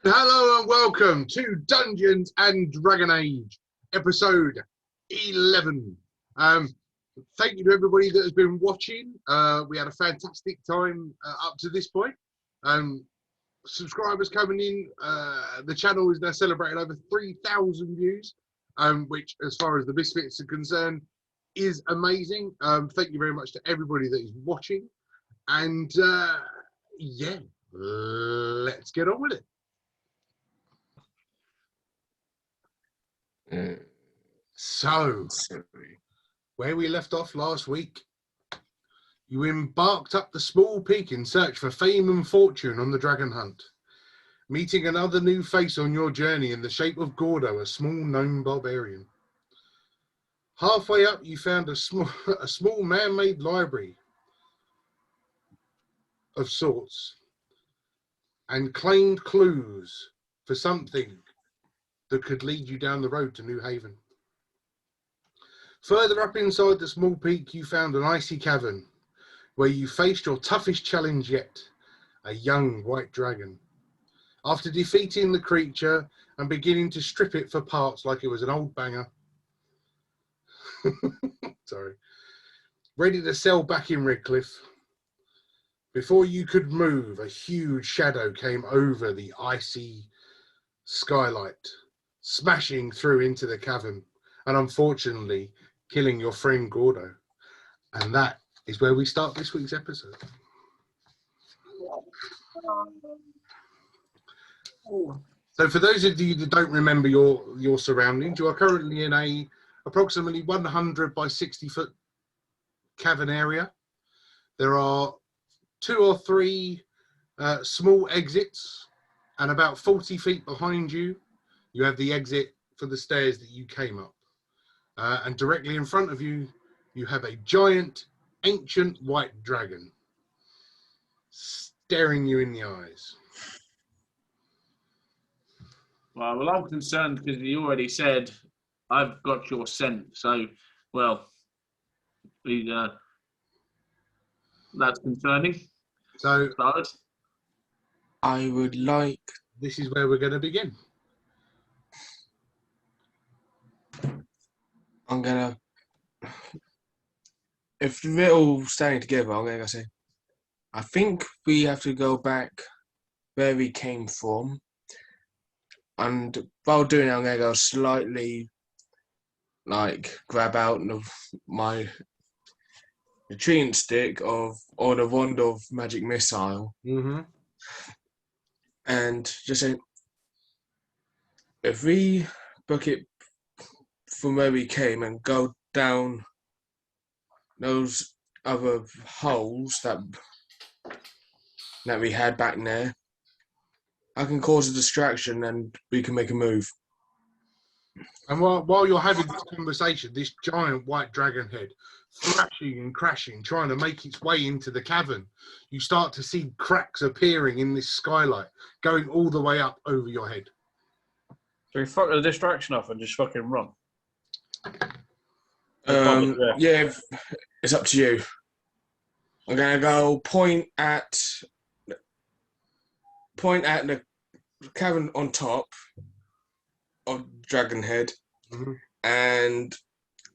Hello and welcome to Dungeons and Dragon Age, episode 11. Thank you to everybody that has been watching. We had a fantastic time up to this point. Subscribers coming in. The channel is now celebrating over 3,000 views, which, as far as the Misfits are concerned, is amazing. Thank you very much to everybody that is watching. And yeah, let's get on with it. So, where we left off last week, you embarked up the small peak in search for fame and fortune on the dragon hunt, meeting another new face on your journey in the shape of Gordo, a small gnome barbarian. Halfway up, you found a small man-made library of sorts and claimed clues for something that could lead you down the road to New Haven. Further up inside the small peak, you found an icy cavern where you faced your toughest challenge yet, a young white dragon. After defeating the creature and beginning to strip it for parts like it was an old banger, sorry, ready to sell back in Redcliffe, before you could move, a huge shadow came over the icy skylight, smashing through into the cavern and unfortunately killing your friend Gordo. And that is where we start this week's episode. So for those of you that don't remember your surroundings, you are currently in a approximately 100 by 60 foot cavern area. There are 2 or 3 small exits, and about 40 feet behind you, you have the exit for the stairs that you came up. And directly in front of you, you have a giant, ancient white dragon staring you in the eyes. Well, I'm concerned because you already said, I've got your scent. So, well, that's concerning. So, I would like... This is where we're going to begin. I'm gonna, if we're all standing together, I'm gonna say, I think we have to go back where we came from, and while doing it, I'm gonna go slightly, like, grab out of my retreating stick or the wand of magic missile, and just say, if we book it from where we came and go down those other holes that we had back there, I can cause a distraction and we can make a move. And while you're having this conversation, this giant white dragon head thrashing and crashing, trying to make its way into the cavern, you start to see cracks appearing in this skylight, going all the way up over your head. So we fuck the distraction off and just fucking run. Yeah, it's up to you. I'm gonna go point at the cavern on top of Dragon Head, and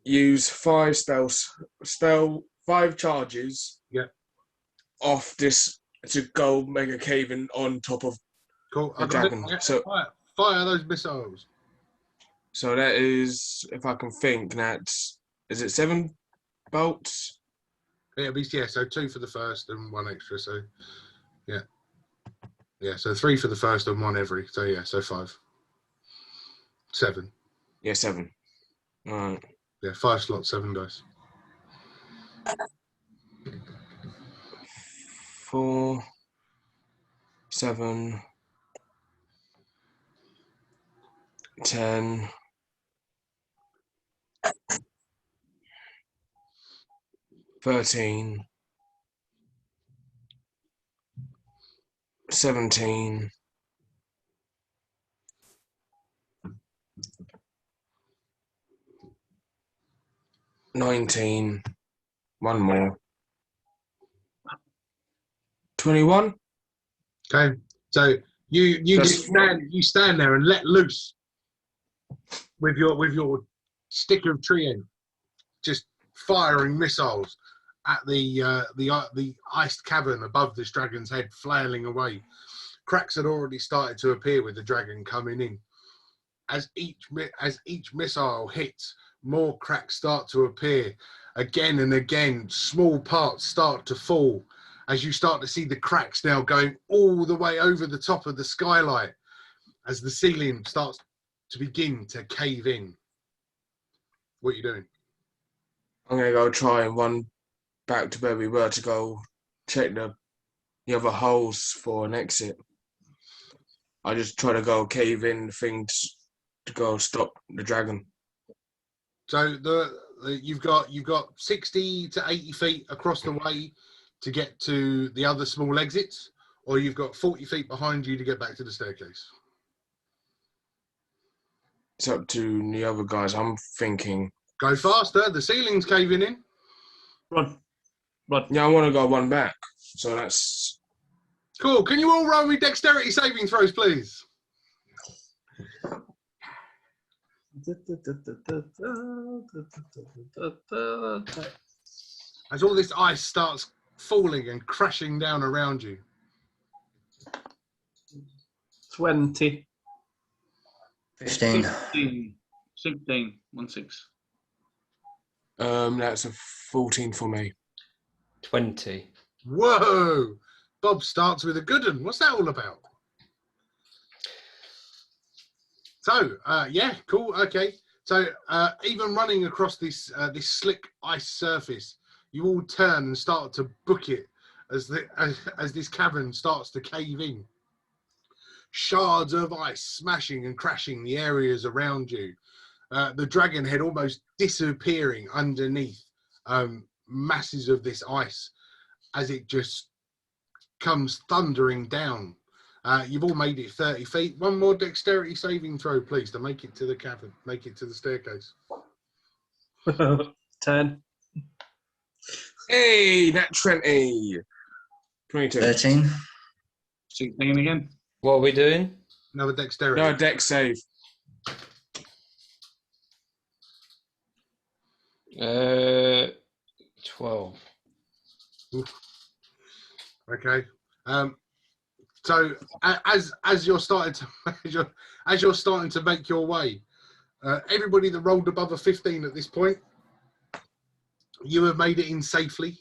use 5 5 charges. Yeah. Off this to go make a cave in on top of the dragon. So fire those missiles. So that is, if I can think, is it 7 bolts? It'll be, yeah, so 2 for the first and 1 extra, so yeah. Yeah, so 3 for the first and 1 every, so yeah, so 5. 7. Yeah, 7. Alright. Yeah, 5 slots, 7 dice. 4, 7, 10, 13, 17, 19, 1 more, 21. Okay, so You stand there and let loose with your stick of tree end, just firing missiles at the iced cavern above this dragon's head, flailing away. Cracks had already started to appear with the dragon coming in. As each missile hits, more cracks start to appear. Again and again, small parts start to fall as you start to see the cracks now going all the way over the top of the skylight as the ceiling starts to begin to cave in. What are you doing? I'm going to go try and run back to where we were to go check the other holes for an exit. I just try to go cave in things to go stop the dragon. So you've got 60 to 80 feet across the way to get to the other small exits, or you've got 40 feet behind you to get back to the staircase. It's up to the other guys. I'm thinking. Go faster. The ceiling's caving in. Run. Yeah, I want to go one back. So that's Cool. Can you all roll me dexterity saving throws, please? As all this ice starts falling and crashing down around you. 20. 15. 16. 16. that's a 14 for me. 20. Whoa! Bob starts with a good one. What's that all about? So, yeah, cool. Okay. So, even running across this slick ice surface, you all turn and start to book it as this cavern starts to cave in. Shards of ice smashing and crashing the areas around you. The dragon head almost disappearing underneath masses of this ice as it just comes thundering down. You've all made it 30 feet. One more dexterity saving throw, please, to make it to the cavern, make it to the staircase. 10. Hey, nat 20. 22. 13. 16 again. What are we doing? Another dexterity. No, deck save. 12. Okay. So as you're starting to make your way, everybody that rolled above a 15 at this point, you have made it in safely,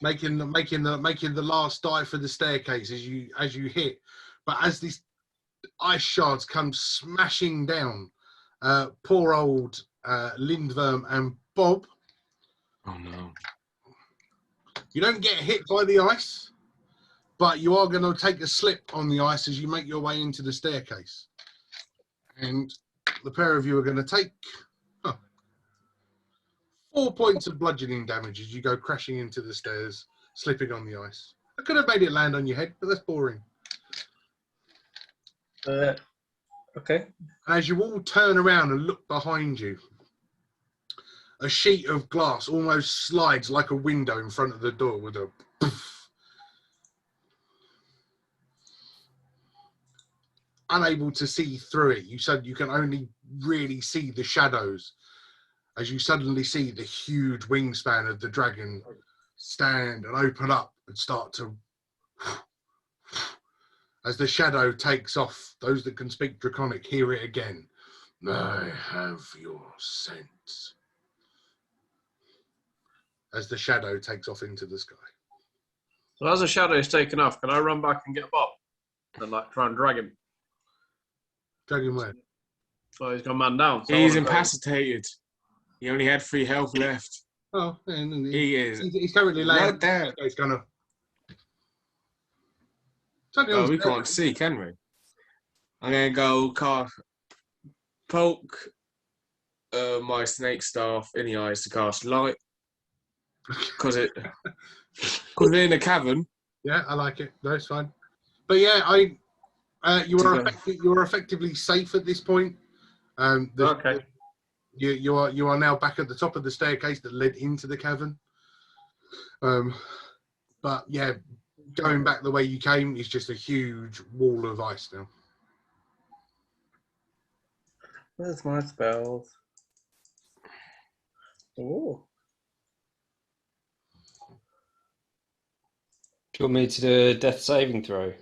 making the last dive for the staircase as you hit. But as these ice shards come smashing down, poor old Lindworm and Bob. Oh no. You don't get hit by the ice, but you are going to take a slip on the ice as you make your way into the staircase. And the pair of you are going to take 4 points of bludgeoning damage as you go crashing into the stairs, slipping on the ice. I could have made it land on your head, but that's boring. Okay. As you all turn around and look behind you, a sheet of glass almost slides like a window in front of the door with a poof. Unable to see through it, you said you can only really see the shadows as you suddenly see the huge wingspan of the dragon stand and open up and start to... As the shadow takes off, those that can speak Draconic hear it again. I have your scent. As the shadow takes off into the sky. So as the shadow is taken off, can I run back and get Bob? And like try and drag him? Drag him where? So he's gone man down. So He's I wanna go- incapacitated. He only had 3 health left. Oh, He is. he's currently laying. Right there. He's gonna. Oh, we can't see, can we? I'm gonna go poke my snake staff in the eyes to cast light. Because we're in a cavern. Yeah, I like it. No, it's fine. But yeah, you are effectively safe at this point. Okay. You are now back at the top of the staircase that led into the cavern. But yeah, going back the way you came is just a huge wall of ice now. Where's my spells? Oh. Do you want me to do a death saving throw?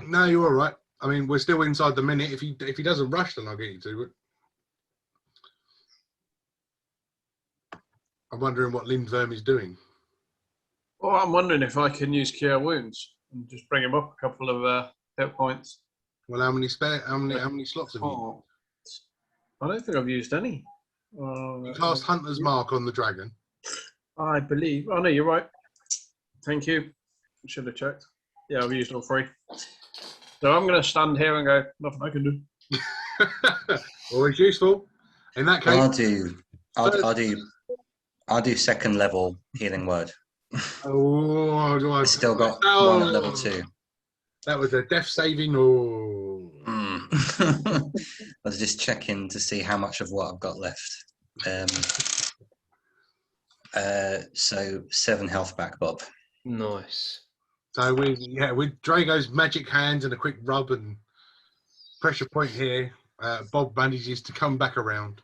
No, you're all right. I mean, we're still inside the minute. If he doesn't rush, then I'll get you to it. I'm wondering what Lindworm is doing. Well, I'm wondering if I can use Cure Wounds and just bring him up a couple of hit points. Well, how many slots have you? Oh. I don't think I've used any. You cast Hunter's Mark on the dragon. I believe. Oh, no, you're right. Thank you. Should have checked. Yeah, I've used all 3. So I'm going to stand here and go, nothing I can do. Always useful. In that case, I'll do second level healing word. I Still got one at level 2. That was a death saving. Oh. I was just checking to see how much of what I've got left. So 7 health back, Bob. Nice. So with Drago's magic hands and a quick rub and pressure point here, Bob manages to come back around.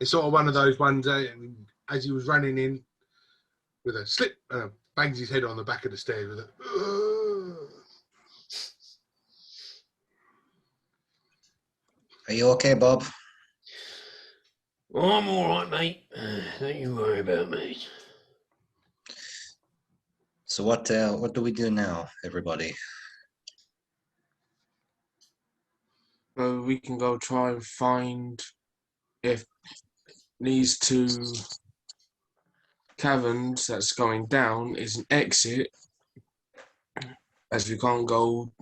It's sort of one of those ones as he was running in with a slip, bangs his head on the back of the stairs with a. Are you okay, Bob? I'm all right, mate. Don't you worry about me. So what do we do now, everybody? So we can go try and find if these 2 caverns that's going down is an exit, as we can't go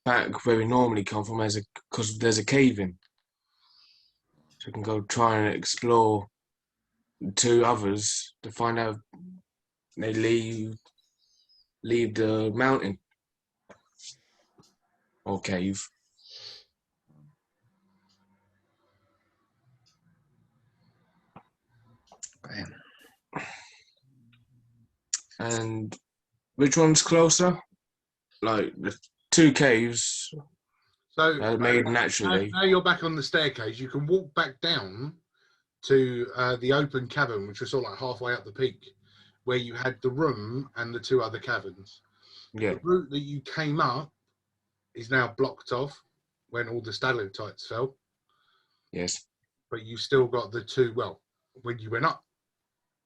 back where we normally come from because there's a cave in. So we can go try and explore the 2 others to find out if they leave the mountain or cave. Okay. And which one's closer? Like the 2 caves So are made naturally. now you're back on the staircase. You can walk back down to the open cavern, which was sort of like halfway up the peak, where you had the room and the 2 other caverns. Yeah. The route that you came up is now blocked off when all the stalactites fell, Yes. but you still got the 2. Well, when you went up,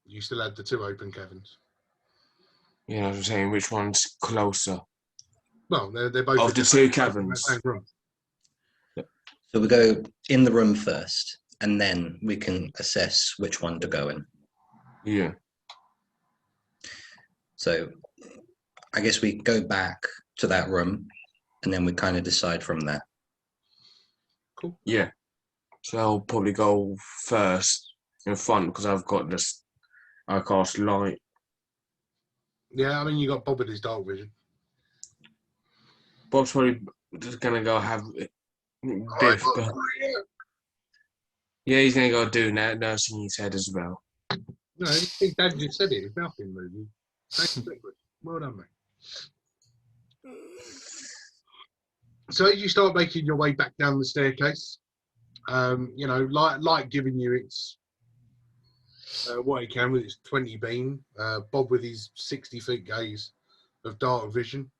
you still had the 2 open caverns. Yeah, I'm saying which one's closer. Well, they're both Of the 2 caverns. Same room. So we go in the room first, and then we can assess which one to go in. Yeah. So I guess we go back to that room, and then we kind of decide from there. Cool. Yeah. So I'll probably go first in front because I've got this. I cast light. Yeah, I mean, you got Bob with his dark vision. Bob's probably just gonna go have Biff, but yeah, he's gonna go do that, nursing his head as well. No, I think Dad just said it. His mouth been moving. Thanks, Liquid. Well done, mate. So as you start making your way back down the staircase, light giving you its what he can with his 20 beam, Bob with his 60 feet gaze of dark vision.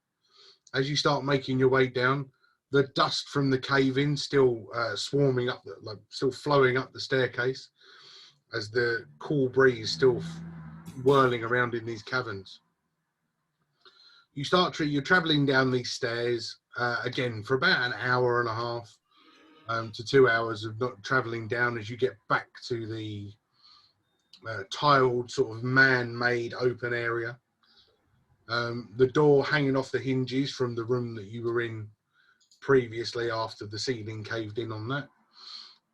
As you start making your way down, the dust from the cave in still swarming up, still flowing up the staircase, as the cool breeze still whirling around in these caverns. You're traveling down these stairs again for about an hour and a half to 2 hours of not traveling down as you get back to the tiled sort of man-made open area. The door hanging off the hinges from the room that you were in previously after the ceiling caved in on that.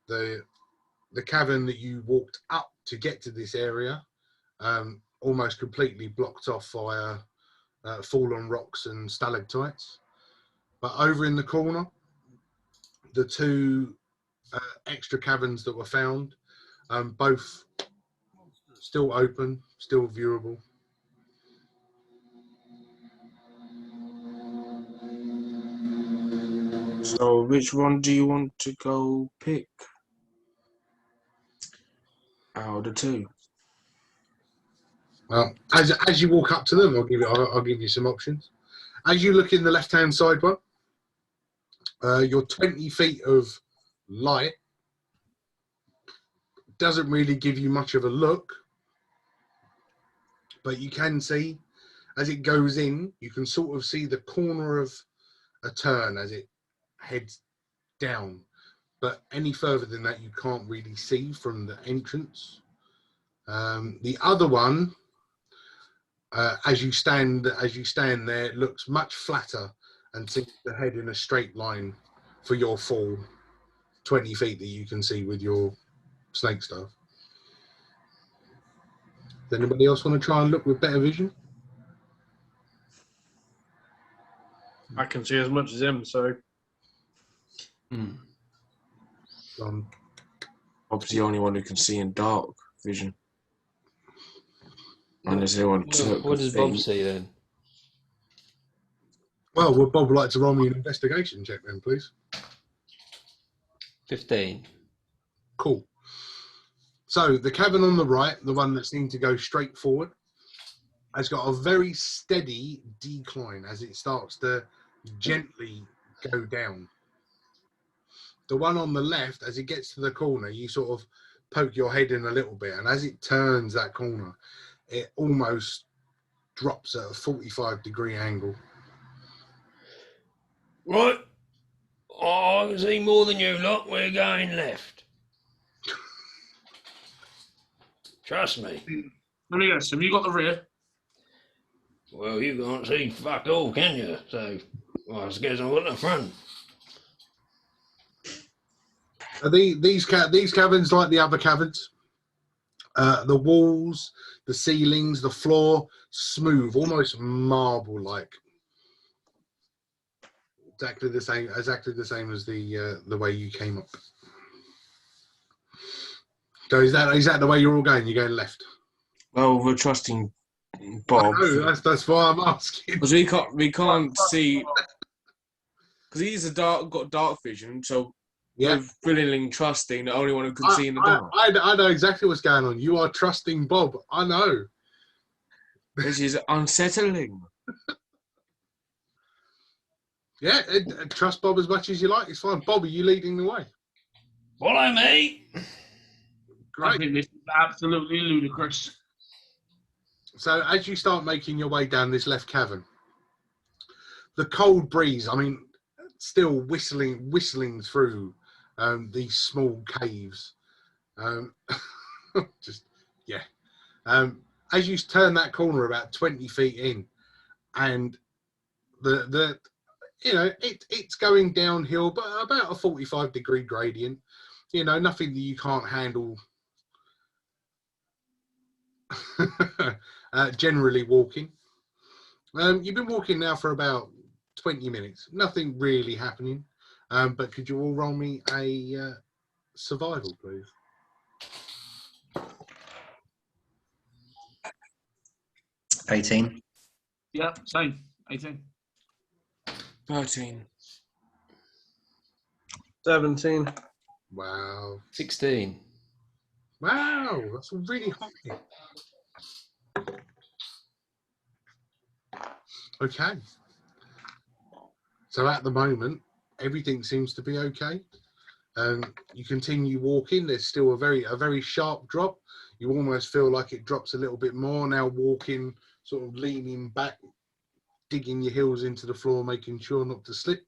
The cavern that you walked up to get to this area almost completely blocked off via fallen rocks and stalactites. But over in the corner, the 2 extra caverns that were found, both still open, still viewable. So which one do you want to go pick out of the two? Well, as you walk up to them, I'll give you some options. As you look in the left-hand side one, your 20 feet of light doesn't really give you much of a look, but you can see as it goes in, you can sort of see the corner of a turn as it heads down. But any further than that, you can't really see from the entrance. The other one, as you stand there, it looks much flatter and seems to head in a straight line for your full 20 feet that you can see with your snake staff. Does anybody else want to try and look with better vision? I can see as much as him, so Bob's the only one who can see in dark vision. Unless anyone took What a does Bob feat. see then? Well, would Bob like to roll me an investigation check then, please? 15. Cool. So the cavern on the right, the one that seemed to go straight forward, has got a very steady decline as it starts to gently go down. The one on the left, as it gets to the corner, you sort of poke your head in a little bit, and as it turns that corner, it almost drops at a 45-degree angle. Right. I can see more than you lot. We're going left. Trust me. Let me guess. Have you got the rear? Well, you can't see fuck all, can you? So, well, I guess I've got the front. Are these caverns like the other caverns? The walls, the ceilings, the floor, smooth, almost marble-like. Exactly the same as the way you came up. So is that the way you're all going? You're going left. Well, we're trusting Bob. No, that's why I'm asking. Because we can't see. Because he's got dark vision, so Yeah, we're willingly trusting the only one who can see in the dark. I know exactly what's going on. You are trusting Bob. I know. Which is unsettling. Yeah, trust Bob as much as you like. It's fine. Bob, are you leading the way? Follow me. I Great. think this is absolutely ludicrous. So as you start making your way down this left cavern, the cold breeze, I mean, still whistling through these small caves. As you turn that corner about 20 feet in, and it's going downhill, but about a 45-degree gradient. Nothing that you can't handle. Generally walking. You've been walking now for about 20 minutes. Nothing really happening. But could you all roll me a survival, please? $18. Yeah, same. 18. 13. 17. Wow. 16. Wow, that's really high. Okay. So at the moment, everything seems to be okay. You continue walking. There's still a very sharp drop. You almost feel like it drops a little bit more now. Walking, sort of leaning back, digging your heels into the floor, making sure not to slip.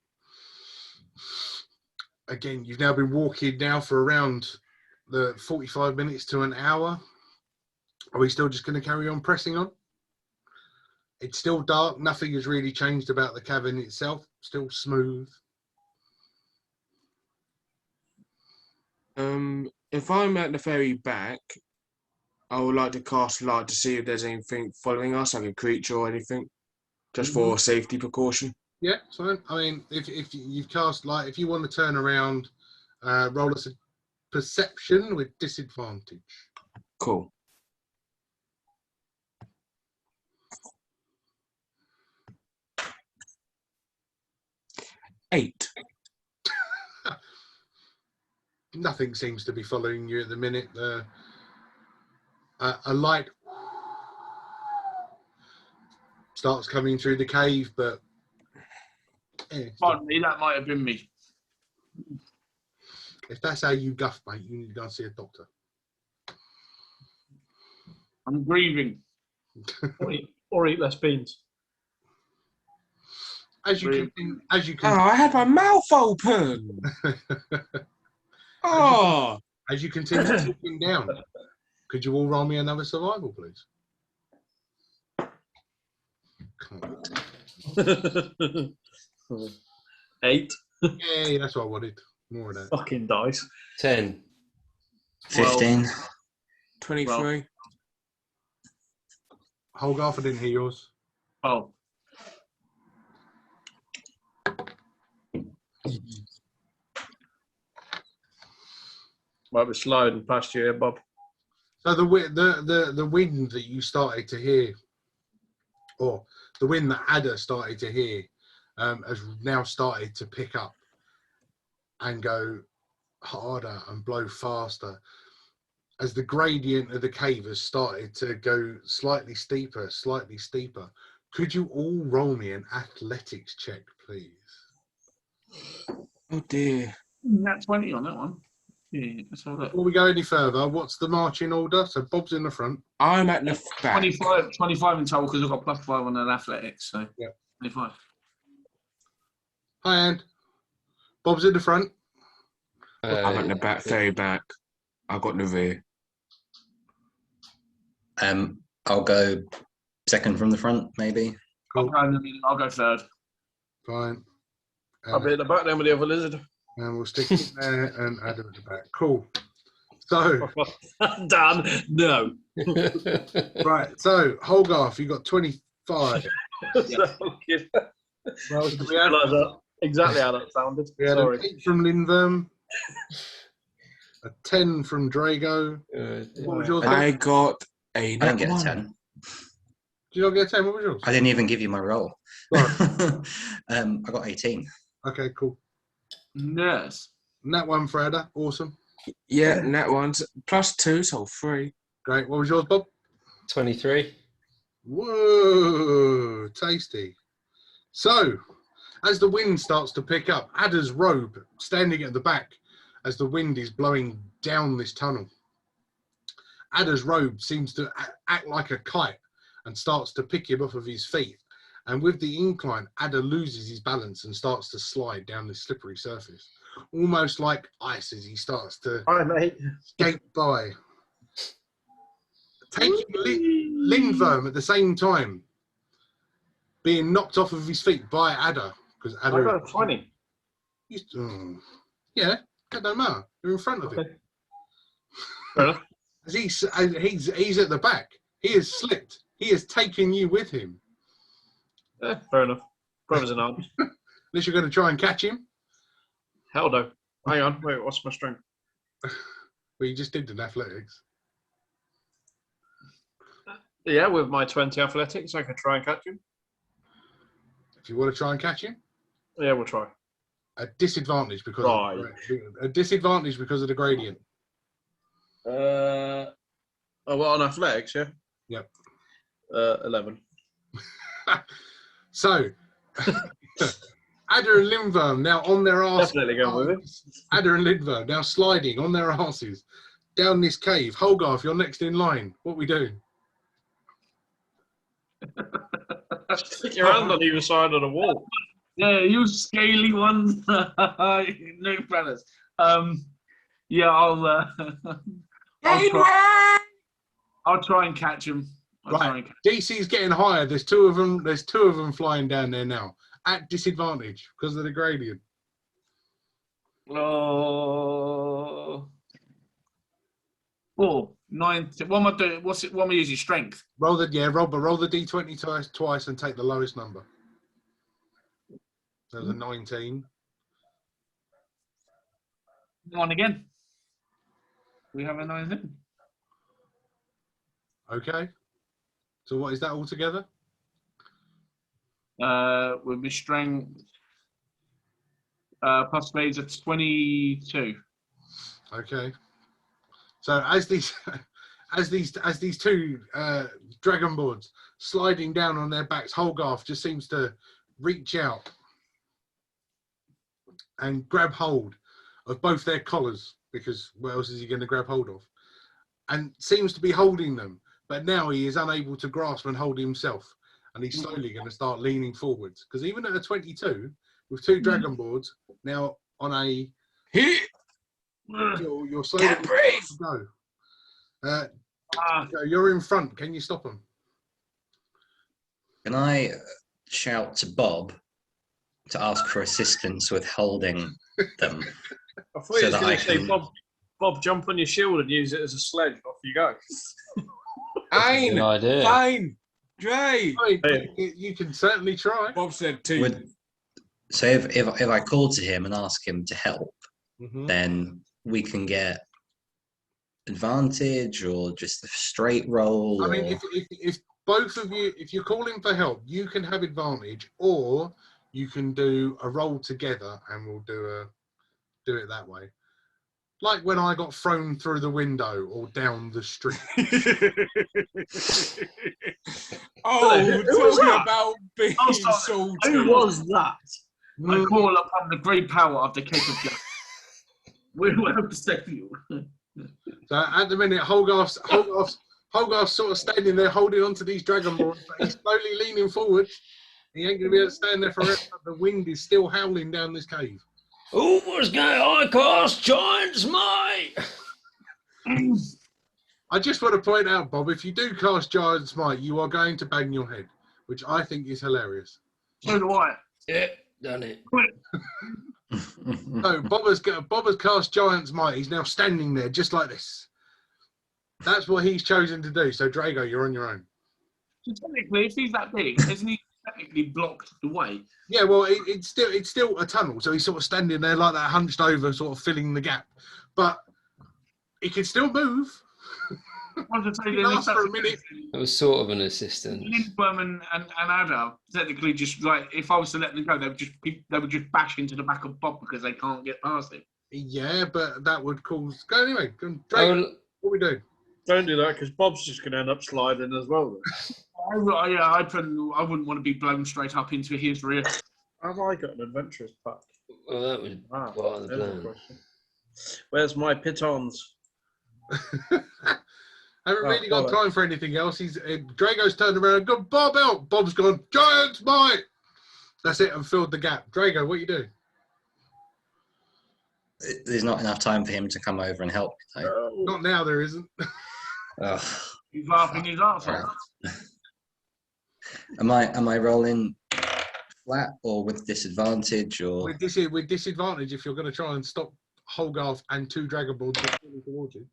Again, you've now been walking now for around the 45 minutes to an hour. Are we still just going to carry on pressing on? It's still dark. Nothing has really changed about the cavern itself. Still smooth. If I'm at the very back, I would like to cast light to see if there's anything following us, like a creature or anything, just for safety precaution. Yeah, it's fine. I mean, if you've cast light, if you want to turn around, roll us a perception with disadvantage. Cool. 8. Nothing seems to be following you at the minute. A light starts coming through the cave, but Pardon me, that might have been me. if that's how you guff, mate, you need to go and see a doctor. I'm grieving. Or eat less beans. As you Really? Oh, I had my mouth open. Oh, as you continue talking down, could you all roll me another survival, please? Come on. 8. Yeah, that's what I wanted. More of that. Fucking dice. 10. 15. 23. Holgarth, I didn't hear yours. Oh, Might be sliding past you here, Bob. So the wind that you started to hear, or the wind that Ada started to hear, has now started to pick up and go harder and blow faster as the gradient of the cave has started to go slightly steeper. Could you all roll me an athletics check, please? Oh dear. nat 20 on that one. Yeah, let's have a look. Before we go any further, what's the marching order? So Bob's in the front. I'm at the back. 25 in total because I've got +5 on an athletics. So Yeah. 25. Hi, Anne. Bob's in the front. I'm at the back, very back. I've got the rear. I'll go second from the front, maybe. Cool. I'll go third. Fine. I'll be at the back then with the other lizard. And we'll stick it there and Adam at the back. Cool. So, Dan, no. right. So, Holgarth, you got 25. Well, Just we had, realised that exactly how that sounded. we had Sorry. an 8 from Lindworm, a 10 from Drago. What was yours? I got a I don't get a 1. 10. Did you not get a 10? What was yours? I didn't even give you my roll. Sorry. I got 18. Okay, cool. Nurse. And that one for Ada. Awesome. Yeah, and that one's +2, so 3. Great. What was yours, Bob? 23. Whoa, tasty. So, as the wind starts to pick up, Ada's robe standing at the back as the wind is blowing down this tunnel. Ada's robe seems to act like a kite and starts to pick him off of his feet. And with the incline, Ada loses his balance and starts to slide down the slippery surface, almost like ice as he starts to Hi, mate. skate by. Taking Lindworm at the same time, being knocked off of his feet by Ada. Because I Ada, got 20. yeah, that don't matter. You're in front of him. Okay. Fair enough. As he's at the back. He has slipped. He has taken you with him. Fair enough. Brothers in arms. Unless you're going to try and catch him. Hell no. Hang on. Wait, what's my strength? Well, you just did an athletics. Yeah, with my 20 athletics, I could try and catch him. If you want to try and catch him, Yeah, we'll try. a disadvantage because Right. of the gradient. Oh, well, on athletics, yeah? Yep. 11. So, Ada and Lindworm now on their arses. Definitely going with it. Ada and Lindworm now sliding on their arses down this cave. Holgarth, you're next in line. What are we doing? Stick your hand on either side of the wall. Yeah, you scaly ones. No fellas. Yeah, I'll try and catch him. Right. DC's getting higher. There's two of them flying down there now at disadvantage because of the gradient. Oh, 9. What am I doing? What am I using? Strength. Roll the D20 twice and take the lowest number. So the 19. 9 again. We have a 19. Okay. So what is that altogether? With my strength. plus speed's at 22. Okay. So as these two dragonborns sliding down on their backs, Holgarth just seems to reach out and grab hold of both their collars, because what else is he going to grab hold of? And seems to be holding them, but now he is unable to grasp and hold himself, and he's slowly going to start leaning forwards, because even at a 22 with two dragonborns now on a you're slowly Can't breathe. go. You're in front. Can you stop them? Can I shout to Bob to ask for assistance with holding them? I thought So you was that going I to say, can- Bob, jump on your shield and use it as a sledge. Off you go. Good idea. Fine. Dre. I mean, you can certainly try. Bob said two. So if I call to him and ask him to help, Mhm. then we can get advantage or just a straight roll. I mean, or... if both of you, if you're calling for help, you can have advantage, or you can do a roll together, and we'll do it that way. Like when I got thrown through the window or down the street. Oh, Who was talking that? about being Oh, sorry. salty. Who was that? I Mm, call upon the great power of the Cape of Death. We will protect you. So at the minute, Holgarth's sort of standing there holding on to these dragonborns, but he's slowly leaning forward. He ain't going to be able to stand there forever. The wind is still howling down this cave. Oh, what's going on? I cast Giant's Might. I just want to point out, Bob, if you do cast Giant's Might, you are going to bang your head, which I think is hilarious. So do I. Yeah, done it. So Bob has cast Giant's Might. He's now standing there just like this. That's what he's chosen to do. So Drago, you're on your own. So technically, if he's that big, isn't he technically blocked the way? Yeah, well, it's still a tunnel, so he's sort of standing there like that, hunched over, sort of filling the gap. But he can still move. I want to say He then, lasts if for a that's minute. It was sort of an assistant. Lindworm and Ada technically just like, if I was to let them go, they would just bash into the back of Bob because they can't get past him. Yeah, but that would cause. Go anyway. Drago, what we do? Don't do that because Bob's just going to end up sliding as well. I wouldn't want to be blown straight up into his rear. Have I got an adventurous pack? Well, that was Wow, part of the there's a plan. question. Where's my pitons? Haven't really got time for anything else. Drago's turned around and gone, Bob out. Bob's gone, Giant's Might. That's it, and filled the gap. Drago, what you do? There's not enough time for him to come over and help. So. Not now, there isn't. Ugh. He's laughing his arse off. Am I rolling flat or with disadvantage or? With disadvantage if you're going to try and stop Holgarth and two dragonborns from coming towards you.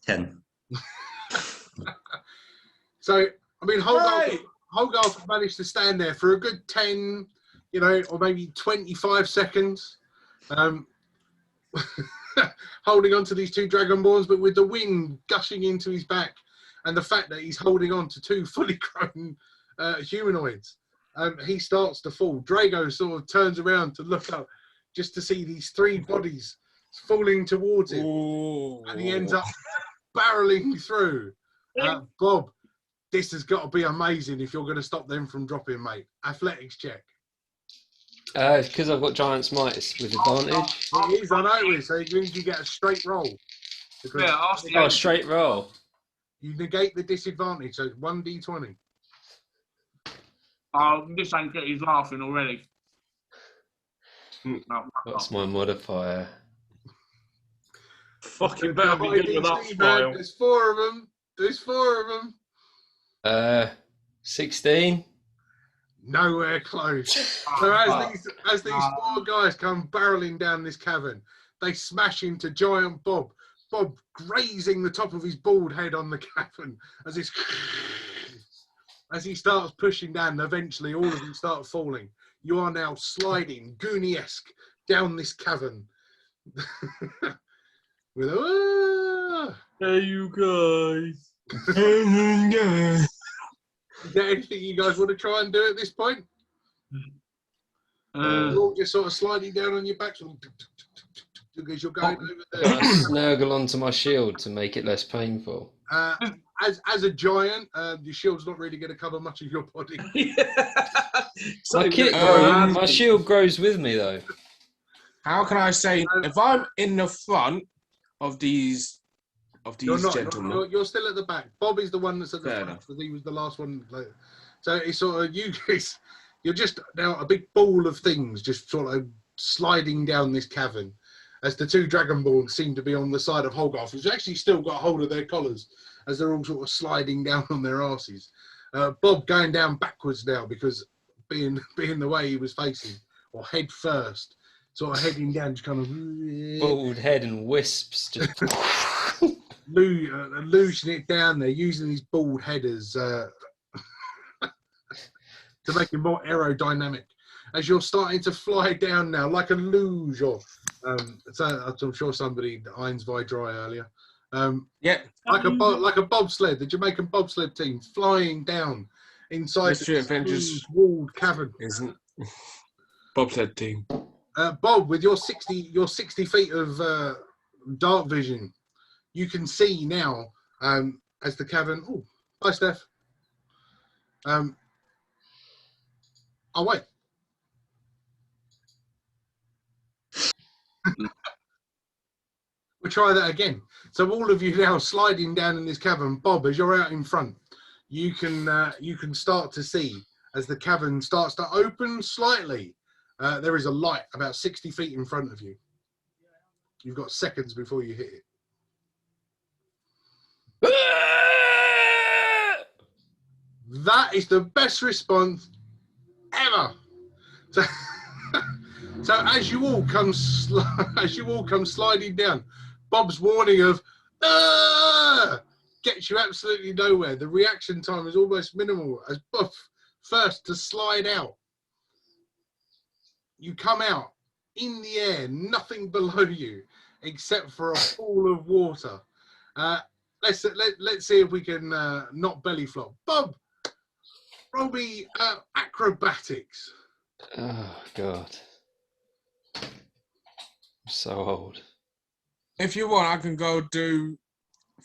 Ten. So, I mean, Holgarth managed to stand there for a good 10, or maybe 25 seconds, holding on to these two dragonborns, but with the wind gushing into his back and the fact that he's holding on to two fully grown humanoids, he starts to fall. Drago sort of turns around to look up just to see these three bodies falling towards him, and he ends up barreling through. Bob, this has got to be amazing if you're going to stop them from dropping, mate. Athletics check. It's because I've got Giant's Might with advantage. It is, I know it, so it means you get a straight roll. Because Yeah, ask the Oh, straight roll. you negate the disadvantage, so it's 1d20. This ain't good. He's laughing already. No, What's my modifier? Fucking better be good with that smile. There's four of them. 16. Nowhere close. So as these four guys come barreling down this cavern, they smash into Giant Bob. Bob grazing the top of his bald head on the cavern as he starts pushing down. And eventually, all of them start falling. You are now sliding Goonie-esque down this cavern. With Hey, you guys. Is there anything you guys want to try and do at this point? You're all just sort of sliding down on your backs because you're going over I there. snuggle onto my shield to make it less painful. As a giant, your shield's not really going to cover much of your body. My shield grows with me though. How can I say if I'm in the front of these You're not. gentlemen? You're still at the back. Bob is the one that's at the Fair front enough. because he was the last one. So it's sort of you guys. You're just now a big ball of things just sort of sliding down this cavern as the two Dragonborns seem to be on the side of Holgarth, who's actually still got hold of their collars as they're all sort of sliding down on their arses. Bob going down backwards now because being the way he was facing, or head first, sort of heading down, just kind of Bald head and wisps. Just loosening it down there, using his bald headers to make it more aerodynamic. As you're starting to fly down now, like a luge, or so I'm sure somebody irons by dry earlier. Yeah. Like a bobsled, the Jamaican bobsled team flying down inside Mystery the Adventures walled cavern. isn't bobsled team. Bob, with your 60 feet of dark vision, you can see now as the cavern. Oh, hi, Steph. Oh wait. We'll try that again. So all of you now sliding down in this cavern. Bob, as you're out in front, you can start to see as the cavern starts to open slightly. There is a light about 60 feet in front of you. You've got seconds before you hit it. That is the best response ever. So as you all come sliding down, Bob's warning of gets you absolutely nowhere. The reaction time is almost minimal as Bob first to slide out. You come out in the air, nothing below you except for a pool of water. Let's see if we can not belly flop. Bob, roll me acrobatics. Oh God. I'm so old. If you want, I can go do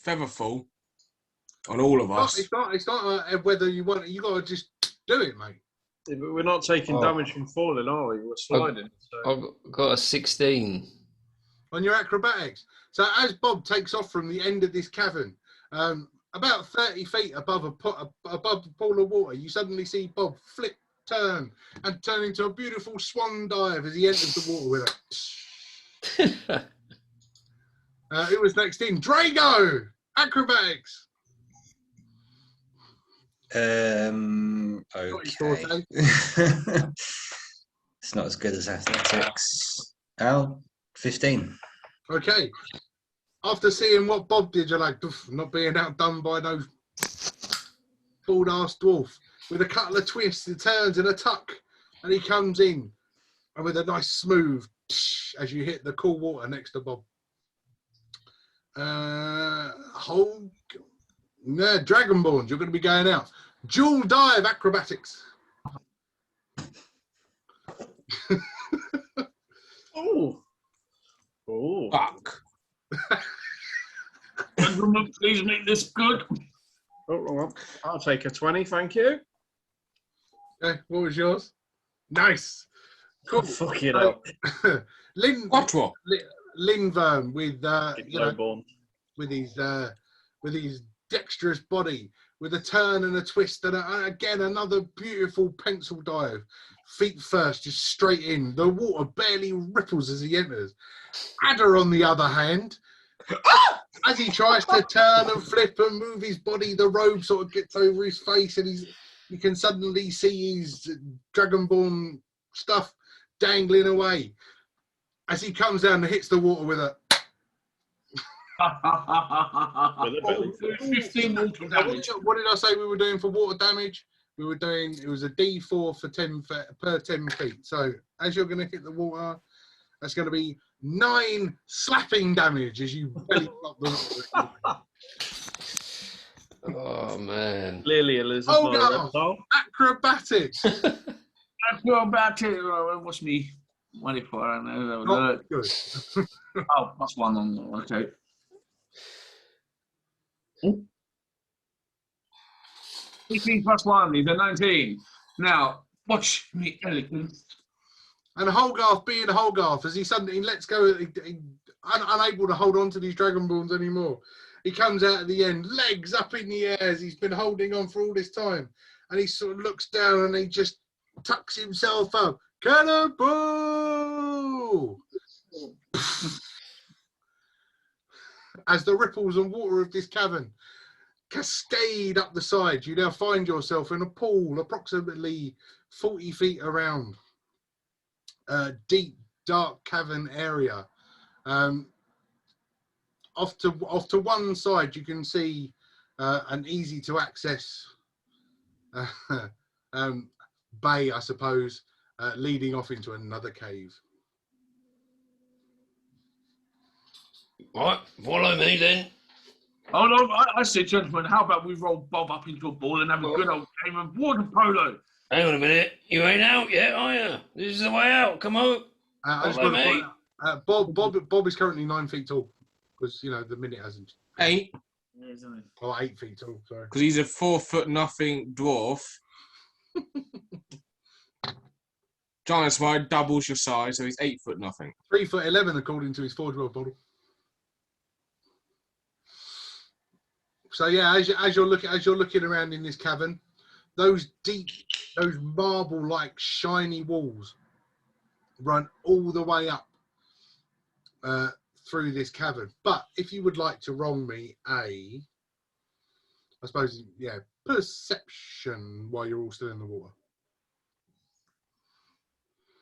Featherfall on all of us. It's not whether you want it. You got to just do it, mate. Yeah, but we're not taking damage from falling, are we? We're sliding. I've got a 16. On your acrobatics. So as Bob takes off from the end of this cavern, about 30 feet above the pool of water, you suddenly see Bob flip, turn into a beautiful swan dive as he enters the water with it. Who was next in? Drago! Acrobatics! Okay. It's not as good as athletics. 15. Okay. After seeing what Bob did, you're like, not being outdone by no bald-ass dwarf. With a couple of twists, he turns and a tuck, and he comes in, and with a nice smooth as you hit the cool water next to Bob. Dragonborns, you're going to be going out. Dual dive acrobatics. Oh. Fuck. Gentlemen, please make this good. Oh, wrong one. I'll take a 20, thank you. Okay, what was yours? Nice. Cool. Fuck it up. Quattro. Linvern with Lowborn. with his dexterous body, with a turn and a twist, and again another beautiful pencil dive. Feet first, just straight in. The water barely ripples as he enters. Adder, on the other hand, as he tries to turn and flip and move his body, the robe sort of gets over his face, and you can suddenly see his dragonborn stuff dangling away. As he comes down and hits the water with a... 15 water damage. What did I say we were doing for water damage? We were doing, it was a D4 for 10 per 10 feet. So as you're going to hit the water, that's going to be 9 slapping damage as you belly flop the water. Oh man. Clearly, a lizard, Oh, not a no. reptile. Acrobatics. I feel about it. What's me? What if I don't know? Not good. Oh, plus one on. Okay. 18 plus 1 is a 19. Now, watch me, elegant. And Holgarth being Holgarth, as he suddenly lets go, unable to hold on to these Dragonborns anymore. He comes out at the end, legs up in the air as he's been holding on for all this time. And he sort of looks down and he just tucks himself up. Cannonball! As the ripples and water of this cavern cascade up the side, you now find yourself in a pool approximately 40 feet around. Deep, dark cavern area. Off to one side, you can see an easy to access bay, I suppose, leading off into another cave. Right, follow me then. Hold on, I said, gentlemen, how about we roll Bob up into a ball and have a good old game of water polo? Hang on a minute. You ain't out yet, are you? This is the way out. Come on. I just Follow want to me. point out, Bob is currently 9 feet tall because the minute hasn't. 8, Yeah, isn't it? Oh, 8 feet tall. Sorry. because he's a 4'0" dwarf. Giant Smite doubles your size, so he's 8'0". 3'11" according to his Forge World model. So yeah, as you're looking around in this cavern, those marble-like shiny walls run all the way up through this cavern. But if you would like to roll me I suppose, perception while you're all still in the water.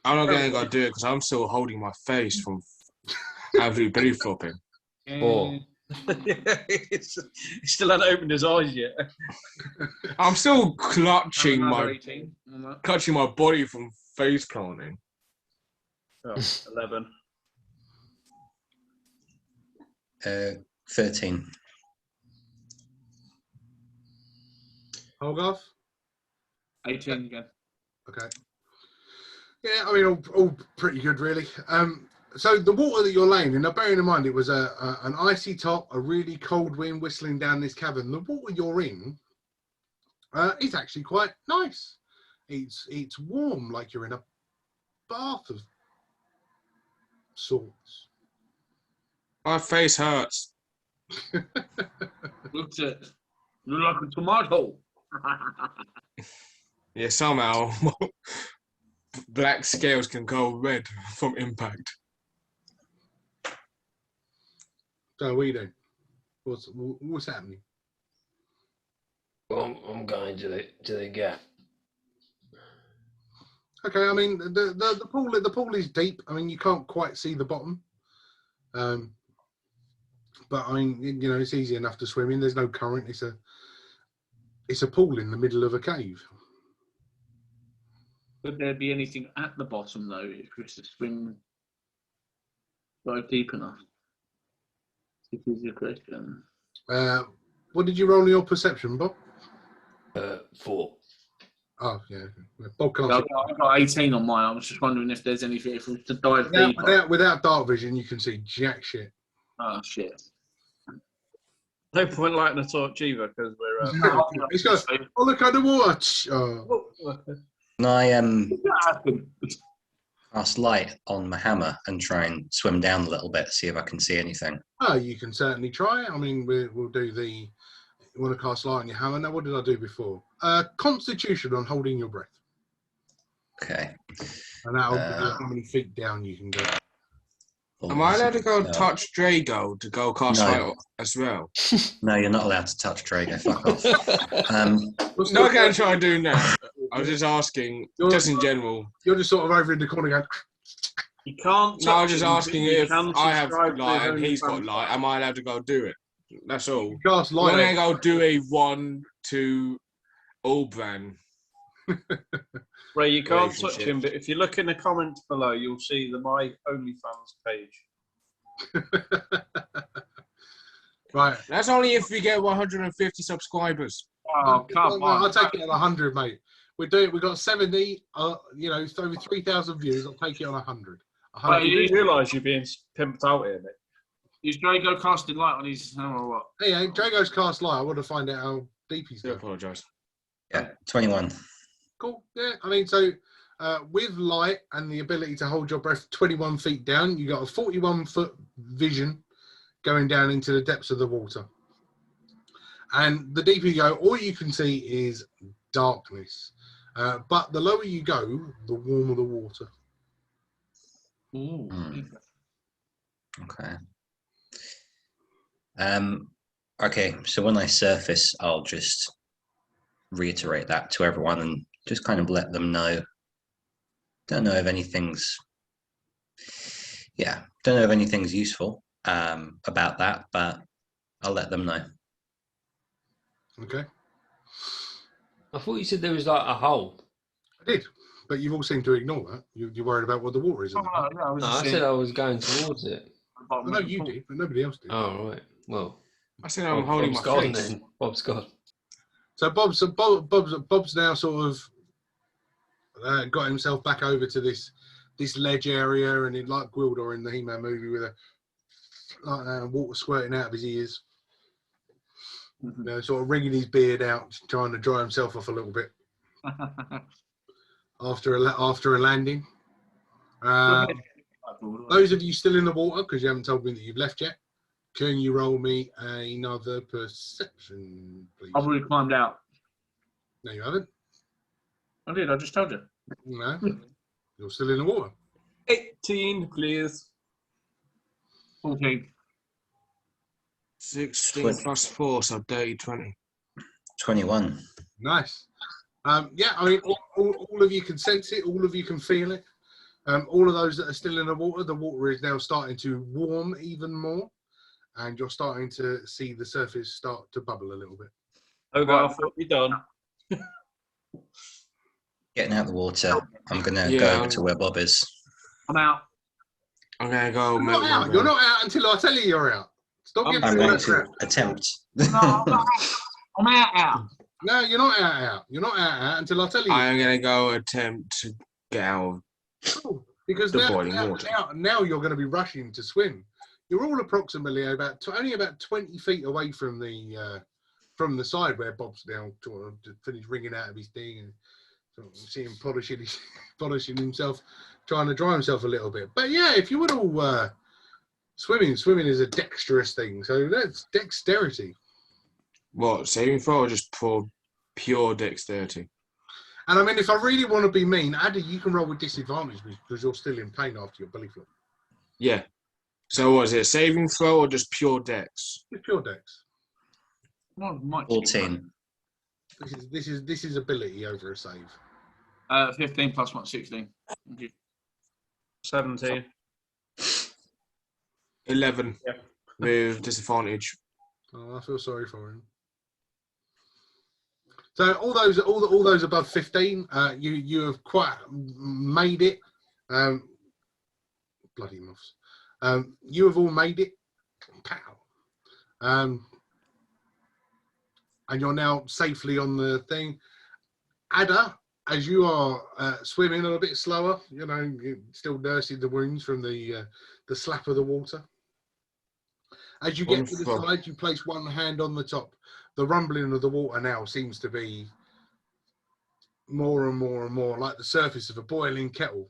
I'm not going to do it because I'm still holding my face from absolutely belly flopping. 4. He still hasn't opened his eyes yet. I'm still clutching Another my 18 on that. body from face planting. Oh, 11. 13. Holgarth? 18 again. Okay. Yeah, I mean, all pretty good, really. So the water that you're laying in, now bearing in mind it was an icy top, a really cold wind whistling down this cavern. The water you're in is actually quite nice. It's warm, like you're in a bath of sorts. My face hurts. Look like a tomato. Yeah, somehow black scales can go red from impact. So what are you doing? What's happening? Well, I'm going to the gap. Okay, I mean the pool is deep. I mean you can't quite see the bottom, but I mean it's easy enough to swim in. There's no current. It's a pool in the middle of a cave. Could there be anything at the bottom though if we was to swim dive deep enough? This is your question. What did you roll in your perception, Bob? 4. Oh yeah, Bob can't. I've got 18 on mine. I was just wondering if there's anything if we was to dive deeper. Without dark vision, you can see jack shit. Oh shit. No point lighting a torch either because we're. He's got. Oh look underwater. Oh. Can I That happened. cast light on my hammer and try and swim down a little bit, see if I can see anything? Oh, you can certainly try. I mean, we'll do the. You want to cast light on your hammer? Now, what did I do before? Constitution on holding your breath, Okay. and that'll how many feet down you can go. Am I allowed to go touch Drago to go cast No. light as well? No, you're not allowed to touch Drago. Fuck off. No, I can't try and do now. I was just asking, just in general. You're just sort of over in the corner going. You can't. No, I was just touch him, asking but you if can I have subscribe to light his and he's got OnlyFans. light. Am I allowed to go do it? That's all. Cast I'm light. going to go do a 1 to Ulbran. Ray, you can't touch Relationship. him, but if you look in the comments below, you'll see the My OnlyFans page. Right. That's only if we get 150 subscribers. Oh, come No, on. I'll take it on 100, mate. We're doing. We got 70. It's over 3,000 views. I'll take it on 100. Wait, you do realise you're being pimped out here, mate? Is Drago casting light on his hammer or what? Hey, Drago's cast light. I want to find out how deep he's I going. apologise. Yeah, 21. Cool. Yeah. I mean, so with light and the ability to hold your breath 21 feet down, you got a 41-foot vision going down into the depths of the water. And the deeper you go, all you can see is darkness. But the lower you go, the warmer the water. Ooh. Okay. Okay, so when I surface, I'll just reiterate that to everyone and just kind of let them know. Don't know if anything's useful about that, but I'll let them know. Okay. I thought you said there was like a hole. I did. But you've all seemed to ignore that. You're worried about what the water is. Oh, yeah, I was No, just I saying said I was going towards it. I know you did, but nobody else did. Oh, right. Well, I said I'm holding Bob's my gone face. then. Bob's gone. So Bob's now sort of got himself back over to this ledge area, and like Gordo in the He-Man movie with water squirting out of his ears, sort of wringing his beard out, trying to dry himself off a little bit after a landing. Those of you still in the water, because you haven't told me that you've left yet, can you roll me another perception, please? I've already climbed out. No, you haven't. I did, I just told you. No, you're still in the water. 18, please. 14. 16 plus 4, so dirty 20. 21. Nice. Yeah, I mean, all of you can sense it. All of you can feel it. All of those that are still in the water is now starting to warm even more, and you're starting to see the surface start to bubble a little bit. Okay, I thought we'd done. Getting out of the water. I'm going to Yeah, go over to where Bob is. I'm out. I'm going to go You're make not out. You're not out until I tell you you're out. Stop I'm giving I'm me going that to crap. attempt. No, I'm not out. I'm out. No, you're not out. You're not out until I tell you. I am going to go attempt to get out. Cool. Because The boiling water. now you're going to be rushing to swim. You're all approximately only about 20 feet away from the side where Bob's now sort of finished wringing out of his thing, and sort of see him polishing himself, trying to dry himself a little bit. But yeah, if you would all swimming is a dexterous thing, so that's dexterity. What, saving throw or just for pure dexterity? And I mean, if I really want to be mean, Addy, you can roll with disadvantage because you're still in pain after your belly flop. Yeah. So what is it, a saving throw or just pure dex? It's pure dex. Well, might 14. This is ability over a save. 15 plus 1, 16. 17. 11 Yeah. with disadvantage. Oh, I feel sorry for him. So all those above 15, you have quite made it. Bloody moths. You have all made it. Pow. And you're now safely on the thing. Ada, as you are swimming a little bit slower, you're still nursing the wounds from the slap of the water. As you get to the side, you place one hand on the top. The rumbling of the water now seems to be more and more and more like the surface of a boiling kettle.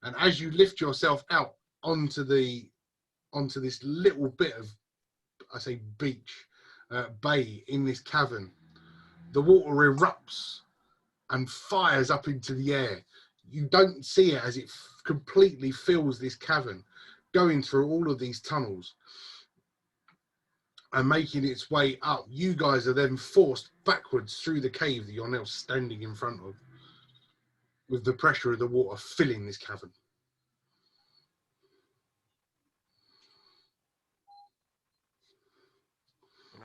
And as you lift yourself out onto this little bit of, I say, beach, bay in this cavern, the water erupts and fires up into the air. You don't see it as it completely fills this cavern, going through all of these tunnels and making its way up. You guys are then forced backwards through the cave that you're now standing in front of, with the pressure of the water filling this cavern.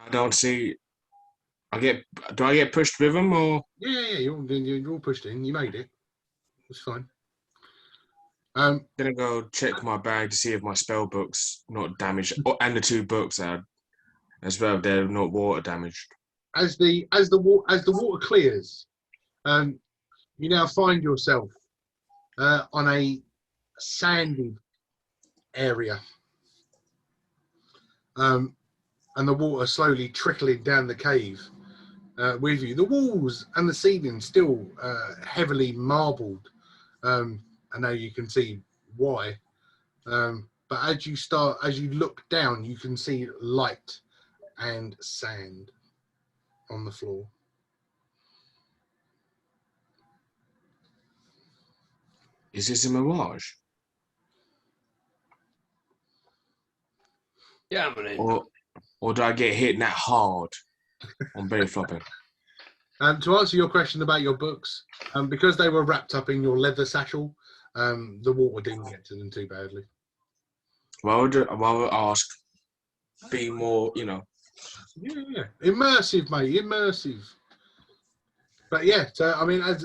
I don't see. Do I get pushed with them or? Yeah, you're all pushed in. You made it. It's fine. I'm gonna go check my bag to see if my spell book's not damaged, and the 2 books are as well. They're not water damaged. As the water clears, you now find yourself on a sandy area, and the water slowly trickling down the cave with you. The walls and the ceiling still heavily marbled, and now you can see why. But as you look down, you can see light and sand on the floor. Is this a mirage? Yeah, man. Or do I get hit that hard on belly flopping? To answer your question about your books, because they were wrapped up in your leather satchel, the water didn't get to them too badly. Well, I would ask, be more, Yeah, immersive, mate, immersive. But yeah, so I mean, as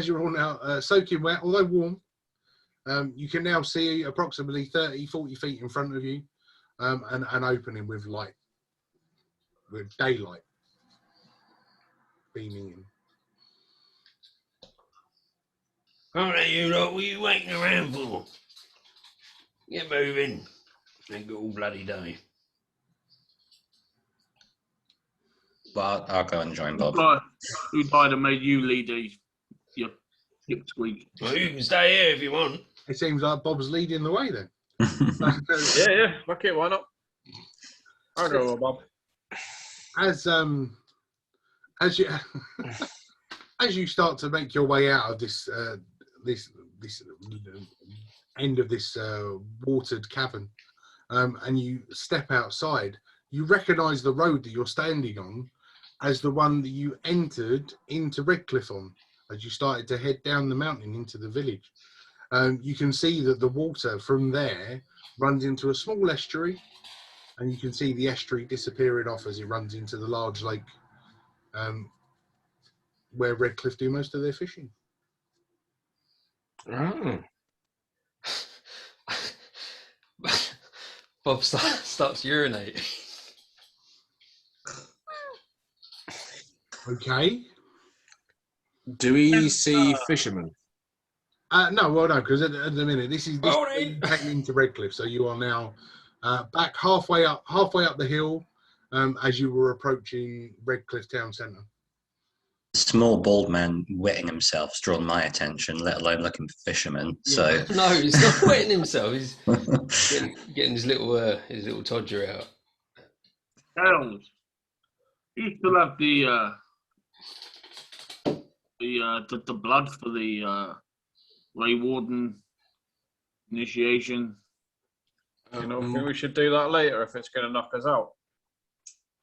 you're all now soaking wet, although warm, you can now see approximately 30-40 feet in front of you, an opening with light, with daylight beaming in. All right, you lot, what are you waiting around for? Get moving. Ain't got all bloody day. Well, I'll go and join Bob. Who died and made you lead your pipsqueak? Well, you can stay here if you want. It seems like Bob's leading the way then. Yeah, fuck it, why not? I'll go with Bob. As you start to make your way out of this end of this watered cavern, and you step outside, you recognise the road that you're standing on as the one that you entered into Redcliffe on, as you started to head down the mountain into the village. You can see that the water from there runs into a small estuary, and you can see the estuary disappearing off as it runs into the large lake, where Redcliffe do most of their fishing. Oh. Bob starts urinating. Okay. Do we see fishermen? No, well, no, because at the minute this is heading into Redcliffe, so you are now back halfway up the hill, as you were approaching Redcliffe town centre. The small bald man wetting himself's drawn my attention, let alone looking for fishermen. So No, he's not wetting himself. He's getting his little todger out. Hells, you still have the blood for the Grey Warden initiation. You know, I think we should do that later if it's going to knock us out.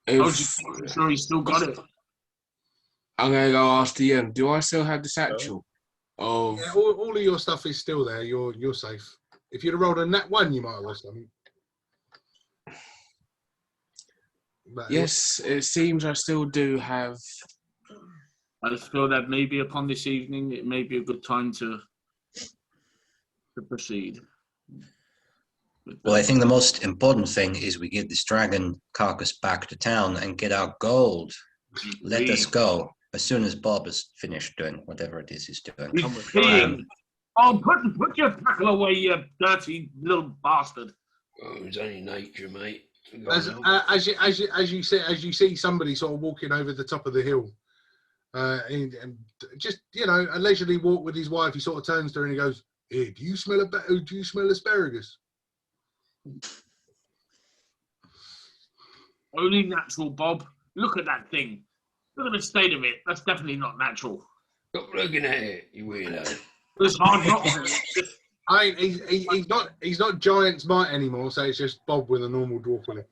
I'm sure he's still got it. I'm going to go ask the end. Do I still have the satchel? Of... Yeah, all of your stuff is still there. You're safe. If you'd have rolled a nat 1, you might have lost something. But yes, it seems I still do have. I just feel that maybe upon this evening, it may be a good time to proceed. well, I think the most important thing is we get this dragon carcass back to town and get our gold. Let us go as soon as Bob is finished doing whatever it is he's doing. Put your tackle away, you dirty little bastard. Oh, it's only nature, mate. As you see somebody sort of walking over the top of the hill, and just a leisurely walk with his wife, he sort of turns to her and he goes, "Hey, do you smell asparagus?" Only natural, Bob. Look at that thing. Look at the state of it. That's definitely not natural. Stop looking at it, you weirdo. It's hard not to. He's not Giant's Might anymore, so it's just Bob with a normal dwarf with him.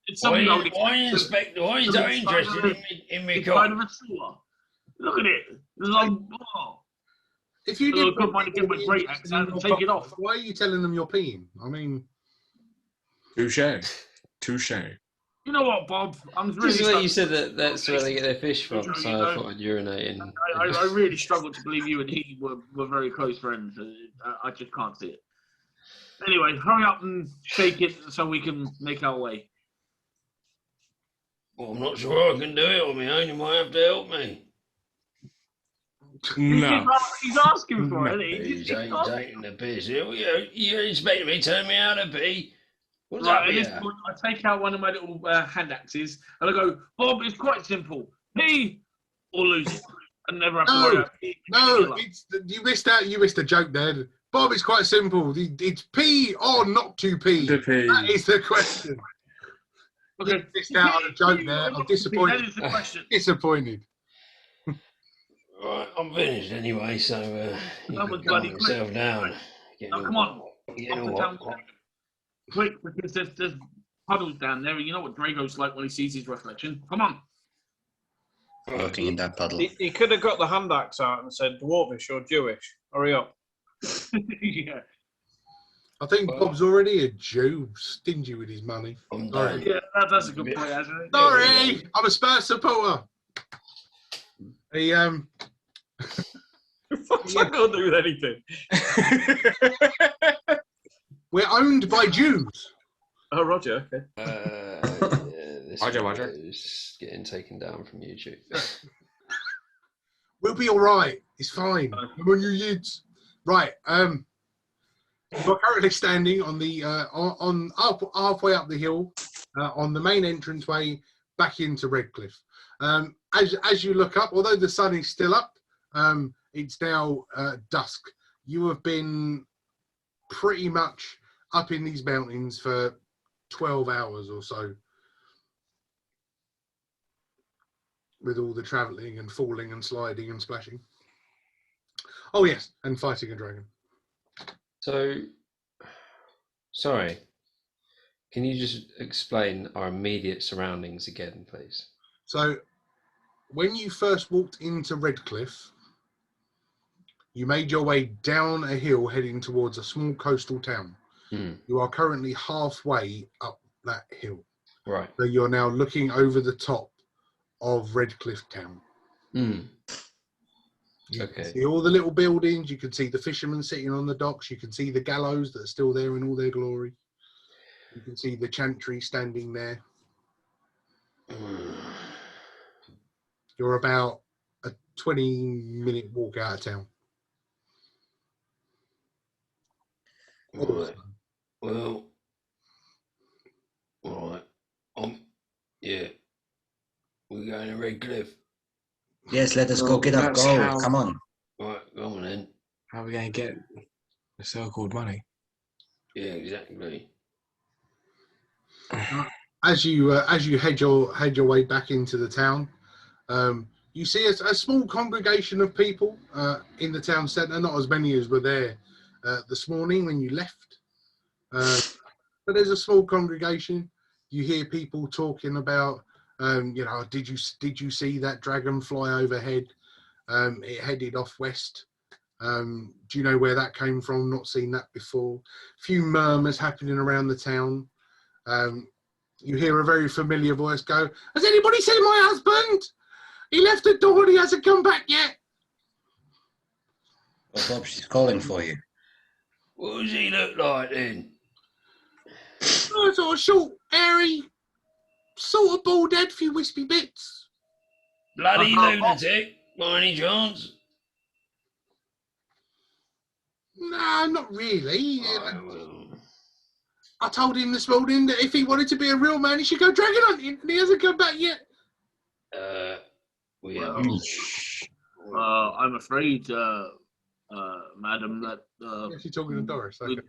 It's Why something are you so interested in me? It's kind of a sewer. Look at it. It's like, If you did, good money get my great axe out and take it off. Why are you telling them you're peeing? I mean, touche. You know what, Bob? I'm really. This is what you said that's where they get their fish from. So I thought I'd urinate. I really struggle to believe you and he were very close friends. I just can't see it. Anyway, hurry up and shake it so we can make our way. Well, I'm not sure I can do it on my own. You might have to help me. No. He's asking for it, isn't he? He's taking the piss. You're expecting me to turn me out a bee? What's Right, up at this here? point, I take out one of my little hand axes and I go, Bob, it's quite simple. Pee or lose it. I never have to worry about it. No, you missed out. You missed a joke there. Bob, it's quite simple. It's pee or not to pee. To pee. That is the question. Okay. You missed out on a joke there. I'm disappointed. That is the question. Disappointed. Right, I'm finished anyway, so you That can was calm bloody yourself quick. down. Now, come on. Getting Off the all town hot. quick, because there's puddles down there, and you know what Drago's like when he sees his reflection. Come on. Floating in that puddle. He could have got the hand axe out and said, Dwarvish or Jewish. Hurry up. Yeah. I think Bob's already a Jew, stingy with his money. I'm Sorry. done. Yeah, that's a good point, actually. Sorry, I'm a Spurs supporter. He What's that got to do with anything? we're owned by Jews. Oh, Roger, okay. This Roger. is getting taken down from YouTube. We'll be all right. It's fine. Come on, you yids. Right. We're currently standing on the halfway up the hill on the main entranceway back into Redcliffe. As you look up, although the sun is still up, it's now dusk. You have been pretty much up in these mountains for 12 hours or so, with all the travelling and falling and sliding and splashing. Oh yes, and fighting a dragon. So, sorry, can you just explain our immediate surroundings again, please? So, when you first walked into Redcliffe, you made your way down a hill heading towards a small coastal town. You are currently halfway up that hill. Right. So you're now looking over the top of Redcliffe town. You Okay. can see all the little buildings. You can see the fishermen sitting on the docks. You can see the gallows that are still there in all their glory. You can see the chantry standing there. You're about a 20-minute walk out of town. Right. Well, all right. Yeah. We're going to Redcliffe. Yes, let us go get our That's gold. how- Come on. Right, go on then. How are we going to get the so-called money? Yeah, exactly. As you head your way back into the town, you see a small congregation of people in the town centre. Not as many as were there this morning when you left, but there's a small congregation. You hear people talking about, did you see that dragon fly overhead? It headed off west. Do you know where that came from? Not seen that before. A few murmurs happening around the town. You hear a very familiar voice go, "Has anybody seen my husband? He left the door and he hasn't come back yet." Well, Bob, she's calling for you. What does he look like then? Oh, sort of short, hairy, sort of bald head, few wispy bits. Bloody lunatic, by any chance? No, not really. Right, well, I told him this morning that if he wanted to be a real man, he should go dragon hunting, and he hasn't come back yet. we Well, have. I'm afraid, madam, that You're talking to Doris. Okay.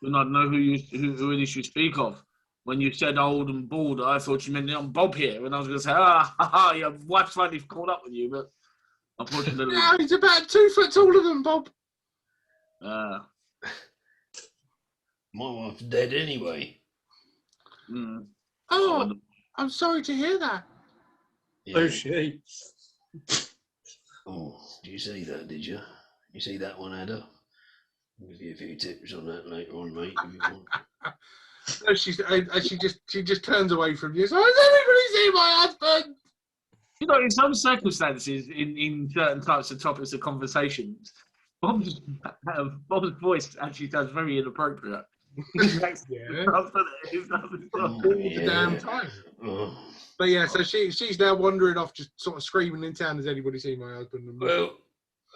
do not know who it is you speak of. When you said old and bald, I thought you meant I'm Bob here, and I was going to say, your wife's finally caught up with you, but unfortunately, No, he's about 2 foot taller than Bob. My wife's dead anyway. Oh, I'm sorry to hear that. Yeah. Oh, she. Oh, did you see that, did you? You see that one, Ada? I'll give you a few tips on that later on, mate, if you want. No, she just turns away from you. So, has anybody seen my husband? You know, in some circumstances, in certain types of topics of conversations, Bob's voice actually sounds very inappropriate. Yeah. All the damn time. Oh, But yeah, so she's now wandering off, just sort of screaming in town. Has anybody seen my husband? And Well,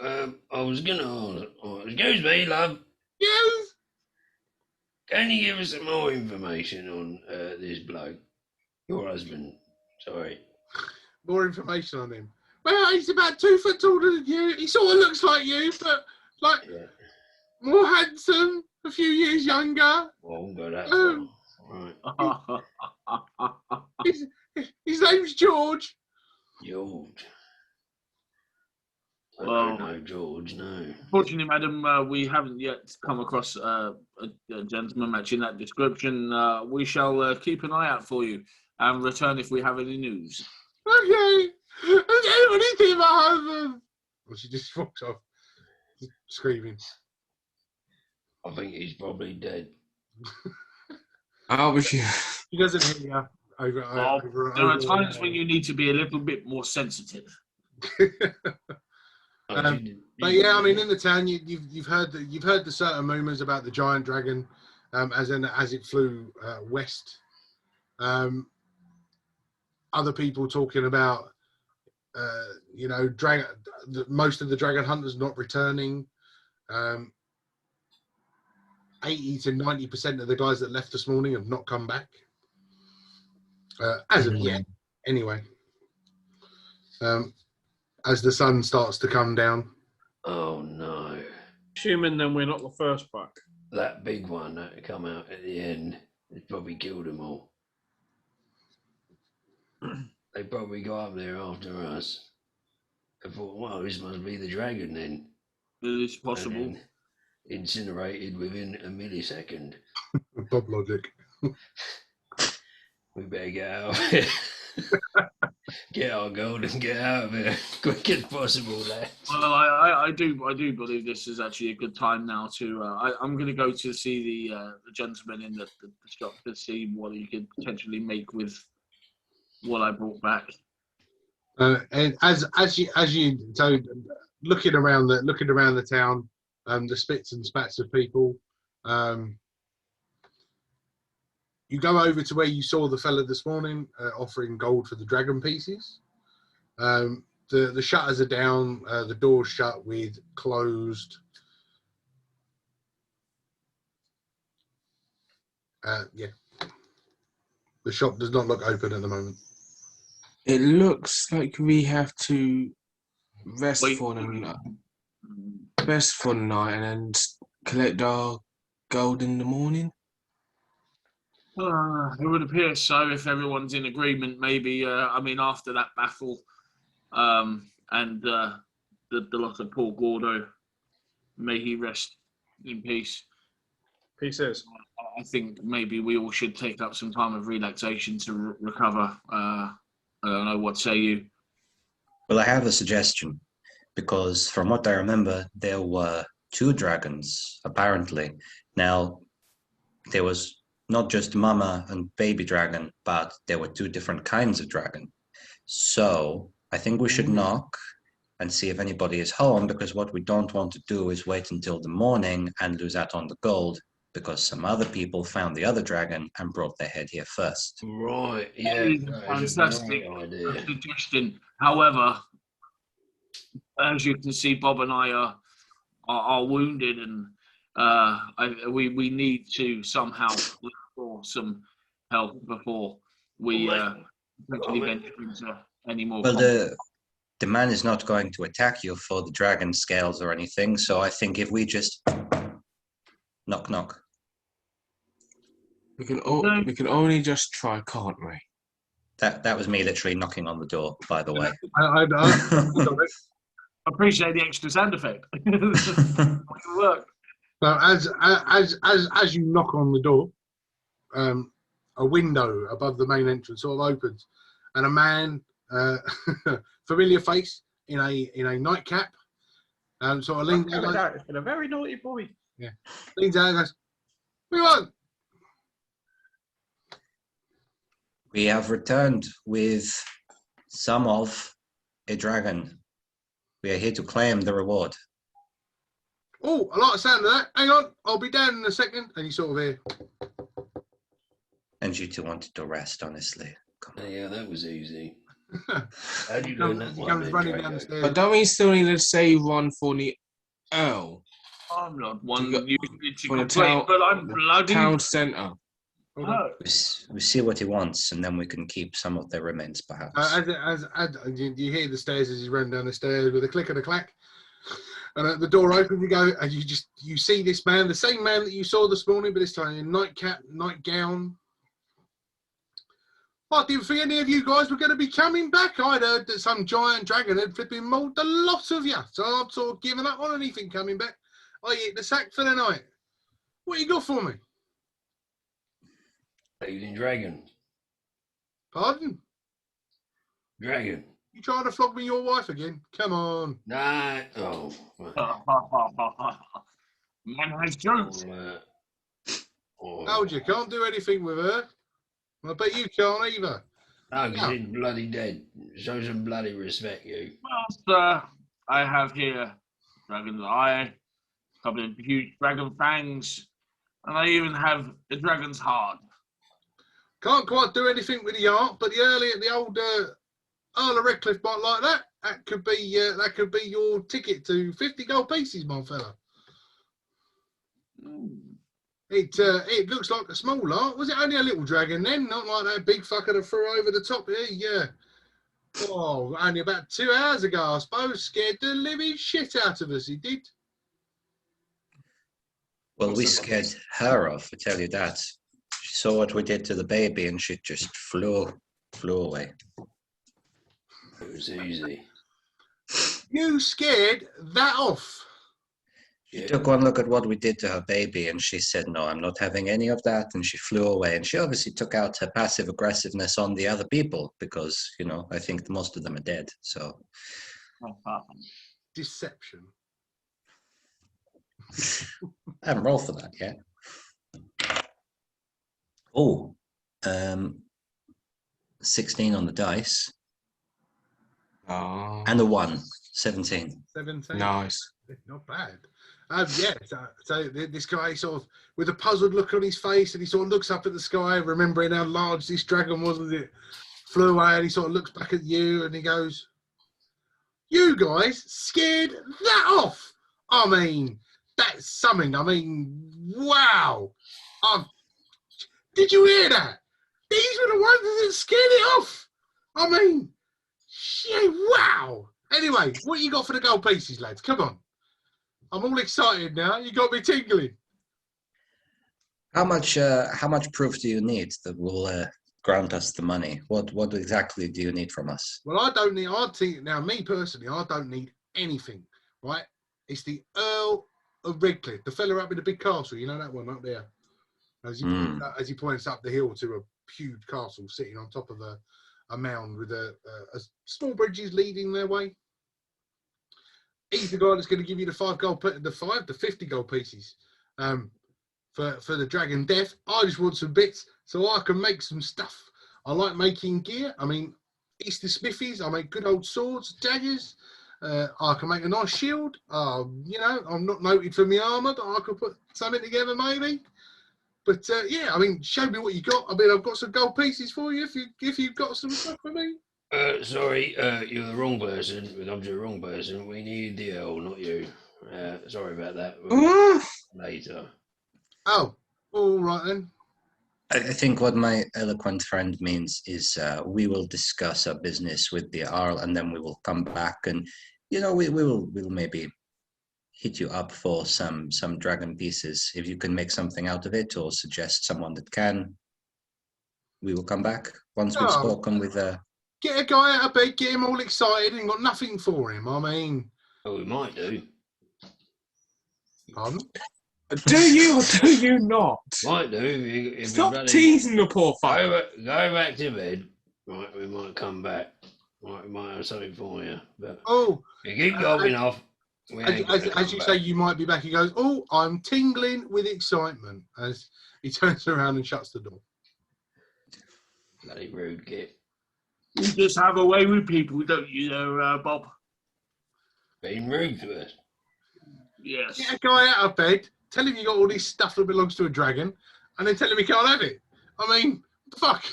I was gonna. Excuse me, love. yes. Can you give us some more information on this bloke, your husband? Sorry. More information on him. Well, he's about 2 foot taller than you. He sort of looks like you, but like Yeah. more handsome, a few years younger. Well, I won't go that far. Right. His name's George. George. I Well, don't know George, no. Fortunately, madam, we haven't yet come across a gentleman matching that description. We shall keep an eye out for you and return if we have any news. Okay. Has anybody seen my husband? Well, she just walks off, screaming. I think he's probably dead. How was you? She doesn't hear you. There are times when you need to be a little bit more sensitive. But yeah, I mean, in the town, you've heard the certain rumours about the giant dragon, as it flew west. Other people talking about, most of the dragon hunters not returning. 80 to 90% of the guys that left this morning have not come back, as of yet. Anyway, as the sun starts to come down. Oh no. Assuming then we're not the first pack. That big one that come out at the end, it probably killed them all. They probably got up there after us. I thought, well, this must be the dragon then. It is possible. And then incinerated within a millisecond. Bob logic. We better get out of here. Get our gold and get out of here quick as possible, lads. Well, I do believe this is actually a good time now to. I'm going to go to see the gentleman in the shop to see what he could potentially make with what I brought back. And as you so looking around the town, the spits and spats of people. You go over to where you saw the fella this morning offering gold for the dragon pieces. The shutters are down, the door's shut with closed. Yeah. The shop does not look open at the moment. It looks like we have to rest for the night and then collect our gold in the morning. It would appear so if everyone's in agreement. Maybe after that battle, and the loss of poor Gordo, may he rest in peace. Pieces. I think maybe we all should take up some time of relaxation to recover. I don't know, what say you? Well, I have a suggestion, because from what I remember, there were 2 dragons, apparently. Now, there was not just mama and baby dragon, but there were 2 different kinds of dragon. So I think we should knock and see if anybody is home, because what we don't want to do is wait until the morning and lose out on the gold, because some other people found the other dragon and brought their head here first. Right, yeah. Fantastic suggestion. However, as you can see, Bob and I are wounded, and we need to somehow look for some help before we eventually venture into any more. Well, the man is not going to attack you for the dragon scales or anything, so I think if we just knock knock. We can only just try, can't we? That was me literally knocking on the door, by the way. I I appreciate the extra sound effect. Work. So as you knock on the door, a window above the main entrance sort of opens, and a man, familiar face in a nightcap, sort of leans out. It's been a very naughty boy. Yeah, leans out and goes, "What do you want?" We have returned with some of a dragon. We are here to claim the reward. Oh, I like the sound of that. Hang on, I'll be down in a second. And you sort of hear. And you two wanted to rest, honestly. Yeah, that was easy. As How'd you learn that he one comes then, running down the Drago? stairs. But don't we still need to save one for the Earl? I'm not one go- usually to for the complain, town- but I'm bloody Town centre. Hold on. hurt. We see what he wants, and then we can keep some of the remains, perhaps. As you hear the stairs as he's running down the stairs with a click and a clack, and at the door opens, you go, and you see this man, the same man that you saw this morning, but this time in nightcap, nightgown. I didn't think any of you guys were going to be coming back. I'd heard that some giant dragon had flipping mauled the lot of you, so I've sort of given up on anything coming back. I hit the sack for the night. What you got for me? Evening, Dragon. Pardon? Dragon. You trying to flog me your wife again? Come on. Nah. Oh. Well, Man has jokes. Told you, can't do anything with her. I bet you can't either. No, because he's bloody dead. Show some bloody respect, you. Well, sir, I have here dragon's eye, a couple of huge dragon fangs, and I even have the dragon's heart. Can't quite do anything with the art, but the old Earl of Redcliffe might like that. That could be your ticket to 50 gold pieces, my fella. It looks like a small art. Was it only a little dragon then? Not like that big fucker that threw over the top here? Yeah. Oh, only about 2 hours ago, I suppose. Scared the living shit out of us, he did. Well, we scared her off, I tell you that. She saw what we did to the baby, and she just flew away. It was easy. You scared that off? She Yeah. took one look at what we did to her baby, and she said, no, I'm not having any of that, and she flew away. And she obviously took out her passive aggressiveness on the other people, because, I think most of them are dead, so... Deception. I haven't rolled for that yet. Oh, 16 on the dice, Oh, and a 1, 17. 17. nice. Not bad. So this guy sort of, with a puzzled look on his face, and he sort of looks up at the sky, remembering how large this dragon was as it flew away, and he sort of looks back at you, and he goes, you guys scared that off. I mean, that's something. I mean, wow. Did you hear that? These were the ones that scared it off. I mean, shit, wow. Anyway, what you got for the gold pieces, lads? Come on. I'm all excited now. You got me tingling. How much proof do you need that will grant us the money? What exactly do you need from us? Well, I don't need. Me personally, I don't need anything. Right? It's the Earl of Redcliffe, the fella up in the big castle. You know that one up there. As he points up the hill to a huge castle sitting on top of a mound with a small bridges leading their way. He's the guy that's going to give you the 50 gold pieces for the dragon death. I just want some bits so I can make some stuff. I like making gear. I mean, Easter smithies. I make good old swords, daggers. I can make a nice shield. I'm not noted for my armour, but I could put something together maybe. But yeah, I mean, show me what you got. I mean, I've got some gold pieces for you if you've got some stuff for me. Sorry, you're the wrong person. I'm the wrong person. We need the Earl, not you. Sorry about that. Later. Oh, all right then. I think what my eloquent friend means is we will discuss our business with the Earl, and then we will come back, and we'll maybe hit you up for some dragon pieces. If you can make something out of it, or suggest someone that can, we will come back once we've spoken with. Get a guy out of bed, get him all excited, and got nothing for him. I mean, Oh, we might do. pardon? Do you or do you not? Might do. If Stop teasing the poor fucker. Go back to bed. Right, we might come back. Right, we might have something for you. But if you keep going off. As you say, you might be back. He goes, oh, I'm tingling with excitement as he turns around and shuts the door. Bloody rude kid. You just have a way with people, don't you, Bob? Being rude to us. Yes. Get a guy out of bed, tell him you got all this stuff that belongs to a dragon, and then tell him he can't have it. I mean, what the fuck?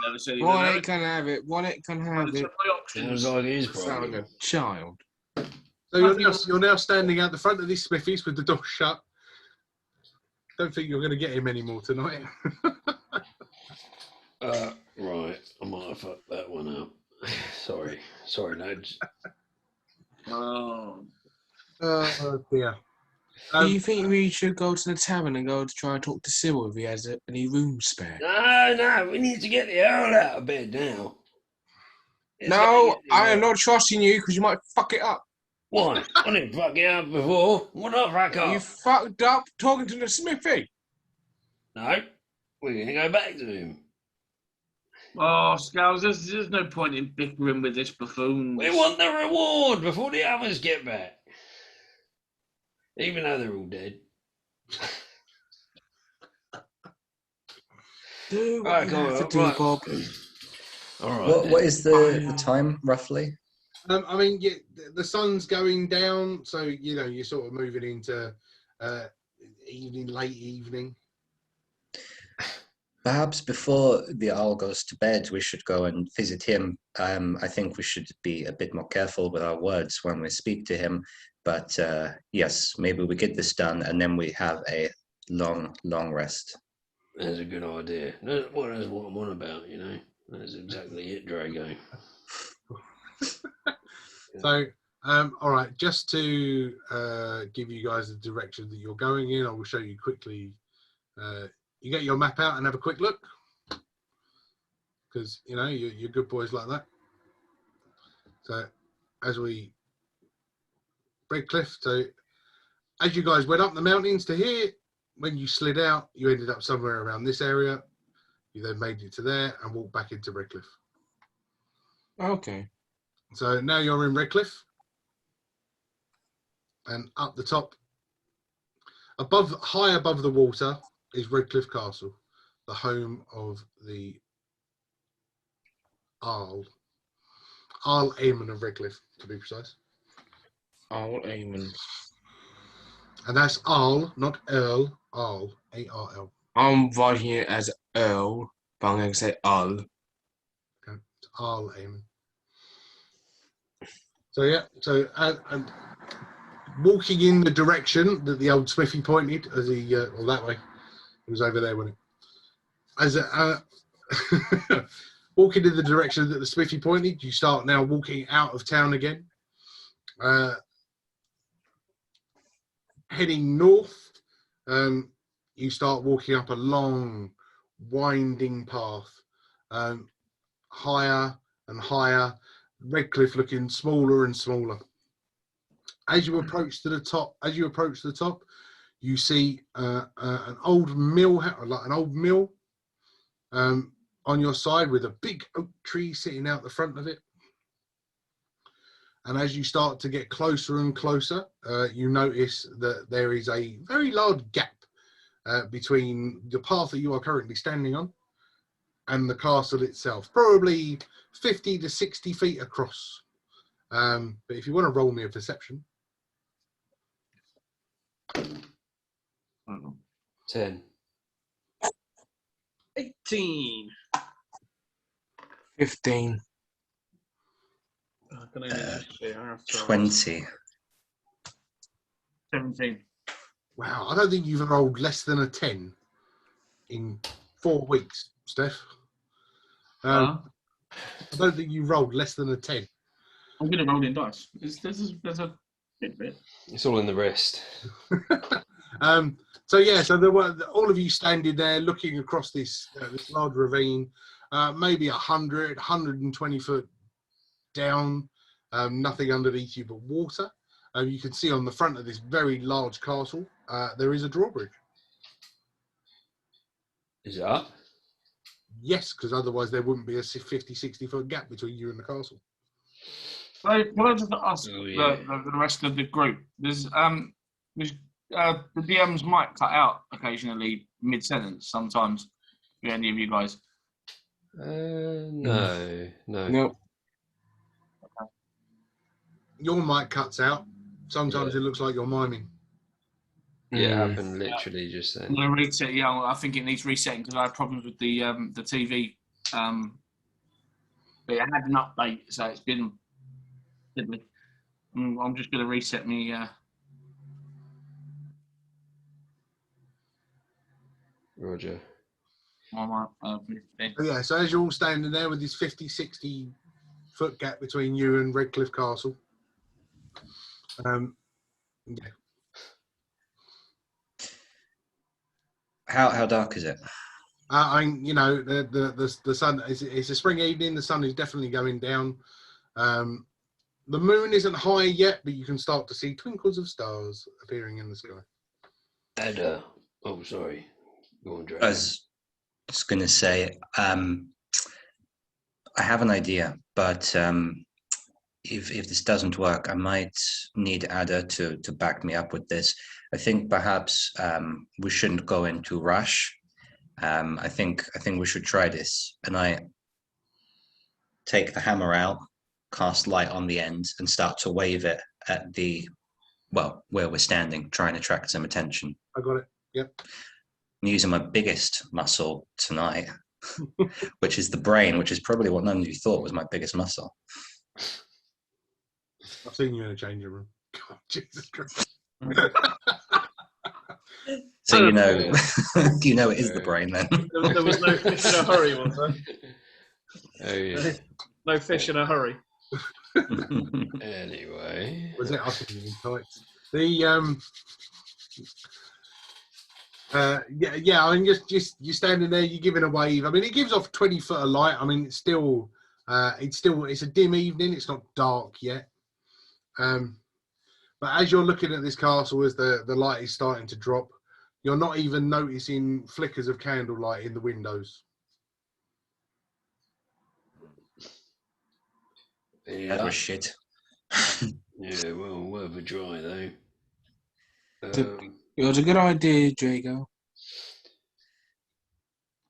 never said he One was it can have it. One it can have Those it. are my options. Sounds like his Sound problem. like a child. So you're now standing at the front of this smithies with the door shut. Don't think you're going to get him anymore tonight. Right, I might have fucked that one up. Sorry, lads. Oh, Oh dear. Do you think we should go to the tavern and go to try and talk to Cyril if he has any room spare? No, we need to get the hell out of bed now. No, I am not trusting you because you might fuck it up. Why? I didn't fuck it up before. What did I fuck up? You fucked up talking to the smithy. No, we're going to go back to him. Scales, there's no point in bickering with this buffoon. We want the reward before the others get back. Even though they're all dead. Do what Right, you go have on, to do, right. Bob. All right. What is the time roughly? I mean, the sun's going down, so you're sort of moving into late evening. Perhaps before the owl goes to bed, we should go and visit him. I think we should be a bit more careful with our words when we speak to him. But yes, maybe we get this done and then we have a long rest. That's a good idea. That's what I'm on about, you know. That's exactly it, Drago. So, all right, just to give you guys the direction that you're going in, I will show you quickly. You get your map out and have a quick look, because you're good boys like that. So, as we Redcliffe, so as you guys went up the mountains to here, when you slid out, you ended up somewhere around this area. You then made it to there and walked back into Redcliffe. Okay. So now you're in Redcliffe, and up the top, high above the water, is Redcliffe Castle, the home of the Earl Eamon of Redcliffe, to be precise. Earl Eamon. And that's Earl, not Earl. Earl, A-R-L. I'm writing it as Earl, but I'm going to say Earl. Okay, it's Earl Eamon. So yeah, and walking in the direction that the old smithy pointed, as he, well, that way, it was over there, wasn't it? As walking in the direction that the smithy pointed, you start now walking out of town again. Heading north, you start walking up a long, winding path, higher and higher. Redcliffe looking smaller and smaller. As you approach the top, you see an old mill, on your side with a big oak tree sitting out the front of it. And as you start to get closer and closer, you notice that there is a very large gap between the path that you are currently standing on and the castle itself, probably 50 to 60 feet across. But if you want to roll me a perception. 10. 18. 15. I can only just see. I have to 20. 17. Wow, I don't think you've rolled less than a 10 in 4 weeks, Steph. I don't think you rolled less than a 10. I'm going to roll in dice. There's a bit. It's all in the rest. So there were all of you standing there looking across this large ravine, maybe 120 foot down, nothing underneath you but water. You can see on the front of this very large castle, there is a drawbridge. Is it up? Yes, because otherwise there wouldn't be a 50, 60 foot gap between you and the castle. So can I just ask the rest of the group? There's the DM's might cut out occasionally mid-sentence sometimes for any of you guys. No. Nope. Your mic cuts out. Sometimes it looks like you're miming. Yeah, it happened literally just then. I'm gonna reset. Yeah, I think it needs resetting because I had problems with the TV But it had an update, so it's been fiddly. I'm just going to reset me. Roger. Thing. So, yeah, so as you're all standing there with this 50, 60 foot gap between you and Redcliffe Castle. Yeah. How dark is it? You know, the sun, it's a spring evening, the sun is definitely going down. The moon isn't high yet, but you can start to see twinkles of stars appearing in the sky. And oh, sorry. Go on, I Dragon. was just going to say, I have an idea, but if this doesn't work, I might need Ada to back me up with this. I think perhaps we shouldn't go into rush. I think we should try this, and I take the hammer out, cast light on the end, and start to wave it at where we're standing, trying to attract some attention. I got it. Yep. I'm using my biggest muscle tonight, which is the brain, which is probably what none of you thought was my biggest muscle. I've seen you in a changing room. God, Jesus Christ. So you know it is the brain then. There was no fish in a hurry, was there? Oh, yeah. No fish in a hurry. Anyway. Was it? I think you mean tights. Yeah. I mean, just you're standing there, you're giving a wave. I mean, it gives off 20 foot of light. I mean, it's a dim evening. It's not dark yet. But as you're looking at this castle, as the light is starting to drop, you're not even noticing flickers of candlelight in the windows. That was shit. Yeah, well, worth a try though. It was a good idea, Drago.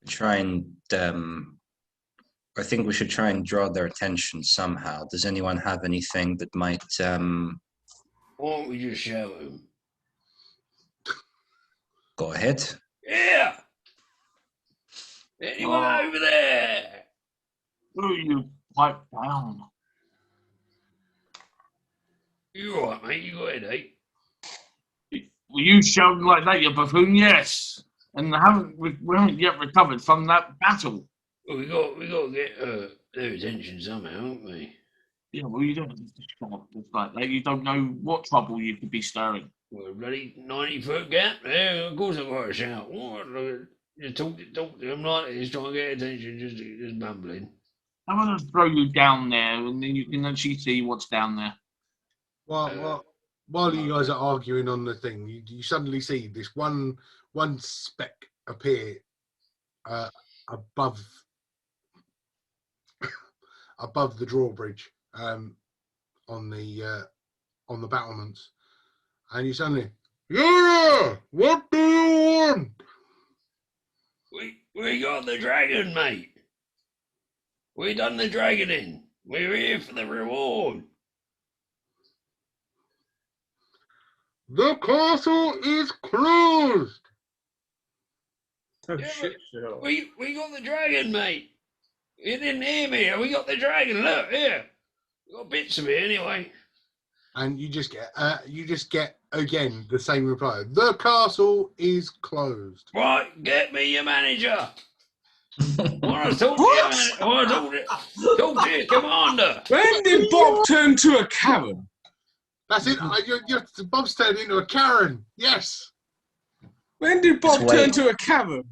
Try and I think we should try and draw their attention somehow. Does anyone have anything that might Why don't we just shout them? go ahead? Yeah! Anyone over there? Will you pipe down? You alright, mate? You got a headache? Were you shouting like that, you buffoon? Yes. And we haven't yet recovered from that battle. Well, we got to get their attention somehow, haven't we? Yeah, well, you don't shout like that. You don't know what trouble you could be stirring. Well, bloody 90-foot gap. Yeah, of course I've got to shout. What? Just talk to them like this, trying to get attention, just mumbling. I'm going to throw you down there, and then you can actually see what's down there. While you guys are arguing on the thing, you suddenly see this one speck appear above the drawbridge on the battlements, and you suddenly, yeah, what do you want? We got the dragon, mate. We done the dragon in. We're here for the reward. The castle is closed. Oh, Yeah, shit. Sure. We got the dragon, mate. You didn't hear me. We got the dragon. Look here. We got bits of it anyway. And you just get again the same reply. The castle is closed. Right, get me your manager. I want to talk to you. I want to talk to your commander. When did Bob turn to a Karen? That's it. Bob's turned into a Karen. Yes. When did Bob Just turn wait. to a Karen?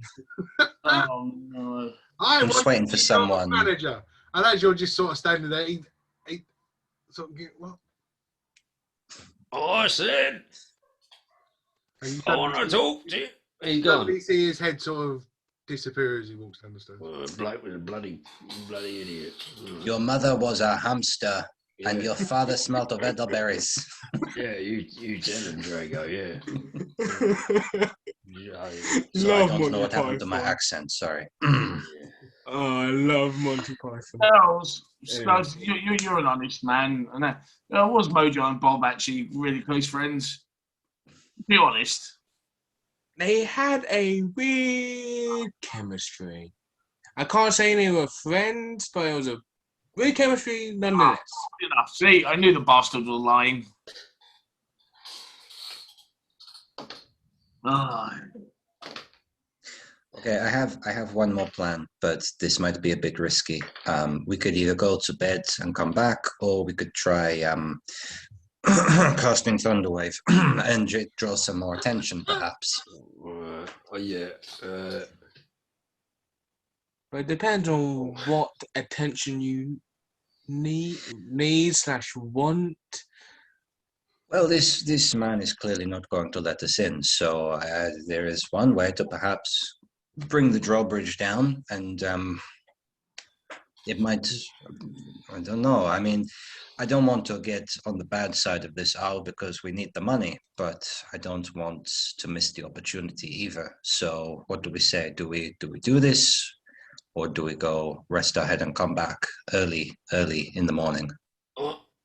Oh, no. I'm just waiting for someone. Manager. And as you're just sort of standing there, he sort of get what? I said, And you I want to talk to you. He's suddenly gone. see his head sort of disappear as he walks down the stairs. Well, Blake was a bloody idiot. Your mother was a hamster, and Yeah. your father smelt of elderberries. Yeah, you tell him, Drago, yeah. So I Love don't know what Monty happened to my Python. accent. Sorry. Oh, I love Monty Python. Spells, you're an honest man. And was Mojo and Bob actually really close friends? Be honest. They had a weird chemistry. I can't say any were friends, but it was a great chemistry nonetheless. Enough. See, I knew the bastard was lying. Ah, Okay, I have one more plan, but this might be a bit risky. We could either go to bed and come back, or we could try casting Thunderwave and draw some more attention, perhaps. Oh yeah. But it depends on what attention you need/want. Well, this man is clearly not going to let us in, so there is one way to perhaps bring the drawbridge down, and it might. I don't know. I mean, I don't want to get on the bad side of this owl because we need the money, but I don't want to miss the opportunity either. So, what do we say? Do we do this, or do we go rest our head and come back early in the morning?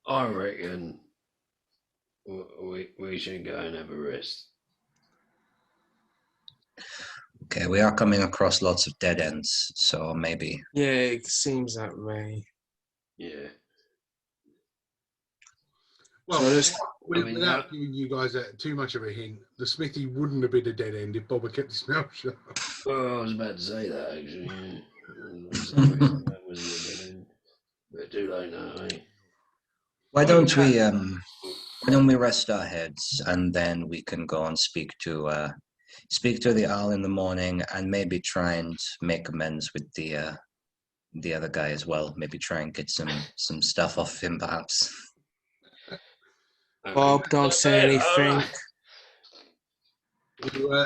I reckon we should go and have a rest. Okay, we are coming across lots of dead ends, so maybe. Yeah, it seems that way. Yeah. Well, So without giving you guys too much of a hint, the smithy wouldn't have been a dead end if Bob had kept his mouth shut. Well, I was about to say that actually. Yeah. That was a dead end. But too late now, eh? Why don't we rest our heads, and then we can go and speak to the owl in the morning, and maybe try and make amends with the other guy as well. Maybe try and get some stuff off him, perhaps. Bob, don't say anything.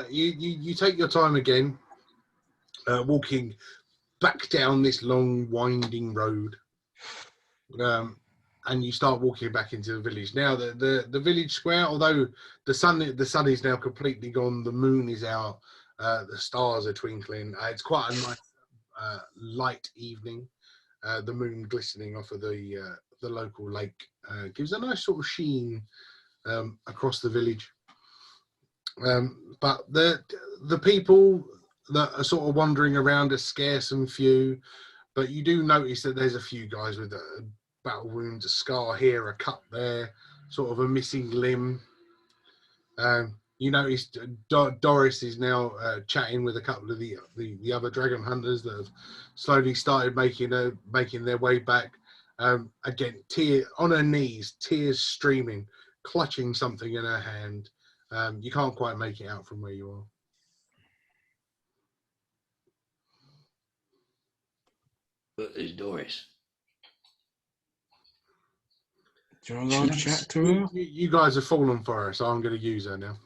You take your time again, walking back down this long winding road, and you start walking back into the village. Now the village square, although the sun is now completely gone, the moon is out, the stars are twinkling. It's quite a nice light evening. The moon glistening off of the local lake gives a nice sort of sheen across the village. But the people that are sort of wandering around are scarce and few, but you do notice that there's a few guys with battle wounds, a scar here, a cut there, sort of a missing limb. You notice Doris is now chatting with a couple of the other dragon hunters that have slowly started making their way back. Again, on her knees, tears streaming, clutching something in her hand. You can't quite make it out from where you are. But there's Doris. Do you want to go and chat to her? You guys have fallen for her, so I'm going to use her now.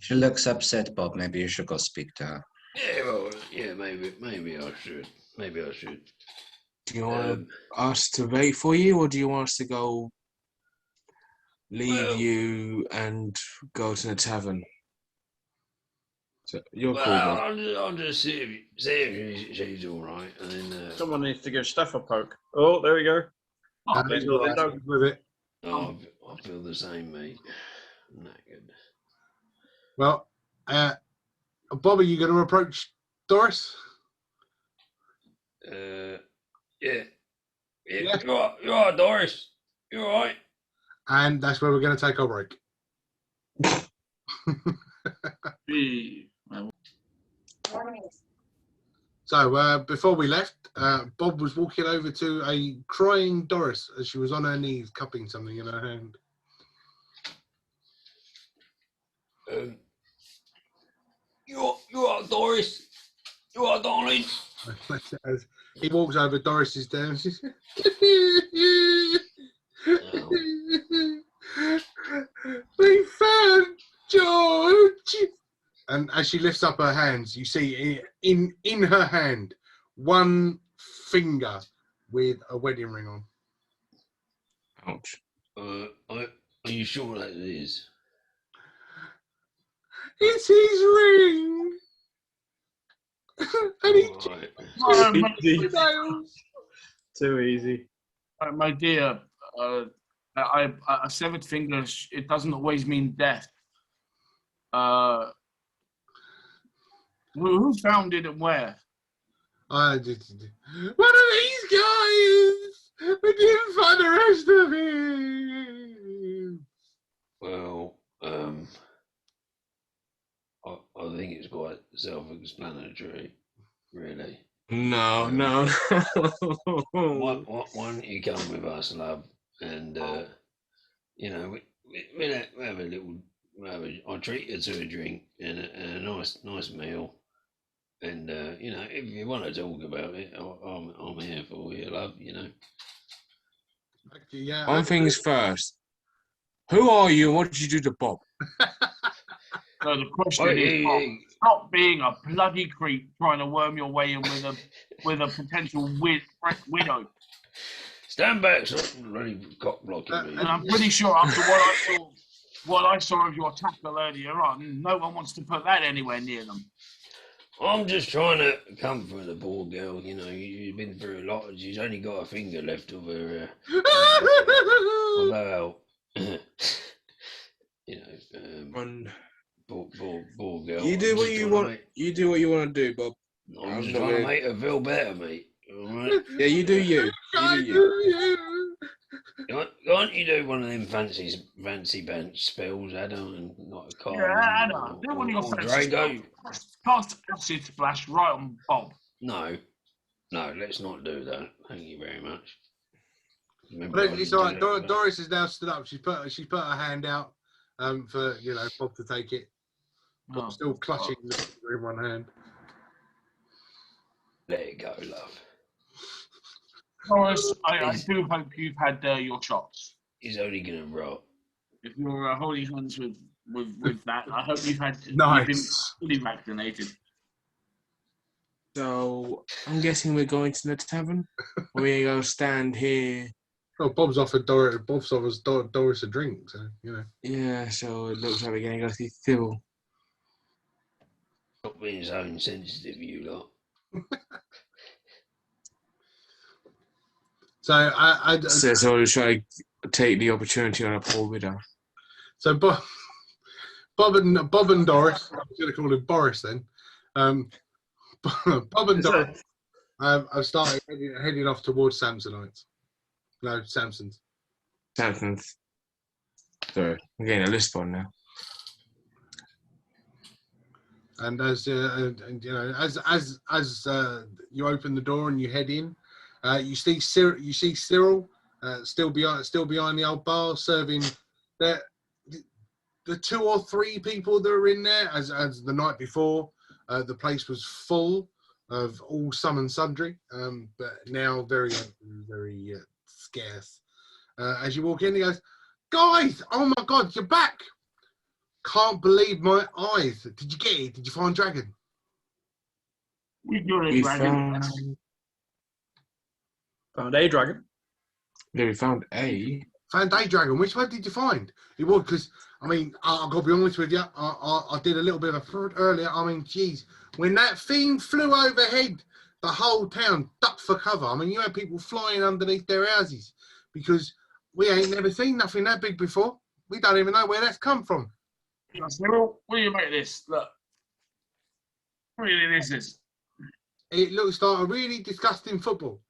She looks upset, Bob. Maybe you should go speak to her. Yeah, well, yeah, maybe I should. Do you want us to wait for you, or do you want us to go leave you and go to the tavern? So you're cool, Bob. I'll just see if she's all right, and then Someone needs to give Steph a poke. Oh, there we go. With it. I feel the same, mate. Not good. Well, Bob, are you going to approach Doris? Yeah. You are, Doris. You all right? And that's where we're going to take our break. So before we left, Bob was walking over to a crying Doris as she was on her knees cupping something in her hand. You are Doris. You are darling. As he walks over, Doris is down. She's we found George. And as she lifts up her hands, you see in her hand one finger with a wedding ring on. Ouch. Are you sure that it is? It's his ring. And he nails. Too easy. My dear, a severed finger, it doesn't always mean death. Who found it and where? One of these guys. We didn't find the rest of him. Well, I think it's quite self-explanatory, really. No. Why don't you come with us, love? And we'll have a little. I'll treat you to a drink and a nice meal. And if you want to talk about it, I'm here for you, love. Okay, yeah. One thing's first. Who are you and what did you do to Bob? So the question is, Bob, stop being a bloody creep trying to worm your way in with a potential widow. Stand back, stop bloody cock blocking me. And I'm pretty sure after what I saw of your tackle earlier on, no one wants to put that anywhere near them. I'm just trying to comfort the poor girl. You've been through a lot. She's only got a finger left of her. Poor girl. You do what you want. You do what you want to do, Bob. I'm just trying to make her feel better, mate. All right? Yeah, you do you. Why don't you do one of them fancy pants spells, Adam, and not a car? Yeah, Adam, do one of your fancy spells. Cast acid splash right on Bob. No, let's not do that. Thank you very much. It's all right. Doris is now stood up. She's put her hand out for Bob to take it. But still clutching the finger in one hand. Let it go, love. Doris, I do hope you've had your shots. He's only gonna rot. If you're holding hands with that, I hope you've been fully vaccinated. So I'm guessing we're going to the tavern. We're going to stand here. Oh, Bob's offered Doris a drink, so Yeah, so it looks like we're going to go see Sybil. Stop being so insensitive, you lot. So So we'll try to take the opportunity on a poor widow. So Bob and Doris, I'm going to call him Boris then. Bob and Doris have started heading off towards Samsonites. No, Samson's. Samson's. Sorry, I'm getting a list on now. And as you open the door and you head in, you see Cyril still behind the old bar serving the 2 or 3 people that are in there. As the night before, the place was full of all some and sundry, but now very scarce. As you walk in, he goes, "Guys, oh my God, you're back! Can't believe my eyes. Did you get it? Did you find Dragon?" We got a dragon. Found a dragon. Yeah, we found a. Found a dragon. Which one did you find? It was because, I mean, I've got to be honest with you. I did a little bit of a fraud earlier. I mean, geez, when that thing flew overhead, the whole town ducked for cover. I mean, you had people flying underneath their houses because we ain't never seen nothing that big before. We don't even know where that's come from. Cyril, what do you make of this? Look. Really, this is. It looks like a really disgusting football.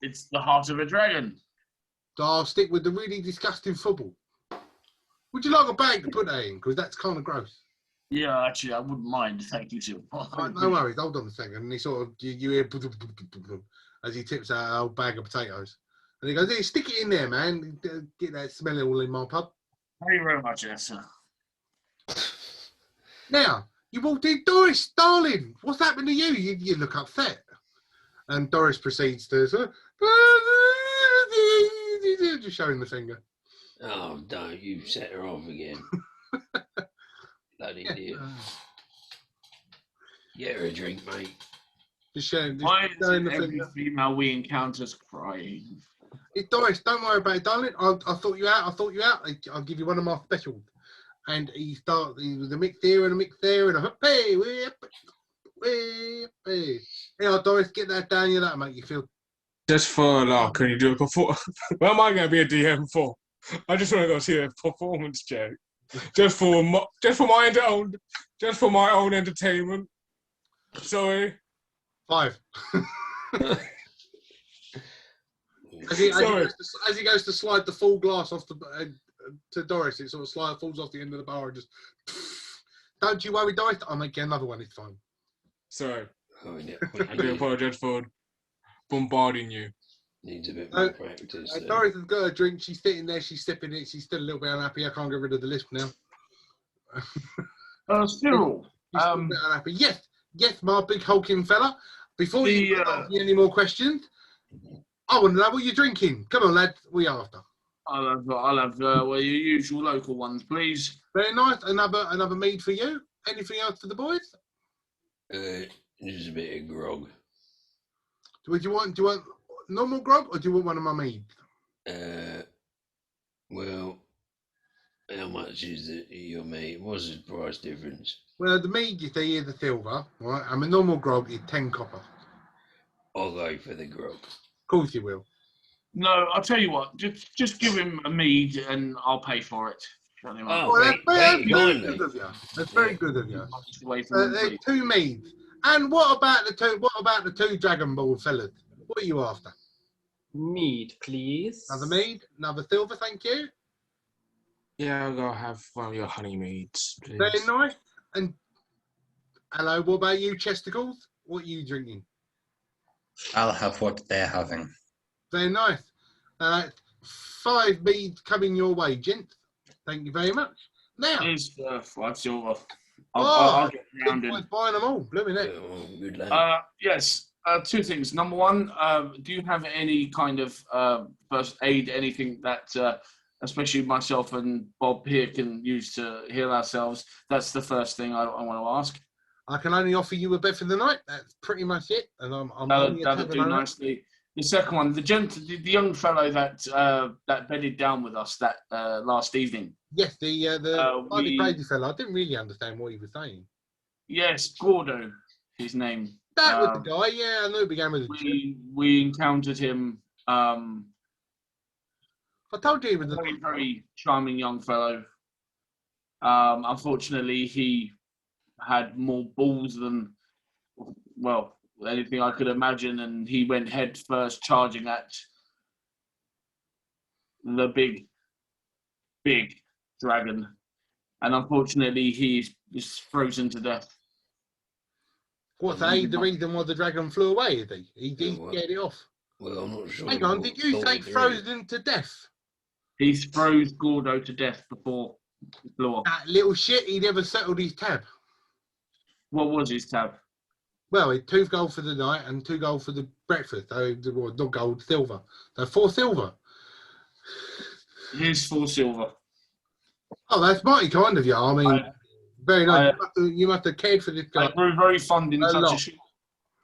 It's the heart of a dragon. So I'll stick with the really disgusting football. Would you like a bag to put that in? Because that's kind of gross. Yeah, actually, I wouldn't mind. Thank you, Cyril. Right, no worries. Hold on a second. And he sort of, you hear as he tips out an old bag of potatoes. And he goes, "Here, stick it in there, man. Get that smell all in my pub." Thank you very much, yes, sir. Now, you walked in. "Doris, darling, what's happened to you? You look upset." And Doris proceeds to just showing the finger. Oh, don't you set her off again. Bloody dear. Get her a drink, mate. Just showing Why is the every finger. female we encounter crying? It's Doris, don't worry about it, darling. I thought you out. I'll give you one of my specials. And he with a mix here and a mix there and a hey. Yeah, Doris, get that down you. That'll make you feel. Just for a lark, can you do a performance? What am I going to be a DM for? I just want to go see a performance check. Just for my own entertainment. Sorry. 5. As he goes to slide the full glass off to Doris, it sort of falls off the end of the bar and just. Don't you worry, Doris. I'll make you another one. It's fine. Sorry, Oh, yeah. I do apologise for bombarding you. Needs a bit more practice. Doris has got a drink. She's sitting there. She's sipping it. She's still a little bit unhappy. I can't get rid of the lisp now. Cyril. She's still a bit unhappy. Yes, my big hulking fella. Before you ask me any more questions, I want to know what you're drinking. Come on, lad. What are you after? I'll have your usual local ones, please. Very nice. Another mead for you. Anything else for the boys? Just a bit of grog. Do you want normal grog or do you want one of my meads? Well, how much is your mead? What's the price difference? Well, the mead you see is the silver, right? And the normal grog is 10 copper. I'll go for the grog. Of course you will. No, I'll tell you what. Just give him a mead and I'll pay for it. Oh, Well, that's very kindly. good of you. That's very good of you. Away from There's 2 meads. And what about the two Dragon Ball fellas? What are you after? Mead, please. Another mead, another silver, thank you. Yeah, I'll go have one of your honey meads, please. Very nice. And hello, what about you, Chesticles? What are you drinking? I'll have what they're having. Very nice. 5 meads coming your way, gents. Thank you very much. Now, Here's 5 silver. Oh, I'll get round big in. boys buying them all. Blooming heck. Oh, good lad. Yes, 2 things. Number one, do you have any kind of first aid, anything that especially myself and Bob here can use to heal ourselves? That's the first thing I want to ask. I can only offer you a bed for the night. That's pretty much it. And I'm That'll do nicely. The second one, the young fellow that bedded down with us that last evening. Yes, the slightly we- crazy fella. I didn't really understand what he was saying. Yes, Gordo, his name. That was the guy. Yeah, I knew it began with a G. We encountered him. I told you he was a Very, very charming young fellow. Unfortunately, he had more balls than, well, anything I could imagine, and he went head first charging at the big dragon. And unfortunately, he's frozen to death. What's the reason why the dragon flew away? Is he? He scared it off. Well, I'm not sure. Hang on, did you say frozen to death? He froze Gordo to death before he flew off. That little shit, he never settled his tab. What was his tab? Well, it's 2 gold for the night and 2 gold for the breakfast. So, well, not gold, silver. So 4 silver. Here's 4 silver. Oh, that's mighty kind of you. I mean, very nice. You must have cared for this guy. I grew very fond in A lot.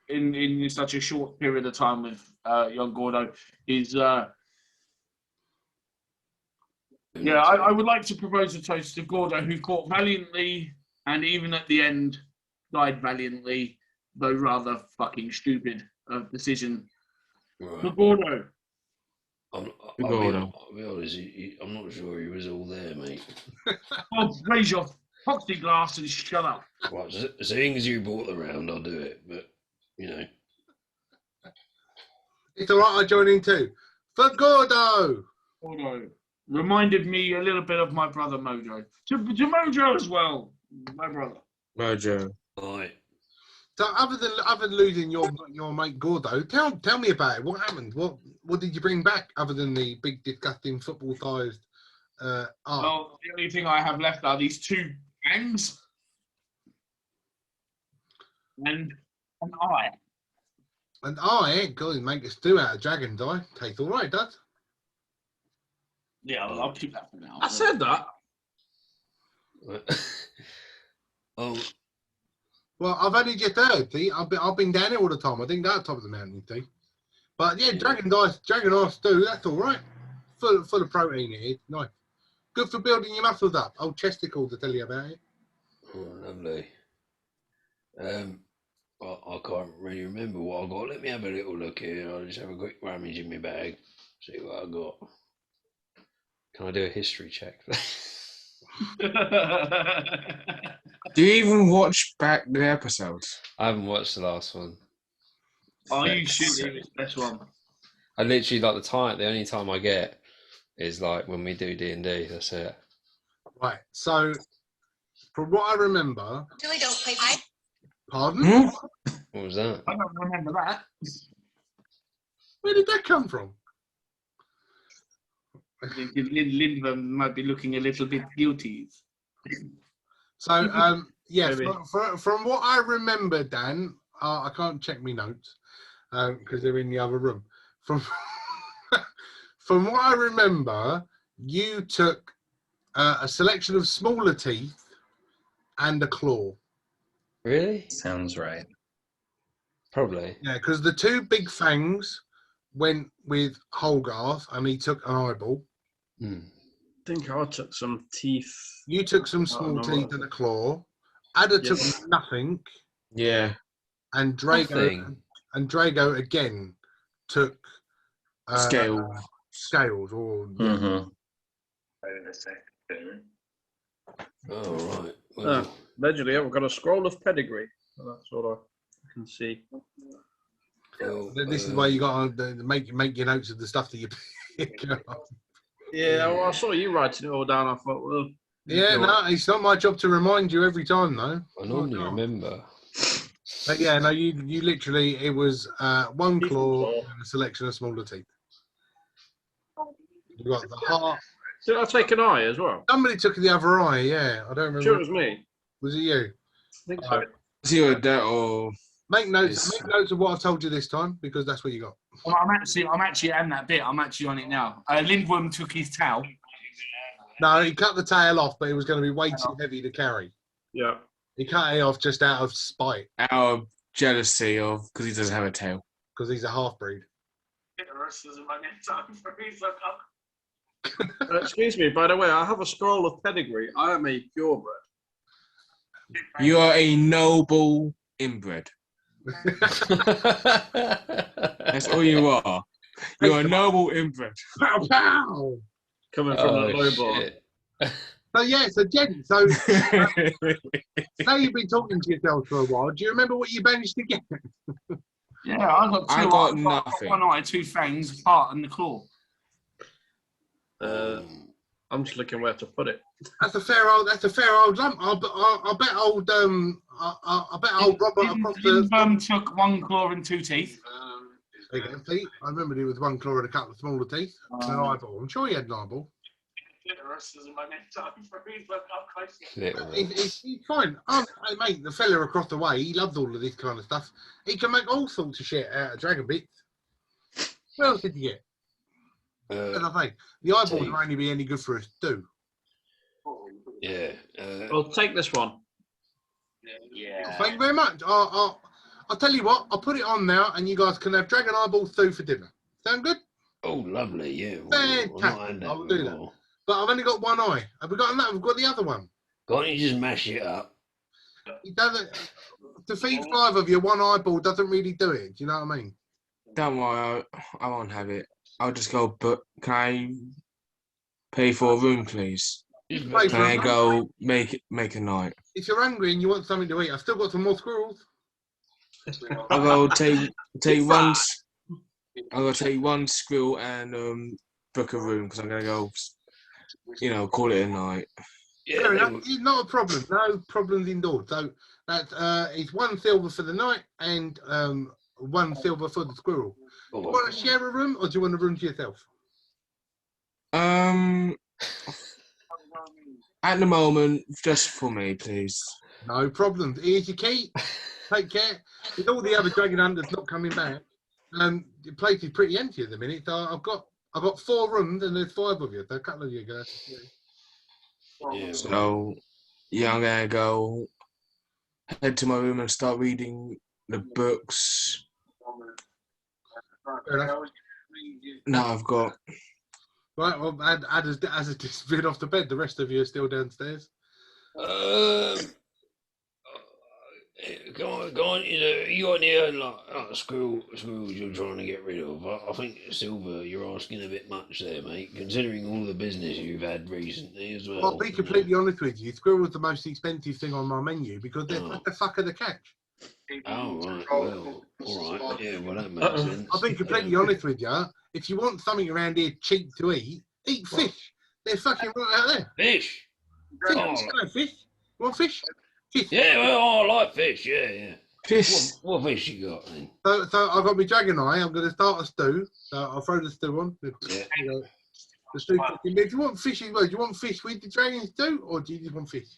in such a short period of time with young Gordo. He's I would like to propose a toast to Gordo, who fought valiantly and even at the end died valiantly, though rather fucking stupid decision. Right. To Gordo. I'll be honest, I'm not sure he was all there, mate. Oh, raise your foxy glass and shut up. Right, so seeing as you brought the round, I'll do it. But, you know. It's all right, I join in too. For Gordo! Gordo. Reminded me a little bit of my brother Mojo. To Mojo as well, my brother. Mojo. Right. So other than losing your mate Gordo, tell me about it. What happened? What did you bring back other than the big disgusting football-sized arm? Well, the only thing I have left are these 2 fangs and an eye. And eye, God, make a stew out of dragon's eye. Tastes all right, does? Yeah, I'll keep that for now. I said that. Oh, Well, I've only just heard. See, I've been down here all the time. I didn't go to the top of the mountain, see. But yeah, dragon eye stew. That's all right. Full of protein. It is nice. Good for building your muscles up. Old Chesticles to tell you about it. oh, lovely. I can't really remember what I got. Let me have a little look here. I'll just have a quick rummage in my bag. See what I got. Can I do a history check? Do you even watch back the episodes? I haven't watched the last one. Oh, you should. It was the best one. I literally like the only time I get is like when we do D&D. That's it. Right. So, from what I remember, Really don't play. pardon? What was that? I don't remember that. Where did that come from? I think Linda might be looking a little bit guilty. So, yeah, Maybe. from what I remember, Dan, I can't check my notes because they're in the other room. From from what I remember, you took a selection of smaller teeth and a claw. Really? Sounds right. Probably. Yeah, because the two big fangs went with Holgarth, and he took an eyeball. Hmm. I think I took some teeth. You took some small teeth and a claw. Ada took nothing, Yeah. and Drago Nothing. and Drago again took Scale. scales. Or Mm-hmm. Oh, right. Well, Allegedly, I've got a scroll of pedigree. So that's all I can see. well, this is why you got to make your notes of the stuff that you pick up. Yeah, well, I saw you writing it all down. I thought, well, Yeah, no, it's not my job to remind you every time, though. I normally remember. But yeah, no, you literally, it was one claw and a selection of smaller teeth. You got the heart. did I take an eye as well? Somebody took the other eye, yeah. I don't remember. Sure, it was me. Was it you? I think so. Is he a that or Make notes. Yes. Make notes of what I've told you this time because that's what you got. Well, I'm actually on that bit. I'm actually on it now. Lindworm took his towel. No, he cut the tail off, but it was going to be way too heavy to carry. Yeah. He cut it off just out of spite out of jealousy of because he doesn't have a tail? because he's a half breed. Excuse me, by the way, I have a scroll of pedigree. I am a purebred. You are a noble inbred. That's all you are. You're a noble inbred. Pow pow. Coming from the low bar. shit. So yeah, so Jen, so now you've been talking to yourself for a while. Do you remember what you managed to get? Yeah, I got two. I got eyes, nothing. One eye, two fangs, heart, and the claw. I'm just looking where to put it. That's a fair old lump. I bet old Robert across the. Lindworm took one claw and two teeth. There you go, see? I remember it with one claw and a couple of smaller teeth and an eyeball. I'm sure he had an eyeball. He's fine. Hey, mate, the fella across the way, he loves all of this kind of stuff. He can make all sorts of shit out of dragon bits. What else did you get? As I say, the eyeballs will only be any good for us two. yeah. Well, take this one. Yeah. Thank you very much. I'll tell you what, I'll put it on now and you guys can have dragon eyeballs through for dinner. Sound good? Oh, lovely. Yeah. Fantastic. I'll do that. But I've only got one eye. Have we got another? We've got the other one. Can't you just mash it up? It doesn't. To feed 5 of you, one eyeball doesn't really do it. Do you know what I mean? Don't worry, I won't have it. I'll just go, but can I pay for a room, please? You pay Can for I it. go make a night? If you're hungry and you want something to eat, I've still got some more squirrels. I'll go take one. I'll go take one squirrel and book a room because I'm gonna go. Call it a night. Yeah. Fair enough. It's not a problem. No problems indoors. So that's it's 1 silver for the night and 1 silver for the squirrel. Do you want to share a room or do you want a room to yourself? At the moment, just for me, please. No problems. Here's your key. Take care. With all the other dragon hunters not coming back, the place is pretty empty at the minute. So I've got 4 rooms and there's 5 of you. So a couple of you guys. Yeah. So, yeah, I'm gonna go head to my room and start reading the books. Fair enough. No, I've got. Right, well, Ada's disappeared off the bed. The rest of you are still downstairs. Go on. You got any like squirrels you're trying to get rid of? I think Silver, you're asking a bit much there, mate. Considering all the business you've had recently as well. I'll be completely honest with you. Squirrel was the most expensive thing on my menu because they're what the fuck are the catch? Oh, right. Well, all right. Yeah, well, that makes sense. I'll be completely honest with you. If you want something around here cheap to eat fish. They're fucking right out there. Fish. Fish. Oh, Fish. You want fish? Fish. yeah, well, I like fish. Yeah. Fish. What fish you got then? So I've got my dragon eye. I'm going to start a stew. I'll throw the stew on. Yeah. The stew. If you want fish as well, do you want fish with the dragon stew, or do you just want fish?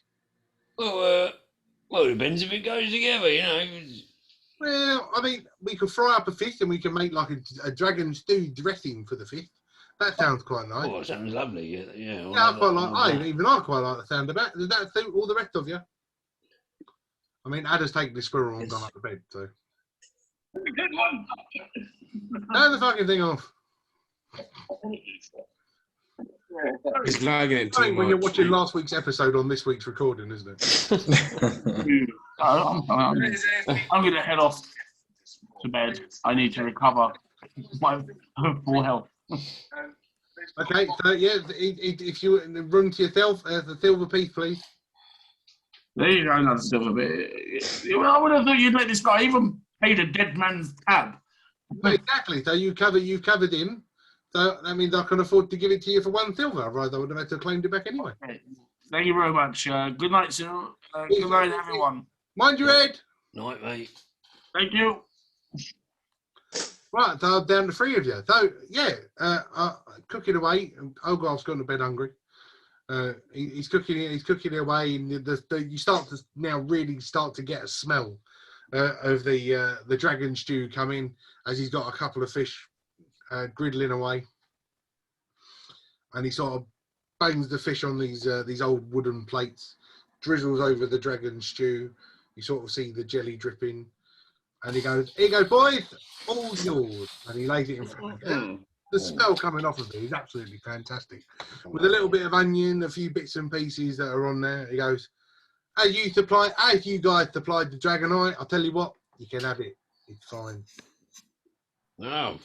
Well, it depends if it goes together, you know. Well, I mean, we could fry up a fish and we can make like a dragon stew dressing for the fish. That sounds quite nice. Oh, it sounds lovely. Yeah. I quite like. I quite like the sound of that. Does that suit all the rest of you? I mean, Ada's taken the squirrel and gone up to bed, so. Good one. Turn the fucking thing off. It's lagging it I too think when you're much. watching last week's episode on this week's recording, isn't it? I'm going to head off to bed. I need to recover my full health. Okay, so yeah, if you run to yourself, the silver piece, please. There you go, another silver bit. I would have thought you'd let this guy even pay the dead man's tab. Well, exactly. So you've covered him. So that means I can afford to give it to you for 1 silver. Otherwise, I would have had to claim it back anyway. Thank you very much. Good night, sir. Good night, everyone. Mind your head. Night, mate. Thank you. Right, so I'm down to 3 of you. So yeah, cooking away. Olgar's gone to bed hungry. He's cooking away, and you start to now really start to get a smell of the dragon stew coming as he's got a couple of fish griddling away, and he sort of bangs the fish on these old wooden plates, drizzles over the dragon stew. You sort of see the jelly dripping, and he goes, "Here you go, boys, all yours," and he lays it in front of you. The smell coming off of it is absolutely fantastic. With a little bit of onion, a few bits and pieces that are on there. He goes, as you guys supplied the dragon eye, I'll tell you what, you can have it. It's fine. No,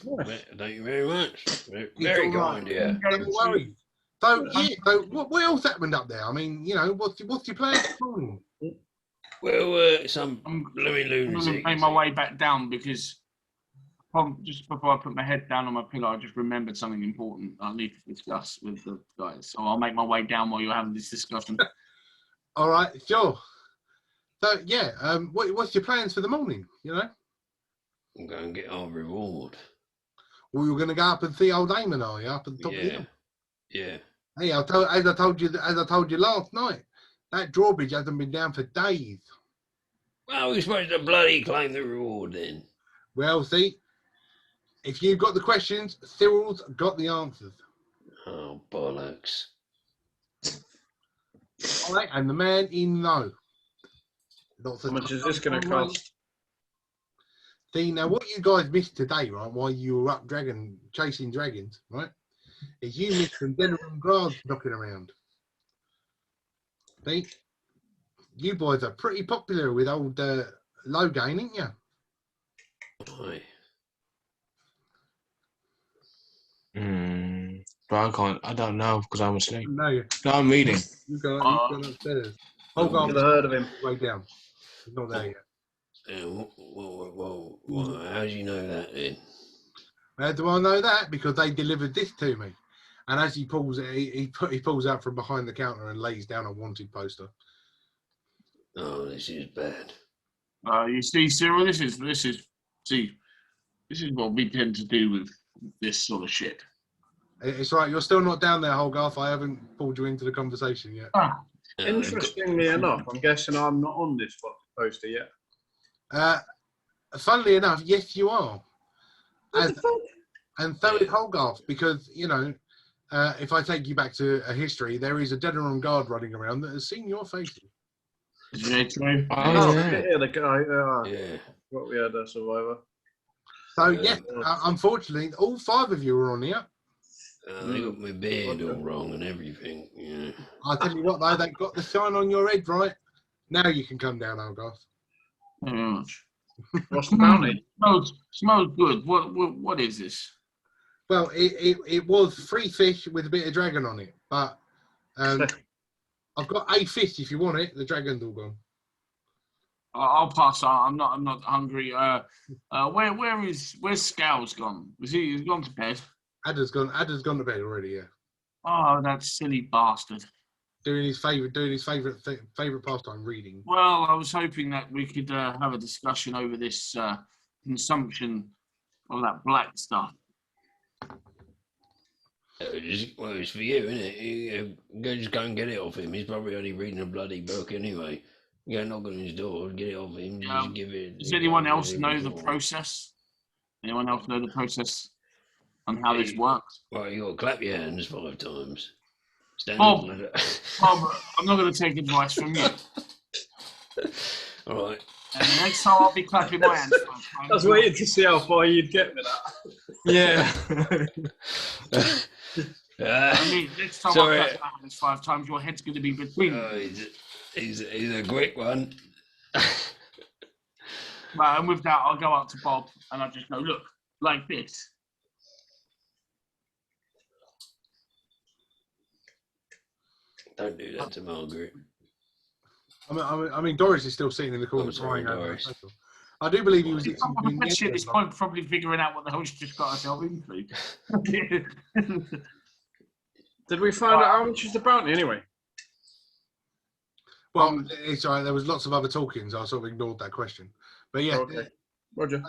thank you very much. Very kind, yeah. Don't worry. So, yeah, so what else happened up there? I mean, you know, what's your plan this morning? Well, some blooming I'm going lunacy. to make my way back down because just before I put my head down on my pillow, I just remembered something important I need to discuss with the guys. So I'll make my way down while you're having this discussion. All right, sure. So, yeah, what's your plans for the morning, you know? I'm going to get our reward. Well, you're going to go up and see old Eamon, are you, up at the top of the hill? Yeah. Hey, as I told you last night, that drawbridge hasn't been down for days. Well, we're supposed to bloody claim the reward then. Well, see, if you've got the questions, Cyril's got the answers. Oh, bollocks. All right, and the man in know. How much is this going to cost? See, now what you guys missed today, right, while you were up chasing dragons, right, is you missed some Denerim guards knocking around. See, you boys are pretty popular with old Logain, ain't you? Aye. But I don't know because I'm asleep. No, I'm reading. you've gone upstairs. Hold on, Never heard of him. way down. He's not there yet. Yeah, well, how do you know that then? How do I know that? Because they delivered this to me. And as he pulls it, he pulls out from behind the counter and lays down a wanted poster. Oh, this is bad. You see, Cyril, this is what we tend to do with this sort of shit. It's right. You're still not down there, Holgarth. I haven't pulled you into the conversation yet. Interestingly enough, I'm guessing I'm not on this poster yet. Funnily enough, yes, you are. And so is Holgarth, because, you know, if I take you back to a history, there is a Denerim guard running around that has seen your faces. Yeah, true. Yeah, the guy. Yeah. What we had a survivor. So, yes, unfortunately, all 5 of you are on here. They got my beard all wrong and everything. Yeah. I'll tell you what, though, they've got the shine on your head, right? Now you can come down, Holgarth. Thank you very much. What's the bounty? Smells good. What is this? Well, it was 3 fish with a bit of dragon on it, but I've got a fish if you want it. The dragon's all gone. I'll pass on. I'm not hungry. Where's Scow's gone? He's gone to bed? Adder's gone to bed already. Yeah, Oh, that silly bastard. doing his favorite pastime, reading. Well, I was hoping that we could have a discussion over this consumption of that black stuff. Well, it's for you, isn't it? You just go and get it off him. He's probably only reading a bloody book anyway. You go knock on his door, get it off him. Just give it. Does anyone else know the process? Anyone else know the process on how this works? Well, you got to clap your hands 5 times. Stand Bob, up. Bob, I'm not going to take advice from you. All right. And the next time I'll be clapping my hands. I was waiting to see how far you'd get with that. Yeah. I mean, next time I clap my hands 5 times, your head's going to be between them. He's a quick one. Right, and with that, I'll go up to Bob and I'll just go, look, like this. Don't do that to Margaret. I mean, Doris is still sitting in the corner sorry, crying. Doris. I do believe he was. She at this point probably figuring out what the hell she just got herself into. Did we find out how much is the bounty anyway? Well, it's all right. There was lots of other talkings. I sort of ignored that question. But yeah, Okay. Roger.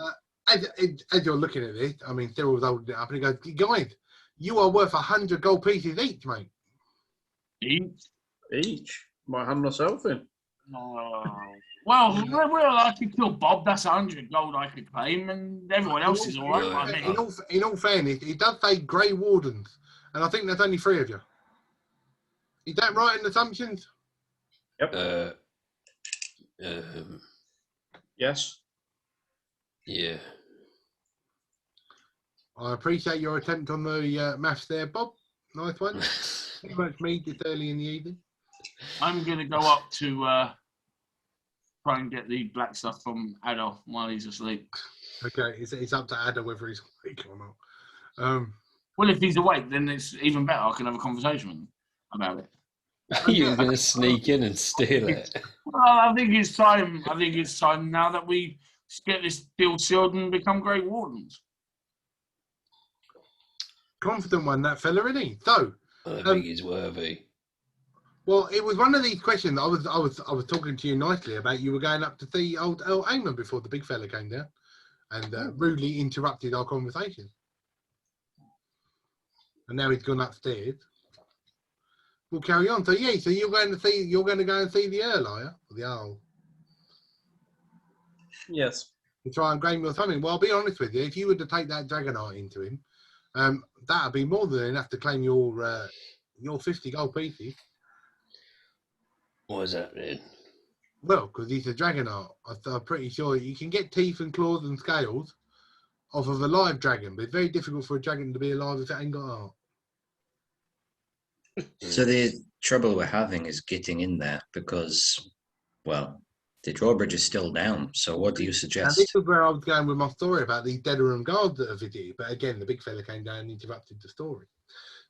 as you're looking at it, I mean, Cyril's holding it up and he goes, guys, you are worth 100 gold pieces each, mate. Each? Might hand myself in. Well, I could kill Bob. That's 100 gold I could claim, and everyone else is all right by me. In all fairness, it does say Grey Wardens, and I think there's only 3 of you. Is that right in assumptions? Yep. Yes. Yeah. I appreciate your attempt on the maths there, Bob. Nice one. Pretty much me just early in the evening. I'm going to go up to try and get the black stuff from Adolf while he's asleep. Okay, it's up to Ada whether he's awake or not. Well, if he's awake, then it's even better. I can have a conversation with him about it. You're going to sneak in and steal it. Well, I think it's time. I think it's time now that we get this deal sealed and become Grey Wardens. Confident one, that fella, isn't he? So, I think he's worthy. well, it was one of these questions. I was talking to you nicely about. You were going up to see old Earl Eamon before the big fella came down, and rudely interrupted our conversation. And now he's gone upstairs. We'll carry on. So yeah, so you're going to go and see the Earl, are you? Or the Earl? Yes. To try and gain or something. Well, I'll be honest with you. If you were to take that Dragonite into him, that'd be more than enough to claim your 50 gold pieces. What is that then? Well, because he's a Dragonite. I'm pretty sure you can get teeth and claws and scales off of a live dragon, but it's very difficult for a dragon to be alive if it ain't got heart. So the trouble we're having is getting in there because, well, the drawbridge is still down. So what do you Now, suggest? this is where I was going with my story about these Deaderum guards that are visited, but again, the big fella came down and interrupted the story.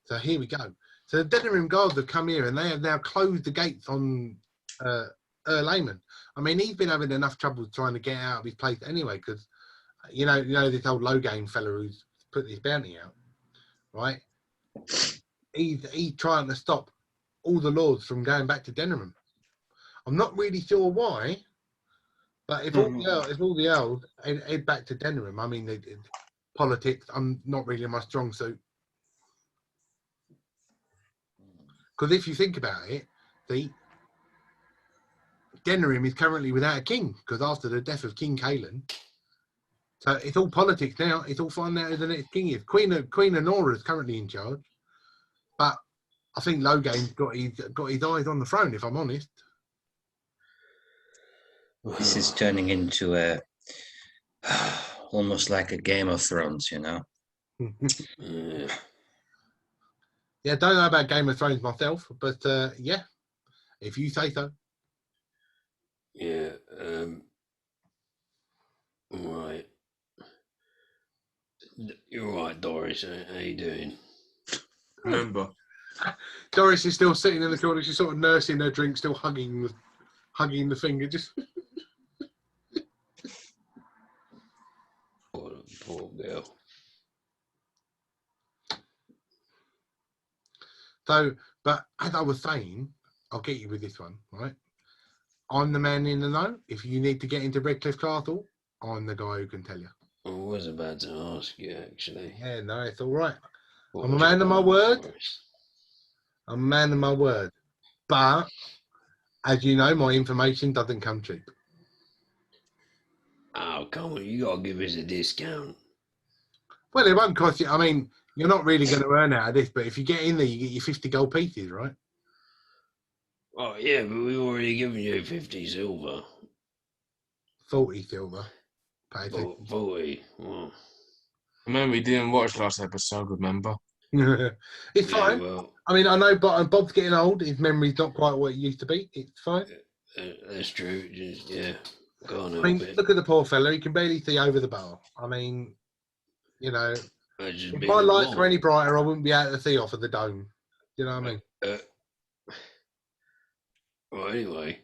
So here we go. So the Deaderum guards have come here and they have now closed the gates on Earl Eamon. I mean, he's been having enough trouble trying to get out of his place anyway, because you know this old low game fella who's put this bounty out, right? He's trying to stop all the lords from going back to Denerim. I'm not really sure why, but if all the Earls head back to Denerim, I mean, politics, I'm not really my strong suit. Because if you think about it, Denerim is currently without a king, because after the death of King Caelan, so it's all politics now. It's all finding out who the next king is. Queen Honora is currently in charge, but I think Logain's got his eyes on the throne, if I'm honest. This is turning into a almost like a Game of Thrones, you know. Yeah, don't know about Game of Thrones myself, but yeah, if you say so. Yeah. Right. You're right, Doris. How you doing? Remember. Doris is still sitting in the corner. She's sort of nursing her drink, still hugging the finger. Just poor girl. So, but as I was saying, I'll get you with this one, right? I'm the man in the know. If you need to get into Redcliffe Castle, I'm the guy who can tell you. I was about to ask you, actually. Yeah, no, it's all right. What I'm a was your man of my plan word. for us? I'm a man of my word. But, as you know, my information doesn't come cheap. Oh, come on, you gotta give us a discount. Well, it won't cost you. I mean, you're not really going to earn out of this, but if you get in there, you get your 50 gold pieces, right? Oh, yeah, but we've already given you 50 silver. 40 silver. Pay attention. 40. Well, Remember, we didn't watch last episode, remember? It's yeah, fine. well, I mean, I know Bob's getting old. His memory's not quite what it used to be. It's fine. that's true. Just, yeah, can't I help mean, it. look at the poor fella. He can barely see over the bar. I mean, you know, I just if been my lights were along. any brighter, I wouldn't be able to see off of the dome. You know what I mean? Well, anyway.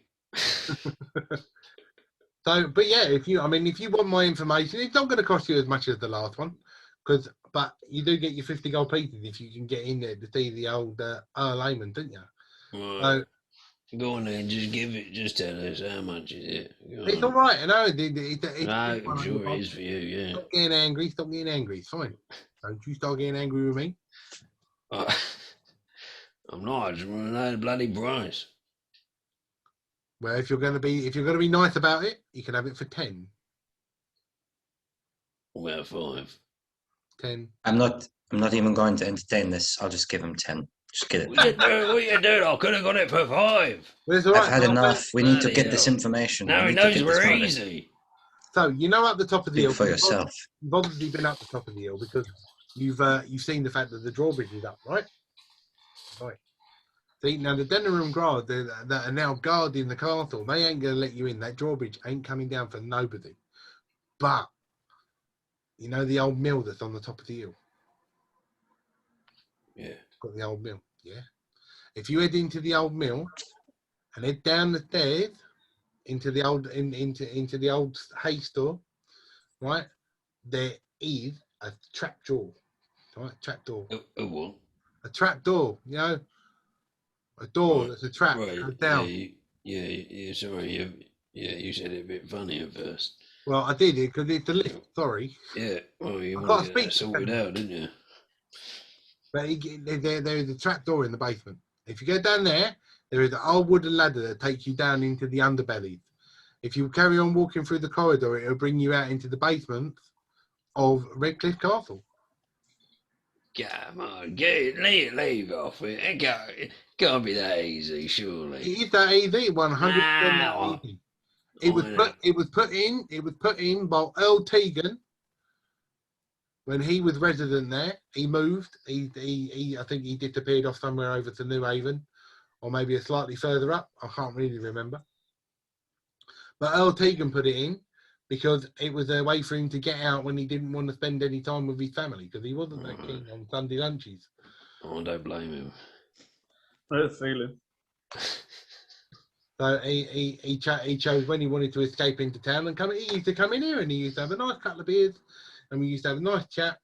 So, but yeah, if you want my information, it's not going to cost you as much as the last one, but you do get your 50 gold pieces if you can get in there to see the old Earl Amon, didn't you? Well, go on then, just tell us how much is it. It's all right, you know. No, I'm sure it is for you, yeah. Stop getting angry. Stop getting angry. It's fine. Don't you start getting angry with me. I'm not. I just want to know the bloody price. Well, if you're going to be nice about it, you can have it for 10. About 5. 10. I'm not even going to entertain this. I'll just give him 10. Just get it. What you doing? I could have got it for 5. Well, it's all right. I've had enough. We need to Bloody get this hell. information. Now We he need to knows get we're this money. easy. So you know, at the top of the Speak hill, for yourself. you've obviously been up the top of the hill because you've seen the fact that the drawbridge is up, right? Right. See, now the Denerim guard that are now guarding the castle, they ain't going to let you in. That drawbridge ain't coming down for nobody. But you know the old mill that's on the top of the hill. Yeah. Got the old mill. Yeah. If you head into the old mill and head down the stairs into the old into the old hay store, right? There is a trap door, right? Trap door. A what? A trap door. You know, a door Right. that's a trap Right. goes down. Yeah. Sorry. You said it a bit funny at first. Well, I did it because it's a lift. Sorry, Yeah. Well, you I want can't to get that speak. sorted out, didn't you? but there is a trap door in the basement. If you go down there, there is an old wooden ladder that takes you down into the underbellies. If you carry on walking through the corridor, it'll bring you out into the basement of Redcliffe Castle. Come on, leave off it. It can't be that easy, surely. It is that easy, 100% that easy. It was put in by Earl Tegan when he was resident there. He moved. I think he disappeared off somewhere over to New Haven, or maybe a slightly further up. I can't really remember. But Earl Tegan put it in because it was a way for him to get out when he didn't want to spend any time with his family because he wasn't that keen on Sunday lunches. Oh, I don't blame him. I had a feeling. So he chose when he wanted to escape into town and come. He used to come in here and he used to have a nice couple of beers, and we used to have a nice chat.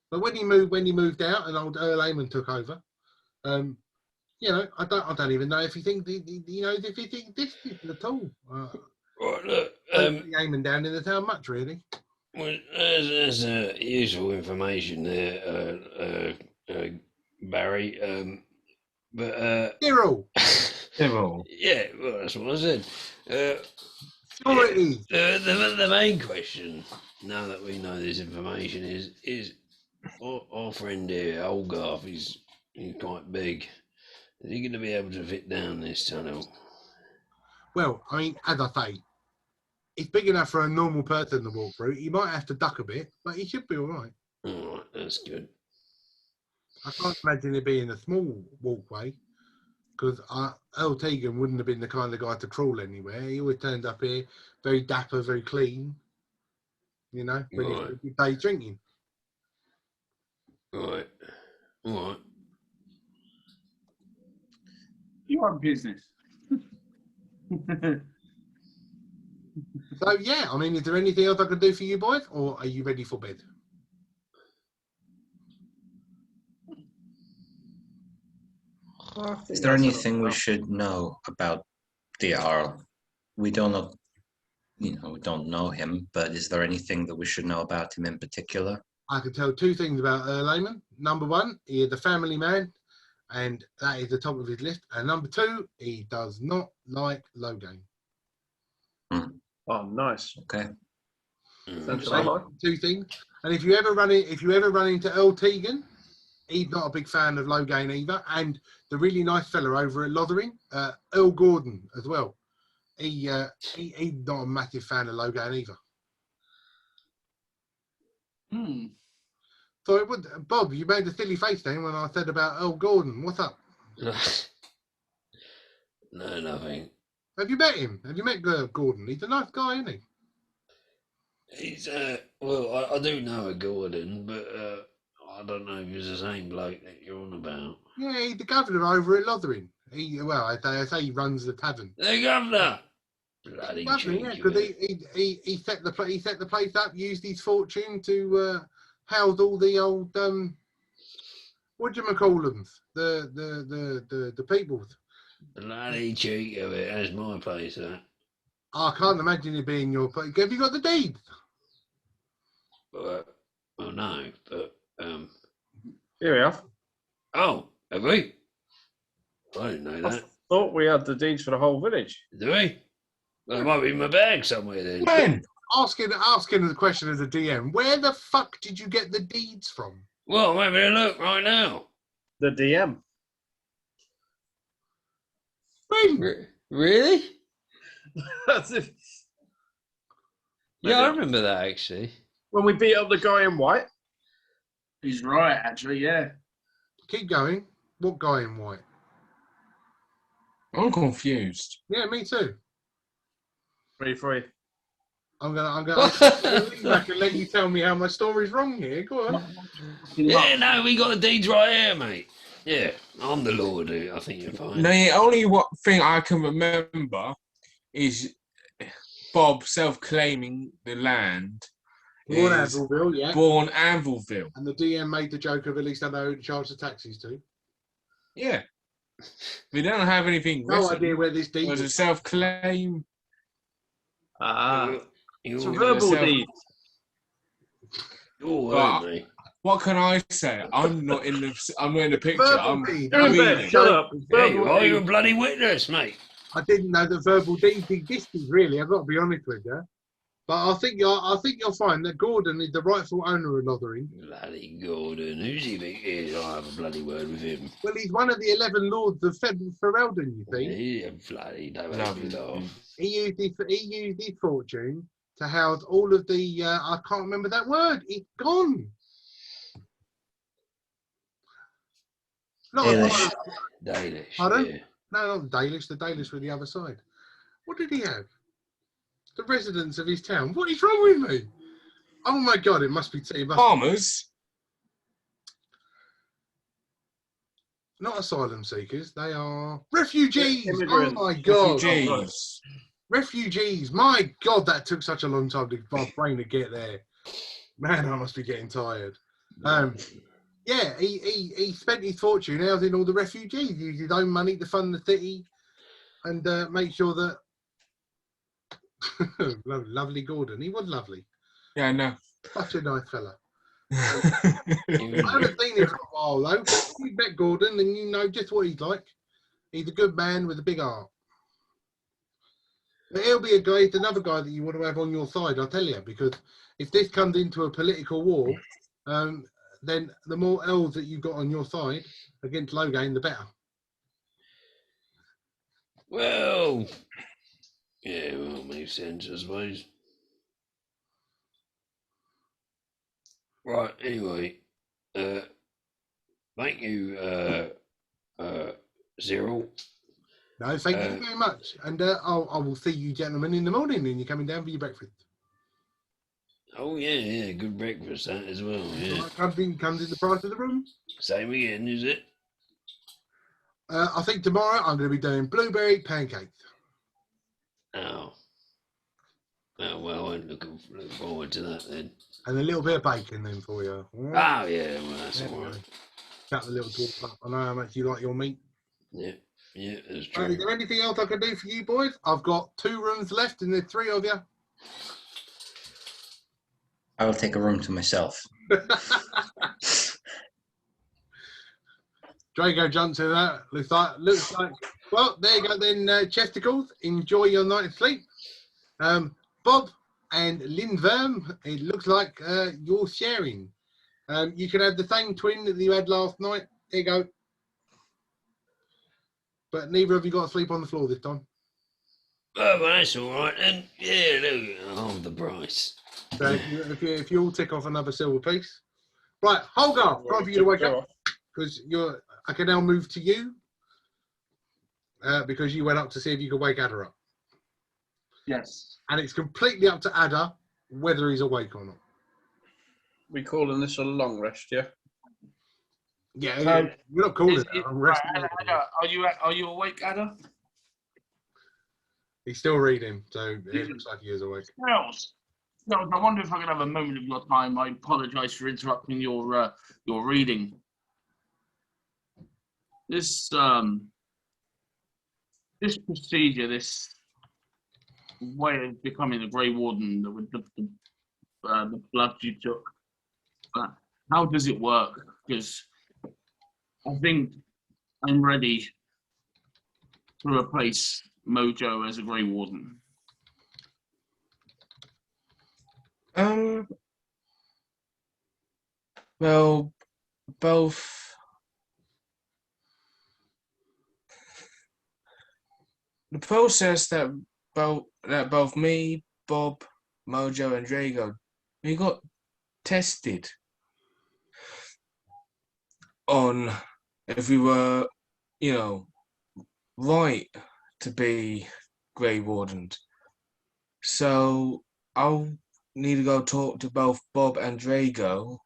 But when he moved out and old Earl Amon took over, you know, I don't even know if he thinks if he thinks this at all. Right, look, Amon down in the town much really. well, there's useful information there, Barry. But Cyril. yeah, well, that's what I said. Sure it is. The main question, now that we know this information, is our friend here, old Garth, he's quite big. Is he going to be able to fit down this tunnel? Well, I mean, as I say, it's big enough for a normal person to walk through. He might have to duck a bit, but he should be all right. All right, that's good. I can't imagine it being a small walkway because Earl Tegan wouldn't have been the kind of guy to crawl anywhere. He always turned up here very dapper, very clean, you know, when Right. he's day drinking. All right. You are business. So, yeah, I mean, is there anything else I can do for you boys or are you ready for bed? I think Is there that's anything we enough. should know about the Earl? We don't know, we don't know him, but is there anything that we should know about him in particular? I can tell two things about Earl Lehman. Number one, he is a family man, and that is the top of his list. And number two, he does not like low game. Oh, nice. Okay. Essential ally. Two things. And if you ever run into Earl Teagan, he's not a big fan of low gain either. And the really nice fella over at Lothering, Earl Gordon as well. He's not a massive fan of low gain either. So it would, Bob, you made a silly face then when I said about Earl Gordon. What's up? No, nothing. Have you met him? Have you met Gordon? He's a nice guy, isn't he? He's well, I do know a Gordon, but I don't know if he's the same bloke that you're on about. Yeah, he's the governor over at Lothering. I say he runs the tavern. The governor. Bloody Lovely, yeah, because he set the place up, used his fortune to house all the old what do you call them? The people. Bloody cheek of it. That's my place, that. I can't imagine it being your place. Have you got the deed? Well, no, but Here we are. oh, have we? I didn't know that. Thought we had the deeds for the whole village. Do we? Well, it might be in my bag somewhere then. When? Asking the question as a DM, where the fuck did you get the deeds from? Well, I'm having a look right now. The DM. When? Really? That's it. Yeah, I remember that actually. When we beat up the guy in white. He's right, actually, yeah. Keep going. What guy in white? I'm confused. Yeah, me too. 3-3. I'm gonna lean back and let you tell me how my story's wrong here. Go on. Yeah, no, we got the deeds right here, mate. Yeah, I'm the Lord. I think you're fine. The only thing I can remember is Bob self-claiming the land. Born is Anvilville, yeah. Born Anvilville. And the DM made the joke of at least I know who to charge the taxis to. Yeah. We don't have anything No written. idea where this deed Was a is. self-claim. It's a verbal deed. Your But- word, mate. What can I say? I'm not in the picture. Verbal I'm deed. You're in bed. reading. Shut up. Hey, you Verbal are you a deed. bloody witness, mate? I didn't know that verbal deeds existed. Really, I've got to be honest with you. But I think you'll find that Gordon is the rightful owner of Lothering. Bloody Gordon. Who's he think he is? I'll have a bloody word with him. Well, he's one of the 11 lords of Ferelden. You see, He a bloody don't have me laugh. he used his fortune to house all of the. I can't remember that word. It's gone. Not Dalish. Dalish. Pardon? Yeah. No, not the Dalish. The Dalish were the other side. What did he have? The residents of his town. What is wrong with me? Oh my God! It must be. Farmers. Not asylum seekers. They are refugees. Oh Immigrants. my God! Refugees. Refugees. My God, that took such a long time for my brain to get there. Man, I must be getting tired. Yeah, he spent his fortune housing all the refugees. He used his own money to fund the city and make sure that. Lovely Gordon. He was lovely. Yeah, I know. Such a nice fella. I haven't seen him for a while though. But you met Gordon and you know just what he's like. He's a good man with a big heart. But he'll be he's another guy that you want to have on your side, I'll tell you, because if this comes into a political war, then the more elves that you've got on your side against Logain, the better. Well, yeah, well, it makes sense, I suppose. Right, anyway, thank you, Cyril. No, thank you very much. And I will see you gentlemen in the morning and you're coming down for your breakfast. Oh, yeah, good breakfast, that as well, yeah. Comes in the price of the room. Same again, is it? I think tomorrow I'm going to be doing blueberry pancakes. Oh. Oh, well, I'm looking forward to that then. And a little bit of bacon then for you. All right? Oh, yeah, well, that's all right. Cut the little dwarf up. I know how much you like your meat. Yeah, that's Is true. there anything else I can do for you boys? I've got 2 rooms left, and there's 3 of you. I will take a room to myself. Drago jumps in that. Looks like. Well, there you go then, Chesticles. Enjoy your night's sleep. Bob and Lindworm, it looks like you're sharing. You can have the same twin that you had last night. There you go. But neither of you got to sleep on the floor this time. Oh, well, that's all right. And yeah, look, half the price. So if you all tick off another silver piece. Right, Holgar, time for you to wake up. Because I can now move to you. Because you went up to see if you could wake Adder up. Yes. And it's completely up to Adder whether he's awake or not. We calling this a long rest, yeah? Yeah, we're not calling it. I'm resting. Right, are you awake, Ada? He's still reading, so it looks like he is awake. Wells, I wonder if I could have a moment of your time. I apologise for interrupting your reading. This procedure, this way of becoming a Grey Warden, with the blood you took, how does it work? Because I think I'm ready to replace Mojo as a Grey Warden. Well, both the process that both me, Bob, Mojo, and Drago, we got tested on if we were, right to be Grey Wardens. So I'll need to go talk to both Bob and Drago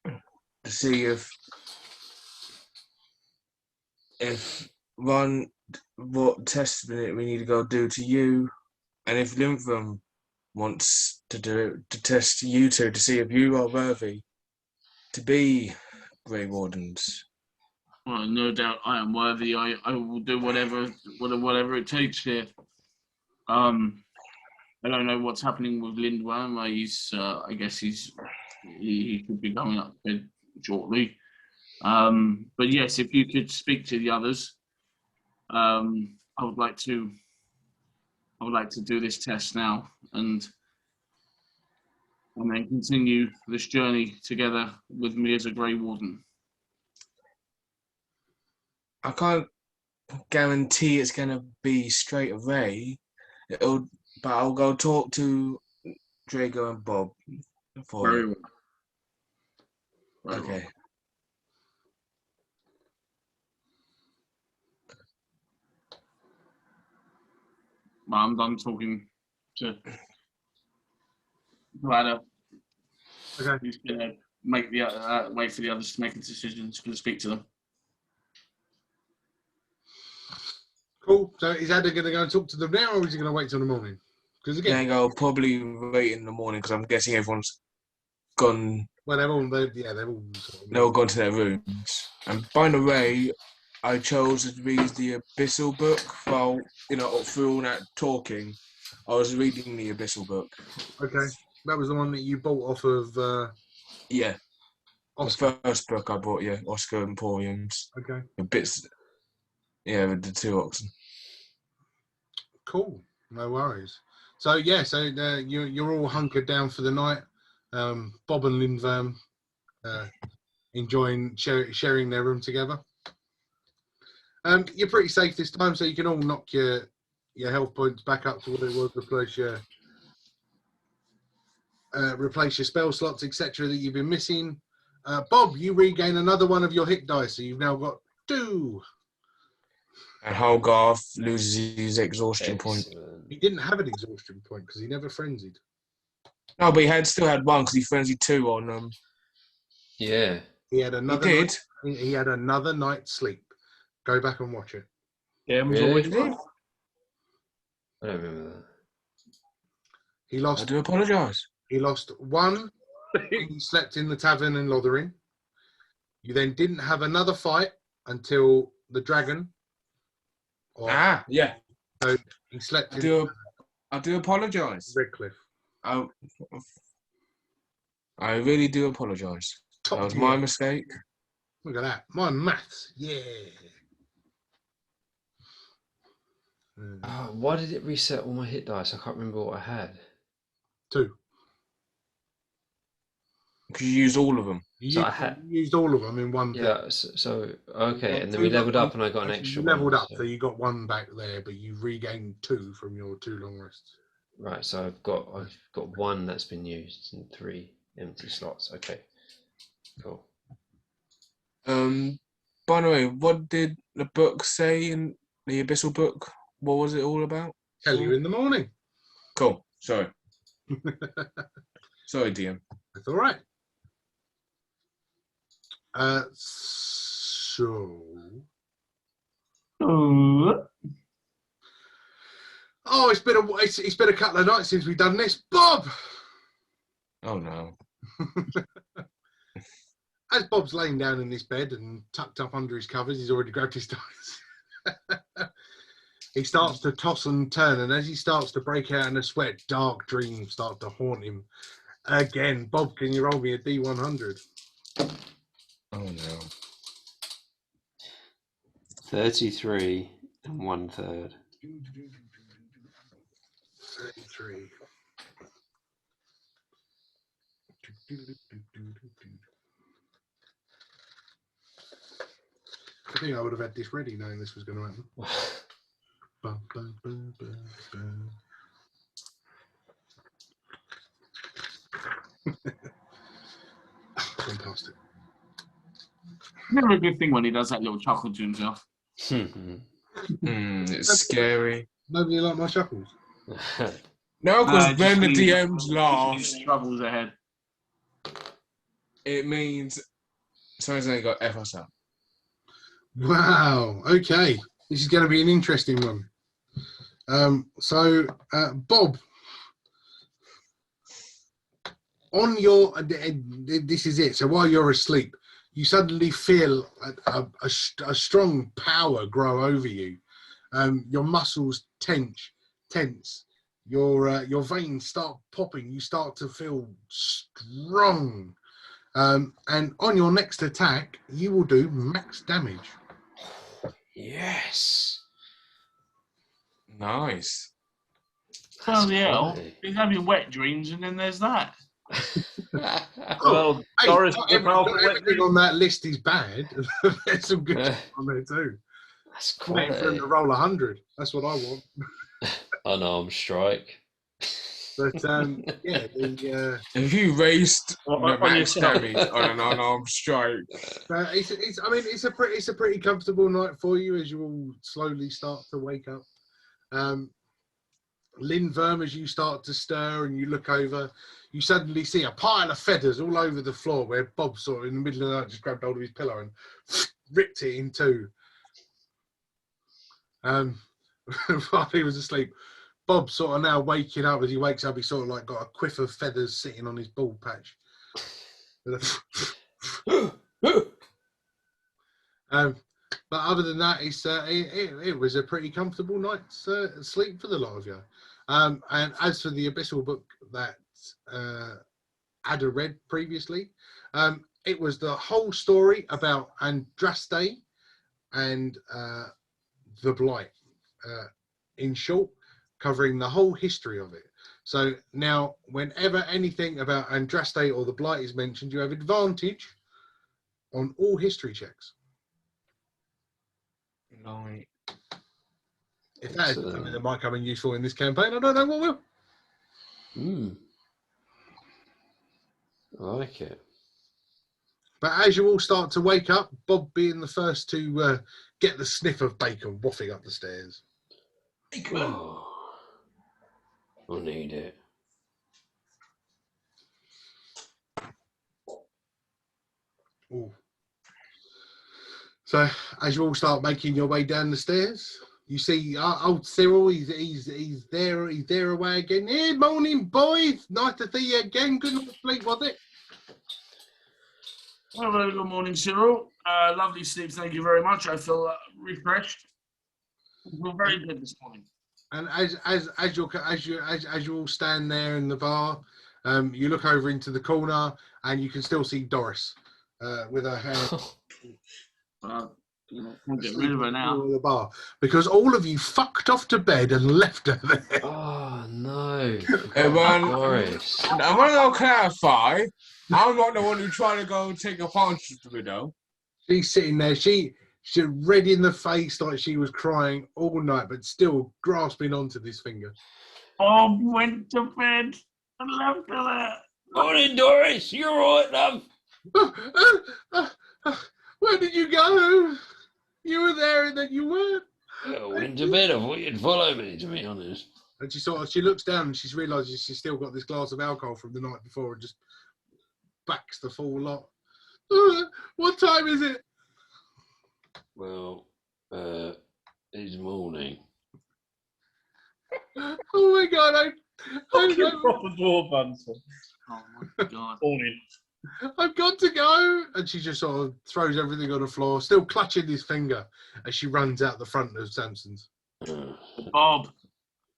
to see if what testament we need to go do to you, and if Lympham wants to do it to test you two to see if you are worthy to be Grey Wardens. Well, no doubt I am worthy. I will do whatever it takes here. I don't know what's happening with Lindworm. I guess he could be coming up to bed shortly. But yes, if you could speak to the others, I would like to do this test now and then continue this journey together with me as a Grey Warden. I can't guarantee it's going to be straight away. But I'll go talk to Drago and Bob for Very you. well. Okay. Well, I'm done talking to Ada. Okay. He's gonna make wait for the others to make a decision. He's gonna speak to them. Cool. So is Adder going to go and talk to them now, or is he going to wait till the morning? Because again, Drago probably wait in the morning because I'm guessing everyone's gone. well, they've all They've all gone to their rooms. And by the way, I chose to read the Abyssal book while, through all that talking, I was reading the Abyssal book. Okay. That was the one that you bought off of Yeah. Oscar. The first book I bought, Oscar Emporiums. Okay. The bits, with the 2 oxen. Cool. No worries. So, you're all hunkered down for the night. Bob and Lindworm enjoying sharing their room together. You're pretty safe this time, so you can all knock your health points back up to what it was, replace your spell slots, etc. that you've been missing. Bob, you regain another one of your hit dice, so you've now got 2. And Holgarth loses his exhaustion point. He didn't have an exhaustion point because he never frenzied. No, but he still had 1 because he frenzied 2 on Yeah. He had another. He did. He had another night's sleep. Go back and watch it. Yeah, was Really? always right. I don't remember that. He lost. I do apologise. He lost 1. He slept in the tavern in Lothering. You then didn't have another fight until the dragon. Or Yeah. he slept I in do apologise. Redcliffe. I really do apologise. Top That was tier. my mistake. Look at that. My maths. Yeah. Why did it reset all my hit dice? I can't remember what I had. 2. Because you used all of them. So You used all of them in one thing. Yeah, so okay, Yeah, and then we 2 leveled got up and I got an actually, extra you leveled one. up, so you got 1 back there, but you regained 2 from your 2 long rests. Right, so I've got 1 that's been used and 3 empty slots. Okay, cool. By the way, what did the book say in the Abyssal book? What was it all about? Tell you in the morning. Cool. Sorry. Sorry, DM. That's all right. So. Oh, it's been a couple of nights since we've done this, Bob. Oh no. As Bob's laying down in this bed and tucked up under his covers, he's already grabbed his dice. He starts to toss and turn, and as he starts to break out in a sweat, dark dreams start to haunt him. Again, Bob, can you roll me a D100? Oh no. 33 and 1/3. 33. I think I would have had this ready knowing this was going to happen. Bum, bum, bum, bum, bum. Fantastic. Never a good thing when he does that little chuckle to himself. It's scary. Nobody like my chuckles. No, because Just when the means- DMs laugh, just troubles ahead. it means someone's only got F us up. Wow. Okay. This is going to be an interesting one. Bob, on your, this is it. So while you're asleep, you suddenly feel a strong power grow over you. Your muscles tense. Your veins start popping. You start to feel strong. And on your next attack, you will do max damage. Yes. Nice. Well, yeah, quality. he's having wet dreams, and then there's that. Well, Hey, Doris, not the powerful not everything on that list is bad. There's some good stuff on there too. That's Waiting for him quality. to roll 100. That's what I want. Unarmed strike. But yeah, If you raced On the max yourself. damage on an unarmed strike, it's a pretty comfortable night for you as you all slowly start to wake up. Lindworm, as you start to stir and you look over, you suddenly see a pile of feathers all over the floor where Bob sort of in the middle of the night just grabbed hold of his pillow and ripped it in two. While he was asleep, Bob sort of now waking up. As he wakes up, he's sort of like got a quiff of feathers sitting on his bald patch. But other than that, it was a pretty comfortable night's sleep for the lot of you. And as for the Abyssal book that Ada read previously, it was the whole story about Andraste and the Blight, in short, covering the whole history of it. So now, whenever anything about Andraste or the Blight is mentioned, you have advantage on all history checks. like, If that is something that might come in useful in this campaign, I don't know what will. I like it. But as you all start to wake up, Bob being the first to get the sniff of bacon wafting up the stairs. Oh, I need it. Ooh. So as you all start making your way down the stairs, you see old Cyril. He's there away again. Hey, morning, boys. Nice to see you again. Good night's sleep, was it? Hello, good morning, Cyril. Lovely sleep, thank you very much. I feel refreshed. I feel very good this morning. And as you all stand there in the bar, you look over into the corner and you can still see Doris with her hand. Can't get rid of her now. The bar, because all of you fucked off to bed and left her there. Oh no! Doris. I want to go clarify. I'm not the one who tried to go take a punch to the widow. She's sitting there. She's red in the face, like she was crying all night, but still grasping onto this finger. Bob went to bed and left her there. Morning, Doris. You all right, love? Where did you go? You were there and then you weren't. I went to bed. I thought you'd follow me, to be honest. And she looks down and she realises she's still got this glass of alcohol from the night before and just backs the full lot. What time is it? Well, it's morning. Oh my God! Proper dwarf answer. Oh my God. Morning. I've got to go. And she just sort of throws everything on the floor, still clutching his finger as she runs out the front of Samson's. Bob,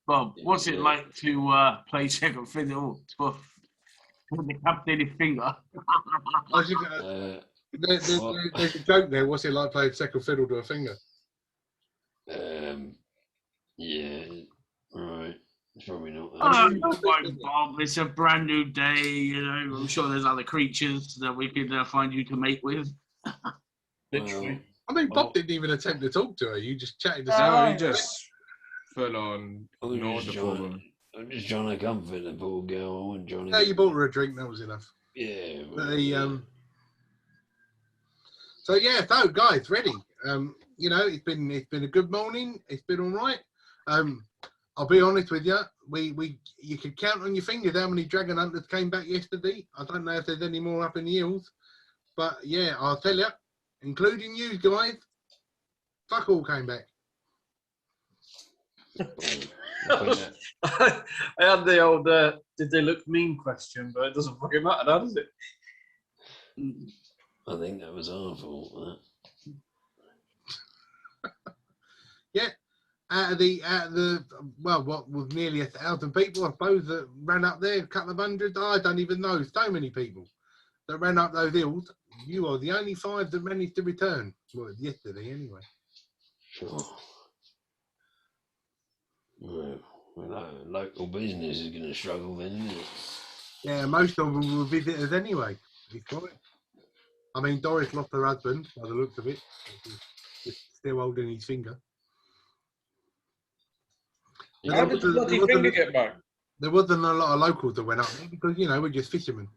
what's it like to play second fiddle to the decapitated finger? There's a joke there. What's it like playing second fiddle to a finger? Yeah, right. It's probably not. Don't worry, Bob. It's a brand new day. You know, I'm sure there's other creatures that we could find you to mate with. Literally. I mean, Bob didn't even attempt to talk to her. You just chatted to No, her. he just full on ignored the problem. I'm just trying to comfort the poor girl. I wasn't trying to. Yeah, you bought her a drink. That was enough. Yeah. But so yeah, so guys, ready. You know, it's been a good morning. It's been all right. I'll be honest with you. You could count on your fingers how many dragon hunters came back yesterday. I don't know if there's any more up in the hills, but yeah, I'll tell you, including you guys, fuck all came back. I had the old did they look mean question, but it doesn't fucking matter now, does it? I think that was our fault. Yeah. Out of the well, what was nearly 1,000 people, I suppose, that ran up there, a couple of hundred. I don't even know. So many people that ran up those hills. You are the only 5 that managed to return. Well, yesterday, anyway. Sure. Well, local business is going to struggle then, isn't it? Yeah, most of them were visitors anyway. I mean, Doris lost her husband by the looks of it. He's still holding his finger. How did the bloody finger get back? There wasn't a lot of locals that went up there because, you know, we're just fishermen.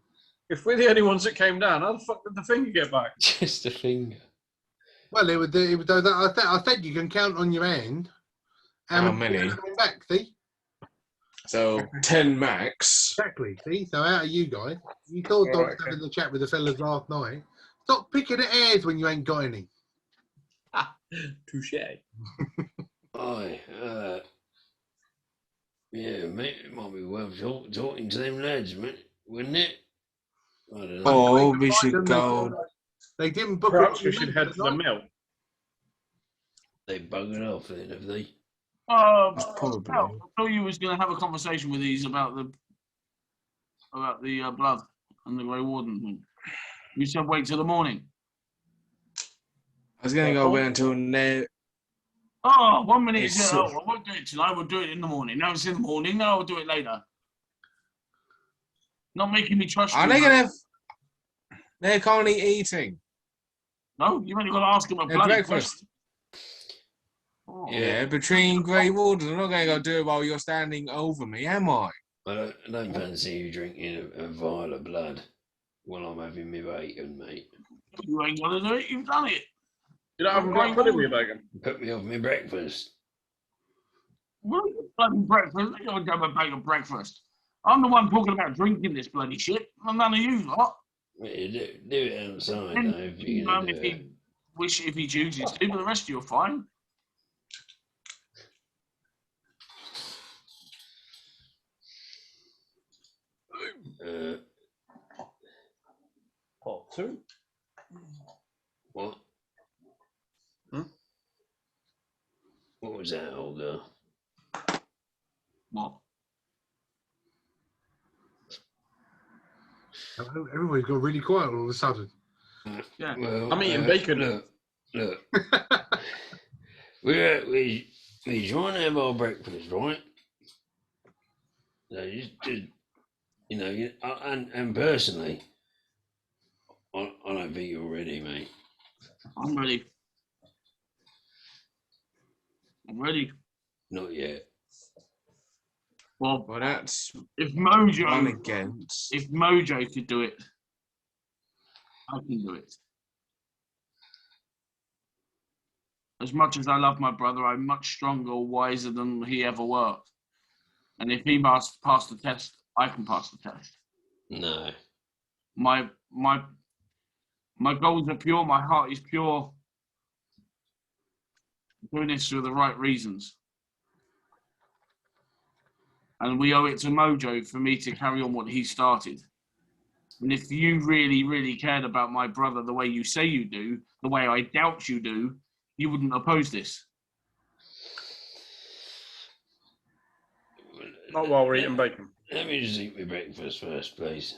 If we're the only ones that came down, how the fuck did the finger get back? Just a finger. Well, I said you can count on your hand. How many? Back, see? So 10 max. Exactly. See? So out of you guys, you thought Doris having the chat with the fellas last night. Stop picking at hairs when you ain't got any. Touche. Aye. Yeah, mate, it might be worth talking to them lads, mate, wouldn't it? I don't know. Oh, we should go. They didn't book. Perhaps we should head to the mill. They buggered off then, have they? Probably. I thought you was going to have a conversation with these about the blood and the Grey Warden thing. You said wait till the morning. I was going to go wait until now. Oh, 1 minute. I won't do it tonight. We'll do it in the morning. No, it's in the morning. No, I'll do it later. Not making me trust you. Are they going to have... They're currently eating. No, you've only got to ask them a Their bloody breakfast. Oh. Yeah, between Grey Wardens. I'm not going to go do it while you're standing over me, am I? I don't fancy you drinking a vial of blood while I'm having my bacon, mate. You ain't got to do it. You've done it. You don't have a black pudding with your bacon? Put me off my breakfast. What is bloody breakfast? You don't have a bag of breakfast. I'm the one talking about drinking this bloody shit. I'm none of you lot. Yeah, do it outside, though, if you're going to do it. If he chooses to, but the rest of you are fine. Part 2. What? Hmm? What was that, old girl? What? Everybody's got really quiet all of a sudden. Yeah. Well, I'm eating bacon. Look. we trying to have our breakfast, right? So just and personally, I don't think you're ready, mate. I'm ready. I'm ready. Not yet. Well, Well, that's if one Mojo, against. if Mojo could do it, I can do it. As much as I love my brother, I'm much stronger, wiser than he ever were. And if he must pass the test, I can pass the test. No. My goals are pure. My heart is pure. I'm doing this for the right reasons. And we owe it to Mojo for me to carry on what he started. And if you really, really cared about my brother the way you say you do, the way I doubt you do, you wouldn't oppose this. Not while we're eating bacon. Let me just eat my breakfast first, please.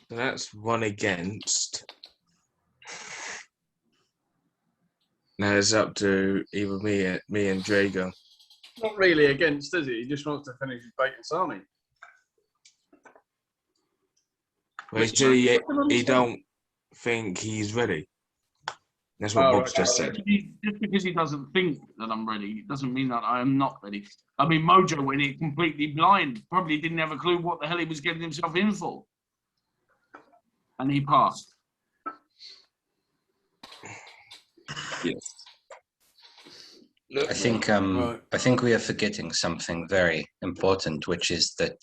So that's one against. Now it's up to either me and Drago. Not really against, is he? He just wants to finish his bacon sarnie. Well, he said he don't think he's ready. That's what Bob's just said. Just because he doesn't think that I'm ready, doesn't mean that I am not ready. I mean, Mojo went in completely blind, probably didn't have a clue what the hell he was getting himself in for. And he passed. Yes. Look, I think right. I think we are forgetting something very important, which is that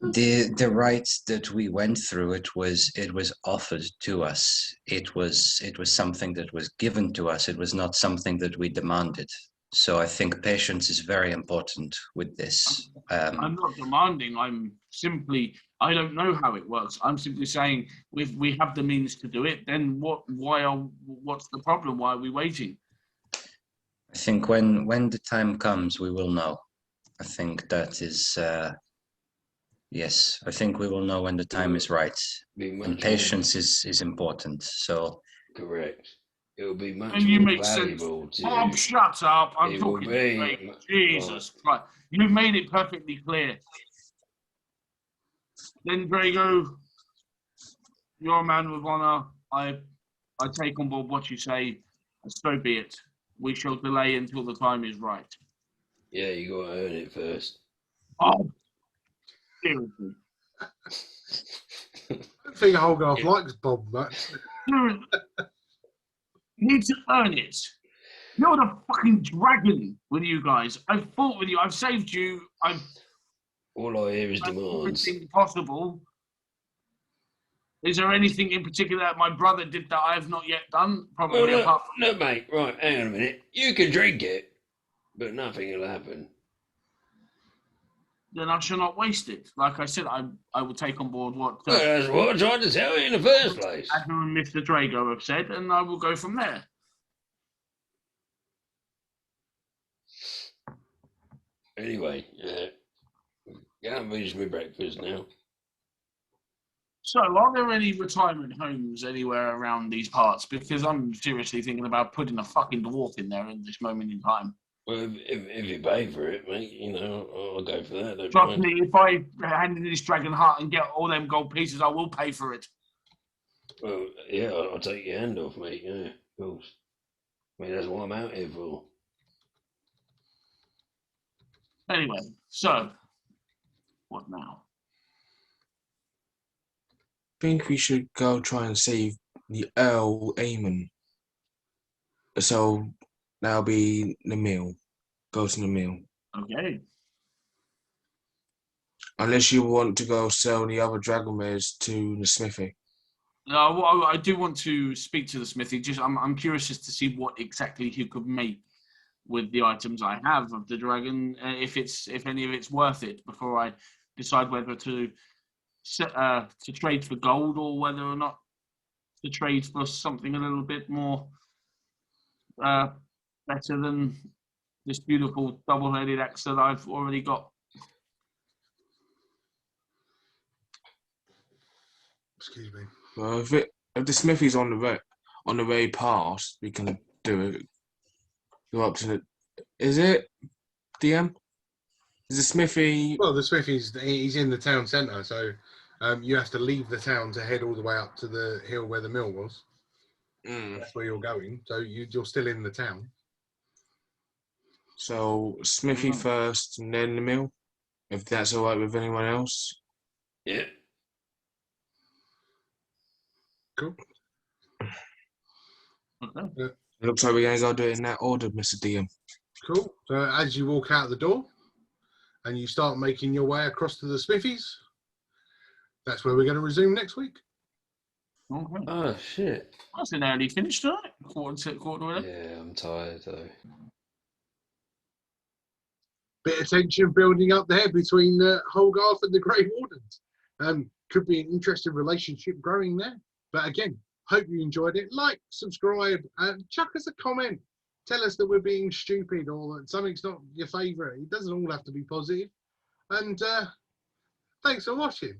the rights that we went through, it was offered to us. It was something that was given to us. It was not something that we demanded. So I think patience is very important with this. I'm not demanding. I'm simply, I don't know how it works. I'm simply saying, if we have the means to do it, then what's the problem? Why are we waiting? I think when the time comes, we will know. I think that is, yes, I think we will know when the time is right. And patience is important. So Correct. It will be much And you more make sense. valuable to Bob, shut up. I'm It will talking be- to you. Jesus Christ. You've made it perfectly clear. Then, Drago, you're a man with honor. I take on board what you say. So be it. We shall delay until the time is right. Yeah, you got to earn it first. Oh, seriously. I don't think Hogarth likes Bob much. You need to earn it. You're the fucking dragon with you guys. I've fought with you. I've saved you. I've All I hear is done demands. everything possible. Is there anything in particular that my brother did that I have not yet done? Probably Well, apart from look, mate, right, hang on a minute. You can drink it, but nothing will happen. then I shall not waste it. Like I said, I will take on board what Well, that's what I tried to tell you in the first place. Adam and Mr. Drago have said, and I will go from there. Anyway, go and finish my breakfast now. So, are there any retirement homes anywhere around these parts? Because I'm seriously thinking about putting a fucking dwarf in there at this moment in time. Well, if you pay for it, mate, you know, I'll go for that. Don't Trust mind. me, if I hand in this dragon heart and get all them gold pieces, I will pay for it. Well, yeah, I'll take your hand off, mate. Yeah, of course. I mean, that's what I'm out here for. Anyway, so what now? I think we should go try and save the Earl Aemon. So that'll be the mill. Go to the mill. Okay. Unless you want to go sell the other dragon mares to the smithy. No, well, I do want to speak to the smithy. Just, I'm curious as to see what exactly he could make with the items I have of the dragon, if any of it's worth it, before I decide whether to trade for gold or whether or not to trade for something a little bit more better than this beautiful double-headed axe that I've already got. Excuse me. Well, if the smithy's on the way past, we can do it. Go up to the. Is it DM? Is the smithy? Well, the smithy's he's in the town centre, so you have to leave the town to head all the way up to the hill where the mill was. That's where you're going. So you're still in the town. So smithy first, and then the mill. If that's all right with anyone else. Yeah. Cool. Okay. It looks like we're going to go do it in that order, Mr. DM. Cool. So as you walk out the door and you start making your way across to the smithies, that's where we're going to resume next week. Okay. Oh shit. That's an early finish tonight. Quarter to 11. Yeah, I'm tired though. Bit of tension building up there between Holgarth and the Grey Wardens. Could be an interesting relationship growing there. But again, hope you enjoyed it. Like, subscribe, and chuck us a comment. Tell us that we're being stupid or that something's not your favourite. It doesn't all have to be positive. And thanks for watching.